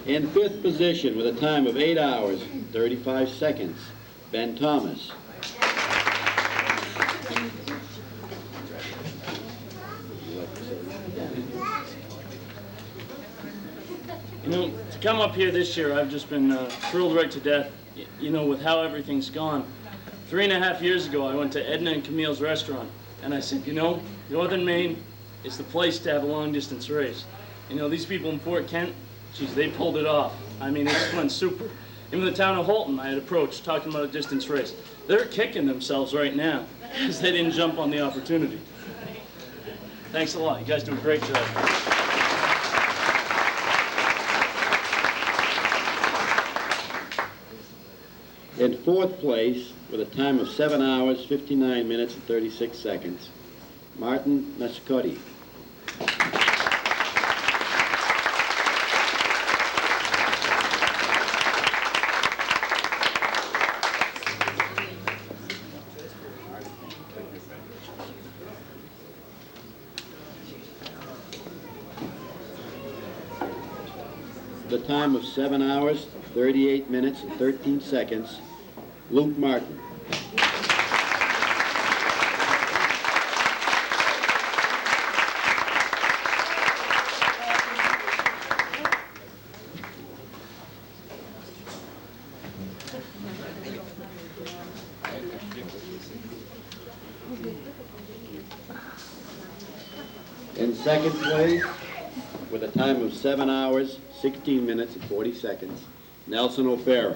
In 5th position, with a time of 8 hours, 35 seconds, Ben Thomas. You know, to come up here this year, I've just been thrilled right to death, you know, with how everything's gone. 3.5 years ago, I went to Edna and Camille's restaurant, and I said, you know, Northern Maine is the place to have a long-distance race. You know, these people in Fort Kent, geez, they pulled it off. I mean, it just went super. Even the town of Holton I had approached, talking about a distance race. They're kicking themselves right now because they didn't jump on the opportunity. Thanks a lot. You guys do a great job. In 4th place, with a time of 7 hours, 59 minutes, and 36 seconds, Martin Mascotti. The time of 7 hours, 38 minutes, and 13 seconds, Luke Martin. In 2nd place, with a time of 7 hours, 16 minutes, and 40 seconds, Nelson O'Farah.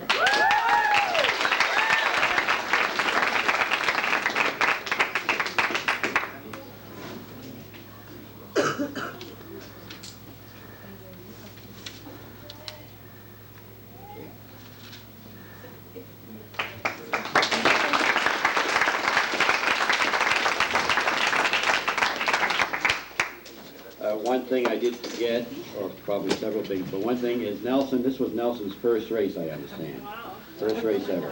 One thing I did forget, or probably several things, but one thing is Nelson, this was Nelson's first race, I understand. First race ever.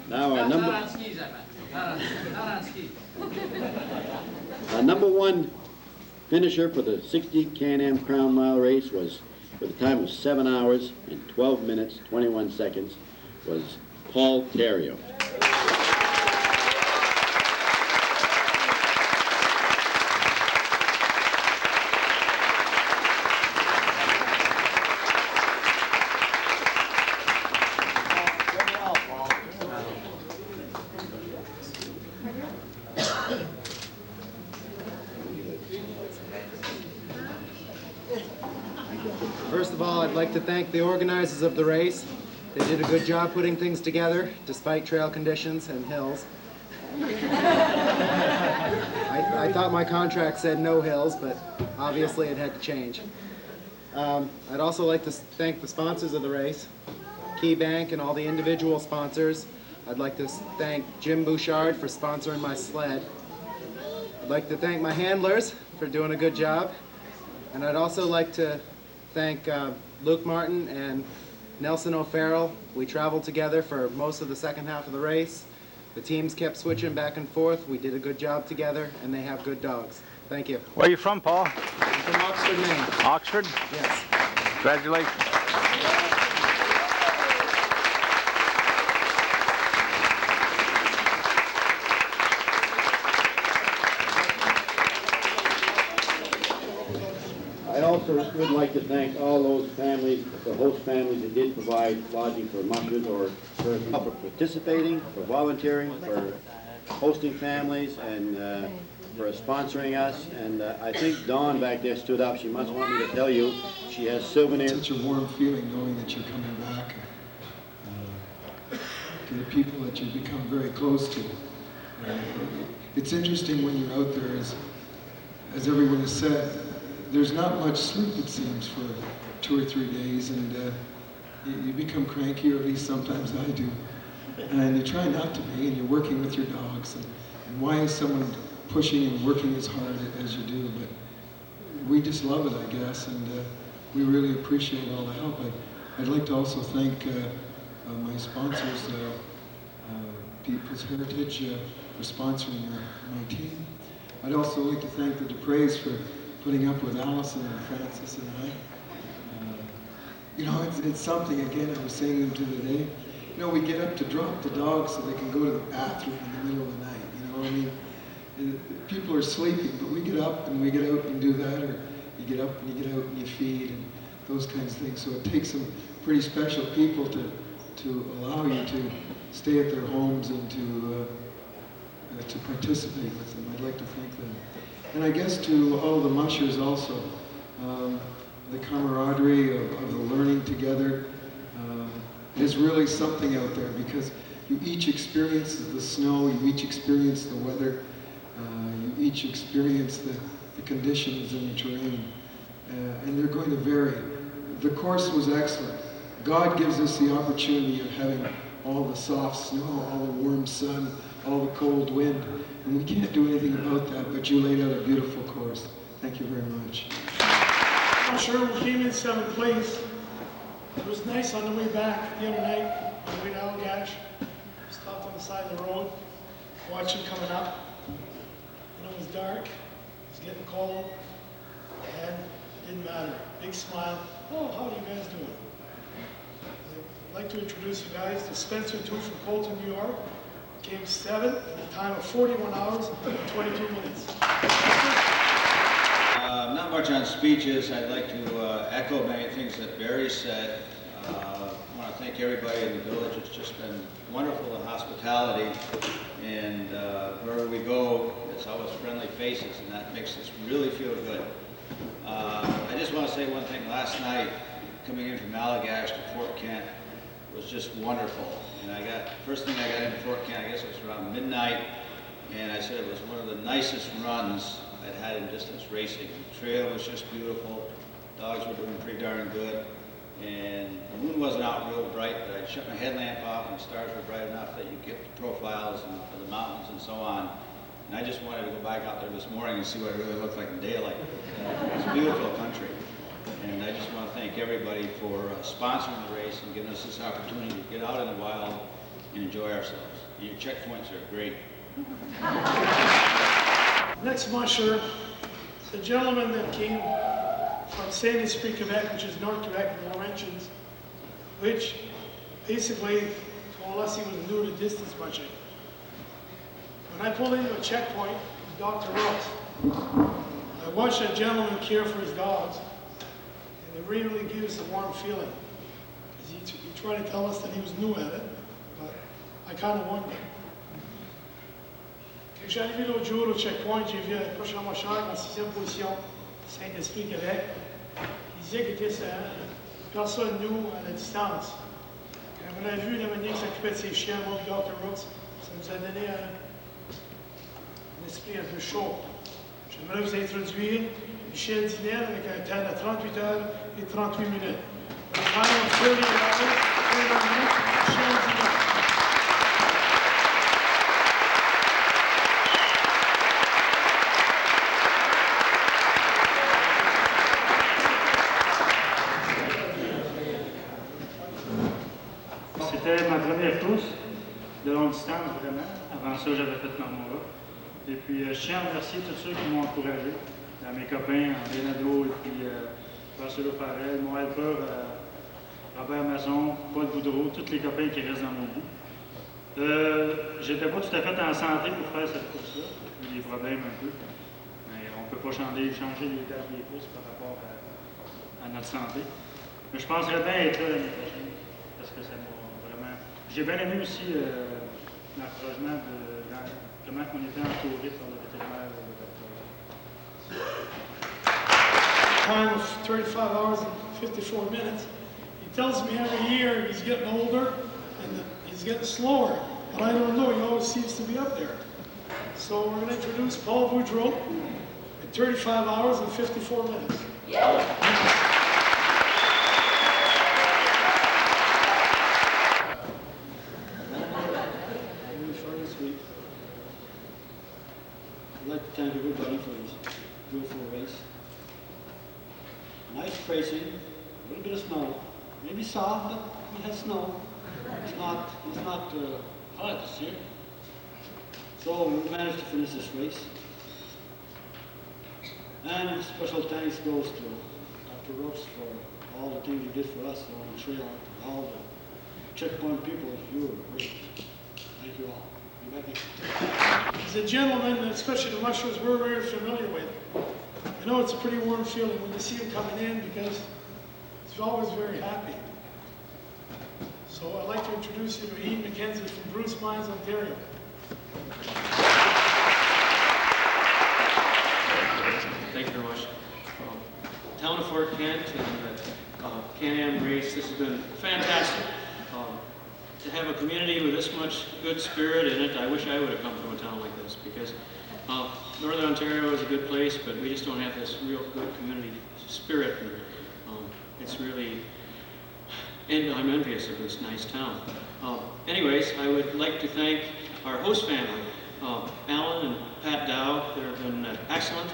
Now our number one finisher for the 60 Can-Am Crown Mile race was, with a time of 7 hours and 12 minutes, 21 seconds, was Paul Theriault. First of all, I'd like to thank the organizers of the race. They did a good job putting things together, despite trail conditions and hills. I thought my contract said no hills, but obviously it had to change. I'd also like to thank the sponsors of the race, Key Bank and all the individual sponsors. I'd like to thank Jim Bouchard for sponsoring my sled. I'd like to thank my handlers for doing a good job. And I'd also like to thank Luke Martin and Nelson O'Farrell. We traveled together for most of the second half of the race. The teams kept switching back and forth. We did a good job together, and they have good dogs. Thank you. Where are you from, Paul? I'm from Oxford, Maine. Oxford? Yes. Congratulations. I also would like to thank all those families, the host families that did provide lodging for mushers or for participating, for volunteering, for hosting families, and for sponsoring us. And I think Dawn back there stood up. She must want me to tell you she has souvenirs. Such a warm feeling knowing that you're coming back to the people that you've become very close to. It's interesting when you're out there, as everyone has said, there's not much sleep, it seems, for 2 or 3 days, and you become cranky, or at least sometimes I do. And you try not to be, and you're working with your dogs. And why is someone pushing and working as hard as you do? But we just love it, I guess, and we really appreciate all the help. I'd like to also thank my sponsors, People's Heritage, for sponsoring my team. I'd also like to thank the Dupreys for putting up with Allison and Francis and I. You know, it's something, again, I was saying them to the day. You know, we get up to drop the dogs so they can go to the bathroom in the middle of the night. You know, I mean, people are sleeping, but we get up and we get out and do that, or you get up and you get out and you feed and those kinds of things. So it takes some pretty special people to allow you to stay at their homes and to participate with them. I'd like to thank them. And I guess to all the mushers also, the camaraderie of the learning together is really something out there, because you each experience the snow, you each experience the weather, you each experience the conditions and the terrain, and they're going to vary. The course was excellent. God gives us the opportunity of having all the soft snow, all the warm sun, all the cold wind, and we can't do anything about that, but you laid out a beautiful course. Thank you very much. I'm sure we came in 7th place. It was nice on the way back the other night, on the way to Allagash. Stopped on the side of the road, watching coming up. And it was dark, it was getting cold, and it didn't matter. Big smile. Oh, how are you guys doing? I'd like to introduce you guys to Spencer 2 from Colton, New York. Came 7th at a time of 41 hours and 22 minutes. Not much on speeches. I'd like to echo many things that Barry said. I want to thank everybody in the village. It's just been wonderful in hospitality, and wherever we go, it's always friendly faces, and that makes us really feel good. I just want to say one thing. Last night, coming in from Allagash to Fort Kent was just wonderful. And first thing I got into Fort Kent, I guess it was around midnight, and I said it was one of the nicest runs I'd had in distance racing. The trail was just beautiful. Dogs were doing pretty darn good. And the moon wasn't out real bright, but I'd shut my headlamp off and the stars were bright enough that you get the profiles and for the mountains and so on. And I just wanted to go back out there this morning and see what it really looked like in daylight. It's a beautiful country. And I just want to thank everybody for sponsoring the race and giving us this opportunity to get out in the wild and enjoy ourselves. Your checkpoints are great. Next musher, the gentleman that came from Saint-Esprit, Quebec, which is North Quebec, in the Laurentians, which basically told us he was new to distance mushing. When I pulled into a checkpoint with Dr. Rose, I watched that gentleman care for his dogs, and it really gives a warm feeling. He tried to tell us that he was new at it, but I kind of wondered. Quand j'ai arrivé l'autre jour au checkpoint, j'ai vu un prochain mocheur en 6e position, Saint-Esprit, Québec. Il disait qu'il était personne, nous, à la distance. Quand on a vu la manière qu'il s'occupait de ses chiens, moi et Dr. Rooks, ça nous a donné un esprit un peu chaud. J'aimerais vous introduire Michel Dinel avec un temps de 38 heures et 38 minutes. The final 30 hours, 30 minutes, Michel Dinel. C'était ma première course de longue distance, vraiment. Avant ça, j'avais fait Marmora. Et puis, je tiens à remercier tous ceux qui m'ont encouragé. Mes copains, André Nadeau, et puis Marcelo Farel, mon helper, Robert Masson, Paul Boudreau, tous les copains qui restent dans mon bout. J'étais pas tout à fait en santé pour faire cette course-là. J'ai eu des problèmes un peu. Mais on ne peut pas changer les dates des courses par rapport à notre santé. Mais je penserais bien être là l'année prochaine. Parce que ça m'a vraiment... J'ai bien aimé aussi l'encouragement de comment on était entouré par le vétérinaire. Time of 35 hours and 54 minutes. He tells me every year he's getting older and he's getting slower. But I don't know, he always seems to be up there. So we're going to introduce Paul Boudreau at 35 hours and 54 minutes. I'd like to thank everybody for this beautiful race. Nice racing, a little bit of snow. Maybe soft, but we had snow. It's not hot this year. So we managed to finish this race. And special thanks goes to Dr. Rooks for all the things you did for us on the trail, all the checkpoint people. You were great. Thank you all. He's a gentleman, especially the mushers we're very familiar with. I know it's a pretty warm feeling when you see him coming in because he's always very happy. So I'd like to introduce you to Ian McKenzie from Bruce Mines, Ontario. Thank you very much. Town of Fort Kent and the Can-Am race, this has been fantastic. To have a community with this much good spirit in it, I wish I would have come from a town like this because Northern Ontario is a good place, but we just don't have this real good community spirit. And, it's really, and I'm envious of this nice town. Anyways, I would like to thank our host family, Alan and Pat Dow. They've been excellent,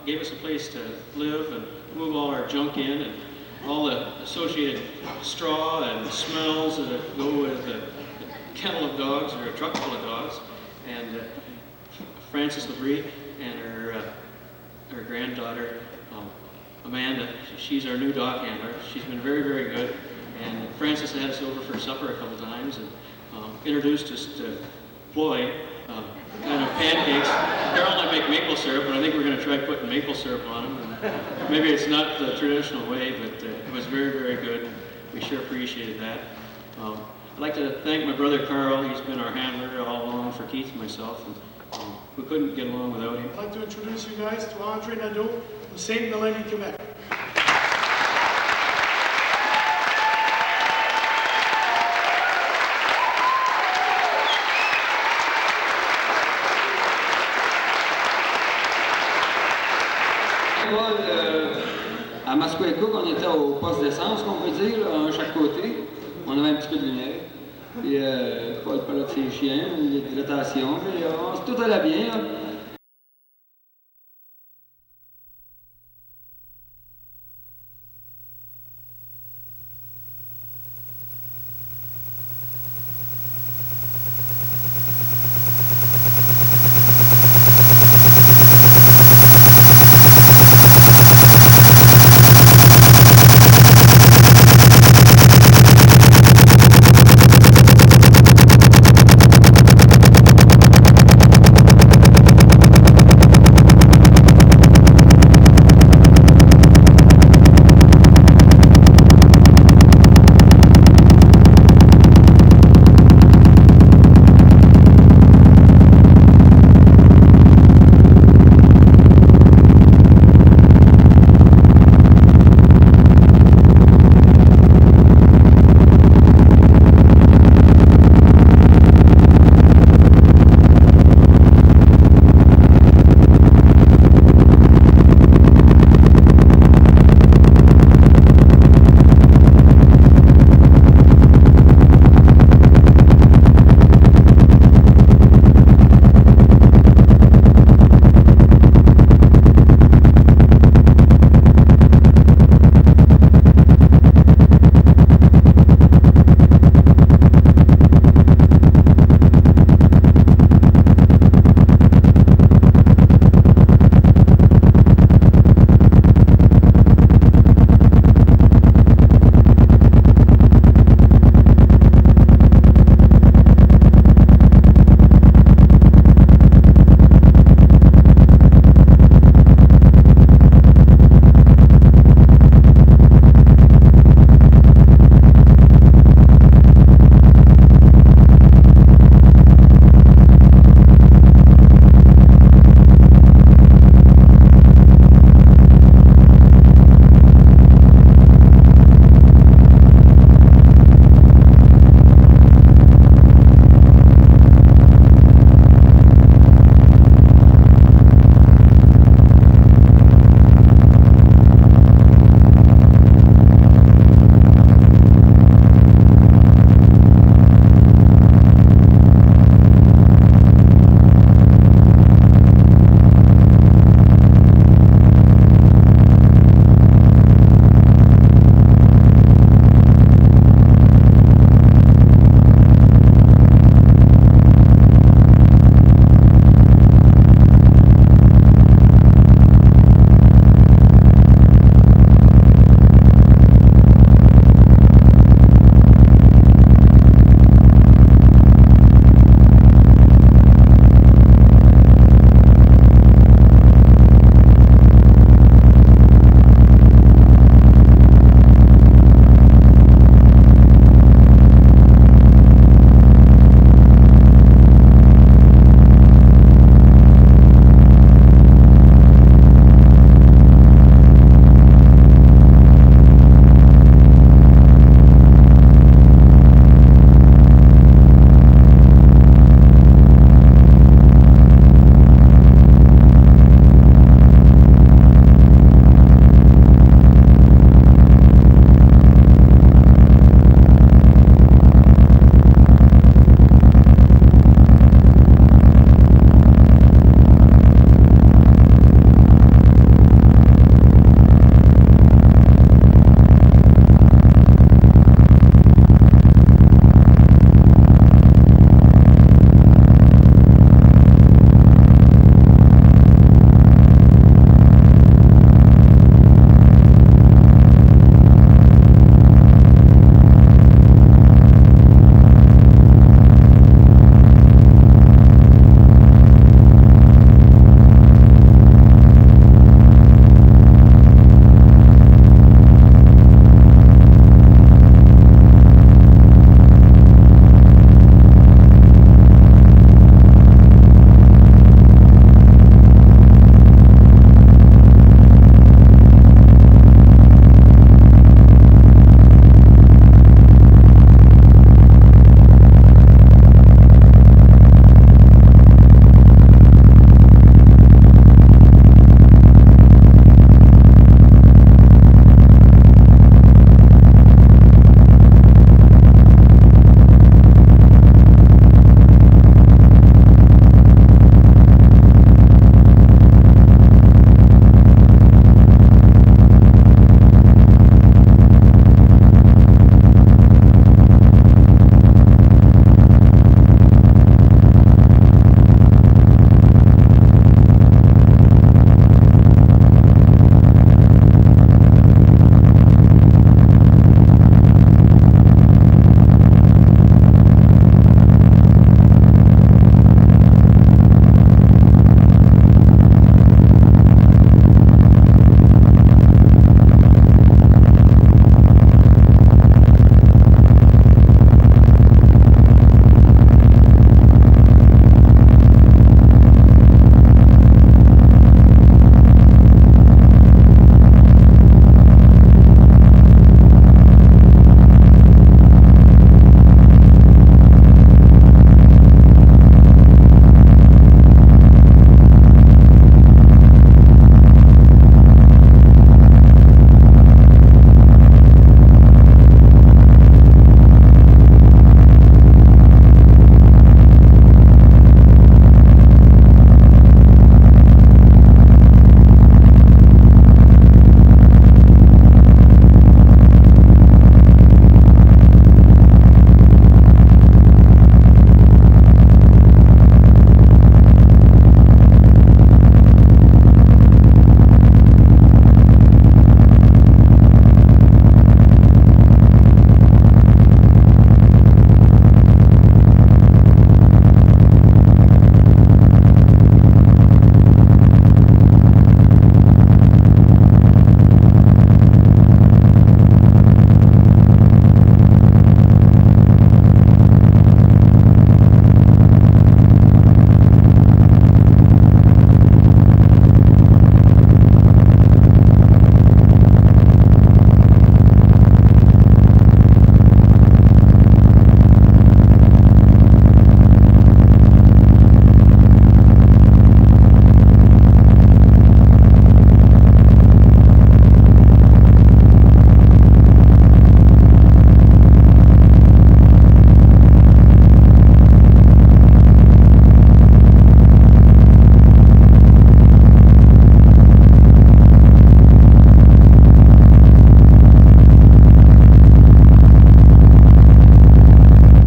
gave us a place to live and move all our junk in, and all the associated straw and smells that go with a kennel of dogs or a truck full of dogs. And Frances LeBrie and her granddaughter, Amanda, she's our new dog handler. She's been very, very good. And Frances had us over for supper a couple times and introduced us to Floyd, kind of pancakes. Carol and I make maple syrup, but I think we're going to try putting maple syrup on them. And maybe it's not the traditional way, but it was very, very good. We sure appreciated that. I'd like to thank my brother Carl. He's been our handler all along for Keith and myself. And, we couldn't get along without him. I'd like to introduce you guys to Andre Nadeau from St. Mélanie, Quebec. À Masquecook, on était au poste d'essence, qu'on peut dire, là, un à chaque côté. On avait un petit peu de lumière. Puis Paul parlait de ses chiens, l'hydratation. Puis tout allait bien. Là.